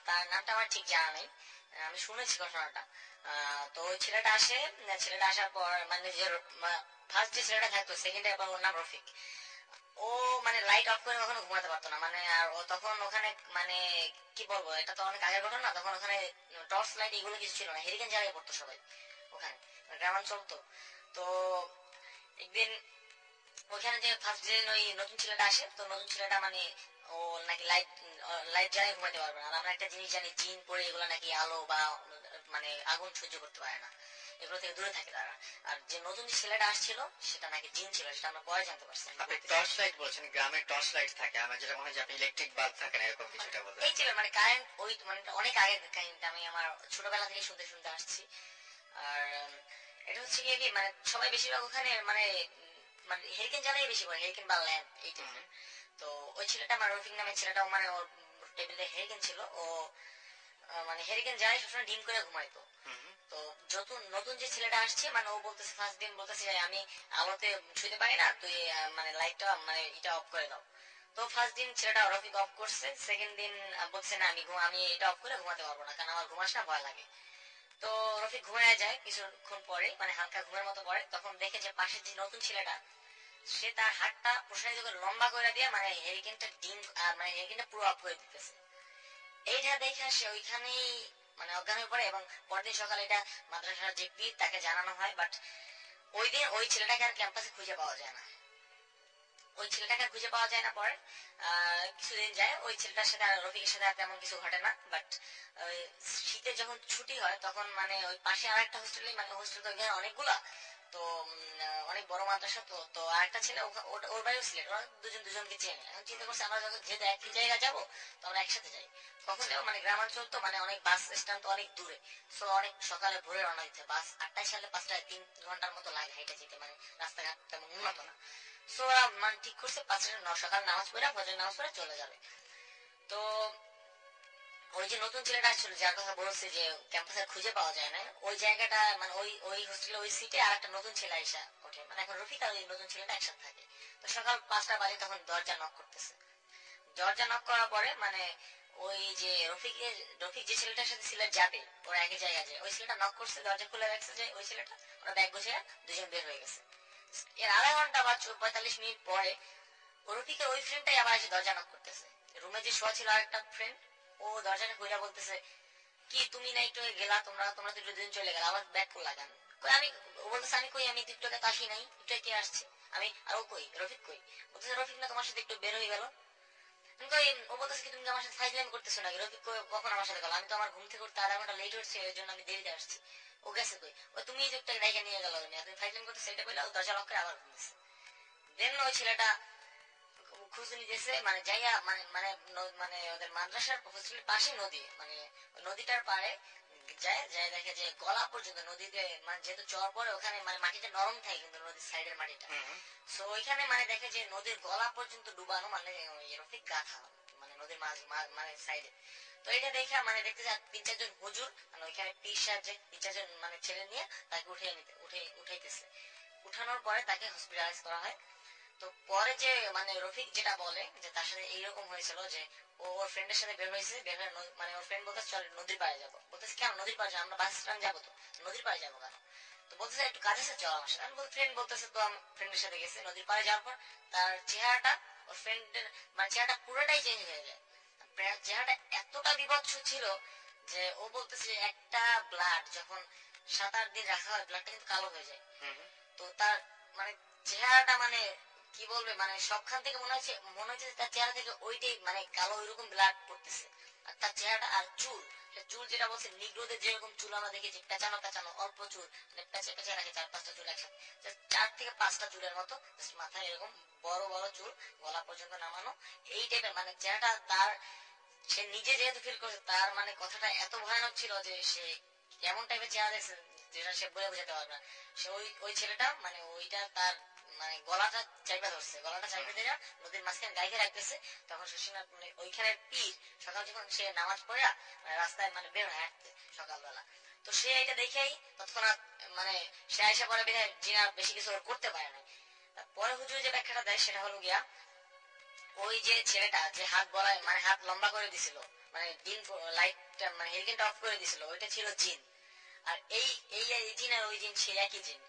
তার নামটা আমার ঠিক জানা নেই, আমি শুনেছি ঘটনাটা। তো ওই ছেলেটা আসে, ছেলেটা আসার পর মানে যে ফার্স্ট যে ছেলেটা থাকতো সেকেন্ড ইয়ার পর, ওর নাম রফিক। ও মানে লাইট অফ করে কখনো ঘুমাতে পারতো না, মানে আর ও তখন ওখানে মানে কি বলবো, এটা তো অনেক আগের ঘটনা, তখন ওখানে টর্চ লাইট এগুলো কিছু ছিল না, হেরিকেন জ্বালিয়ে পড়তো সবাই ওখানে, গ্রামাঞ্চল তো। তো একদিন ওইখানে যে ফার্স্ট দিন ওই নতুন ছেলেটা আসে, তো নতুন ছেলেটা মানে ও নাকি লাইট লাইট জ্বালিয়ে ঘুমাতে পারবে না। আর আমরা একটা জিনিস জানি, জিন পরে এগুলো নাকি আলো বা মানে আগুন সহ্য করতে পারে না, এগুলো থেকে দূরে থাকে তারা। আর যে নতুন যে ছেলেটা আসছিল সেটা নাকি জিন ছিল, সেটা আমরা পরে জানতে পারছি। আপনি টর্চ লাইট বলছেন, গ্রামে টর্চ লাইট থাকে, আমার যেটা মনে হয় যে আপনি ইলেকট্রিক বাল্ব থাকে না, এরকম কিছুটা বলতে। এই ছিল মানে কারেন্ট, ওই মানে অনেক আগের কাহিনীটা, আমি আমার ছোটবেলা থেকে শুনতে শুনতে আসছি। আর এটা হচ্ছে কি মানে সবাই বেশিরভাগ ওখানে মানে মানে হেরিকেন জ্বালাই বেশি করে, হেরিকেন বা ল্যাম্প এই টাইপের। তো ওই ছেলেটা আমার রফিক নামের ছেলেটাও মানে ওর টেবিলে হেরিকেন ছিল, ও মানে হেরিকেন জ্বালাই সবসময় ডিম করে ঘুমাইতো। তো নতুন নতুন যে ছেলেটা আসছে মানে ও বলতেছে ফার্স্ট দিন বলতেছে আমি আলোতে শুতে পারি না, তুই মানে লাইটটা মানে এটা অফ করে দাও। তো ফার্স্ট দিন ছেলেটা রফিক অফ করছে, সেকেন্ড দিন বলছে না আমি এটা অফ করে ঘুমাতে পারবো না, কারণ আমার ঘুমাস না, ভয় লাগে। তো রফিক ঘুমায় যায় কিছুক্ষণ পরে, মানে হালকা ঘুমের মতো পড়ে, তখন দেখে যে পাশে যে নতুন ছেলেটা, সে তার হাতটা প্রসারিত করে লম্বা করে দিয়ে মানে হেরিকেনটা ডিম মানে হেরিকেনটা পুরো অফ করে দিতেছে। এইটা দেখে সে ওইখানেই মানে অজ্ঞান হয়ে পড়ে, এবং পরদিন সকালে এটা মাদ্রাসার যে পীর তাকে জানানো হয়। বাট ওই দিন ওই ছেলেটাকে আর ক্যাম্পাসে খুঁজে পাওয়া যায় না, ওই ছেলেটাকে খুঁজে পাওয়া যায় না। পরে কিছুদিন যায়, ওই ছেলেটার সাথে আর রফিকের সাথে আর তেমন কিছু ঘটে না। বাট শীতে যখন ছুটি হয় তখন মানে ওই পাশে আর একটা হোস্টেলে, মানে হোস্টেল তো ওইখানে অনেকগুলা, তো অনেক বড় মাদ্রাসা, তো তো আরেকটা ছেলে ওর বাড়িও সিলেট, ওরা দুজনকে চেনে। এখন চিন্তা করছে আমরা যখন যেহেতু একই জায়গায় যাবো তো আমরা একসাথে যাই। কখন যাবো, মানে গ্রামাঞ্চল তো, মানে অনেক বাস স্ট্যান্ড তো অনেক দূরে, সো অনেক সকালে ভোরে রওনা দিতে, বাস 8টায় ছাড়লে 5টায় 3 ঘন্টার মতো লাগে হেঁটে যেতে, মানে রাস্তাঘাট তেমন উন্নত না। সো ওরা মানে ঠিক করছে 5টায় সকাল নামাজ পড়ে ফজর নামাজ পড়ে চলে যাবে। তো ওই যে নতুন ছেলেটা আসছিল যার কথা বলছে যে ক্যাম্পাসে খুঁজে পাওয়া যায় না, ওই জায়গাটা মানে ওই হোস্টেলে ওই সিটে আর একটা নতুন ছেলে আইসা ওঠে, মানে এখন রফিক আর ওই নতুন ছেলেটা একসাথে থাকে। তো সকাল 5টা বাজে তখন দরজা নক করতেছে। দরজা নক করার পরে মানে ওই যে রফিক যে ছেলেটার সাথে সিলেট যাবে, ওরা একই জায়গায় যায়, ওই ছেলেটা নক করছে, দরজা খুলে রাখছে যে ওই ছেলেটা, ওরা ব্যাগ গুছিয়ে দুজন বের হয়ে গেছে। এর আধা ঘন্টা বা 45 মিনিট পরে রফিকের ওই ফ্রেন্ডটাই আবার এসে দরজা নক করতেছে। রুমে যে শোয়া ছিল আরেকটা ফ্রেন্ড, ও দরজাটা খুলে বলতেছে কি তুমি না একটু গেলা, তোমরা তো দুদিন চলে গেলা, আবার ব্যাক করলা কেন? আমি, ও বলতেছে আমি কই, আমি একটু তো আসি নাই, একটু কে আসছে আমি, আর ও কই রফিক কই? বলতেছে রফিক না তোমার সাথে একটু বের হয়ে গেল। ও বলতেছে কি তুমি আমার সাথে ফাইজলামি করতেছো নাকি? রফিক কখন আমার সাথে গেল? আমি তো আমার ঘুম থেকে উঠতে আধা ঘন্টা লেট হচ্ছে, এর জন্য আমি দেরিতে আসছি। ও গেছে কই? ও তুমি এই যুগটাকে রেখে নিয়ে গেল, তুমি ফাইজলামি করতেছো এটা বললে ও দরজা লক করে আবার ঘুমিয়েছে। দেন ওই ছেলেটা খোঁজ নিতেছে, মানে যাইয়া মানে মানে মানে ওদের মাদ্রাসার হোস্টেলের পাশে নদী, মানে নদীটার পাড়ে যায় যায় দেখে যে গলা পর্যন্ত নদীতে, মানে যেহেতু চর পরে ওখানে মানে মাটিটা নরম থাকে কিন্তু নদীর সাইডের মাটিটা, সো ওইখানে মানে দেখে যে নদীর গলা পর্যন্ত ডুবানো, মানে রফিক গাথা, মানে নদীর মাঝ মানে সাইডে। তো এটা দেখে মানে দেখতে যায় 3-4 জন হুজুর, মানে ওইখানে পীর সাহেব যে 3-4 জন মানে ছেলে নিয়ে তাকে উঠাইতেছে। উঠানোর পরে তাকে হসপিটালাইজ করা হয়। তো পরে যে মানে রফিক যেটা বলে যে তার সাথে এইরকম হয়েছিল যে ও ওর ফ্রেন্ডের সাথে বের হয়েছে, বের হয়ে মানে ওর ফ্রেন্ড বলতেছে চল নদীর পাড়ে যাবো। বলতেছে কেন নদীর পাড়ে যাবো? আমরা বাস স্ট্যান্ড যাবো তো, নদীর পাড়ে যাবো কেন? তো বলতেছে একটু কাজ আছে চল আমার সাথে। আমি ফ্রেন্ড বলতেছে তো আমার ফ্রেন্ডের সাথে গেছে। নদীর পাড়ে যাওয়ার পর তার চেহারাটা, ওর ফ্রেন্ডের মানে চেহারাটা পুরোটাই চেঞ্জ হয়ে যায়। চেহারাটা এতটা বিভৎস ছিল যে ও বলতেছে একটা ব্লাড যখন 7-8 দিন রাখা হয় ব্লাডটা কিন্তু কালো হয়ে যায়। তো তার মানে চেহারাটা মানে কি বলবে, মানে সবখান থেকে মনে হচ্ছে তার চেহারা থেকে ওইটাই মানে কালো ওইরকম ব্লাড পড়তেছে। আর তার চেহারাটা আর চুল যেটা বলছে নিগ্রোদের যেরকম চুল আমরা দেখি যে পেঁচানো পেঁচানো অল্প চুল, মানে পেঁচে পেঁচে রাখে 4-5টা চুল একসাথে, 4 থেকে 5টা চুলের মতো মাথায় এরকম বড় বড় চুল গলা পর্যন্ত নামানো, এই টাইপের মানে চেহারাটা তার। সে নিজে যেহেতু ফিল করছে তার মানে কথাটা এত ভয়ানক ছিল যে সে কেমন টাইপের চেহারা দেখছে যেটা সে বলে বোঝাতে পারবে না। সে ওই ছেলেটা মানে ওইটা তার মানে গলাটা চাইপা ধরছে, গলাটা চাইপে দিয়ে নদীর মাঝখানে গাইতে রাখতেছে। তখন সুশীনাথ মানে ওইখানে পীর সকাল যখন সে নামাজ পড়ে মানে রাস্তায় মানে বের হয় হাঁটতে সকালবেলা, তো সে এটা দেখেই তৎক্ষণাৎ মানে সে আইসা পরে বিধায় জিনা বেশি কিছু করতে পারে না। পরে হুজুর যে ব্যাখ্যাটা দেয় সেটা হলো গিয়া ওই যে ছেলেটা যে হাত বলায় মানে হাত লম্বা করে দিছিল, মানে দিন লাইটটা মানে হেরিকেনটা অফ করে দিছিল, ওইটা ছিল জিন। আর এই জিন আর ওই জিন সেই একই জিন।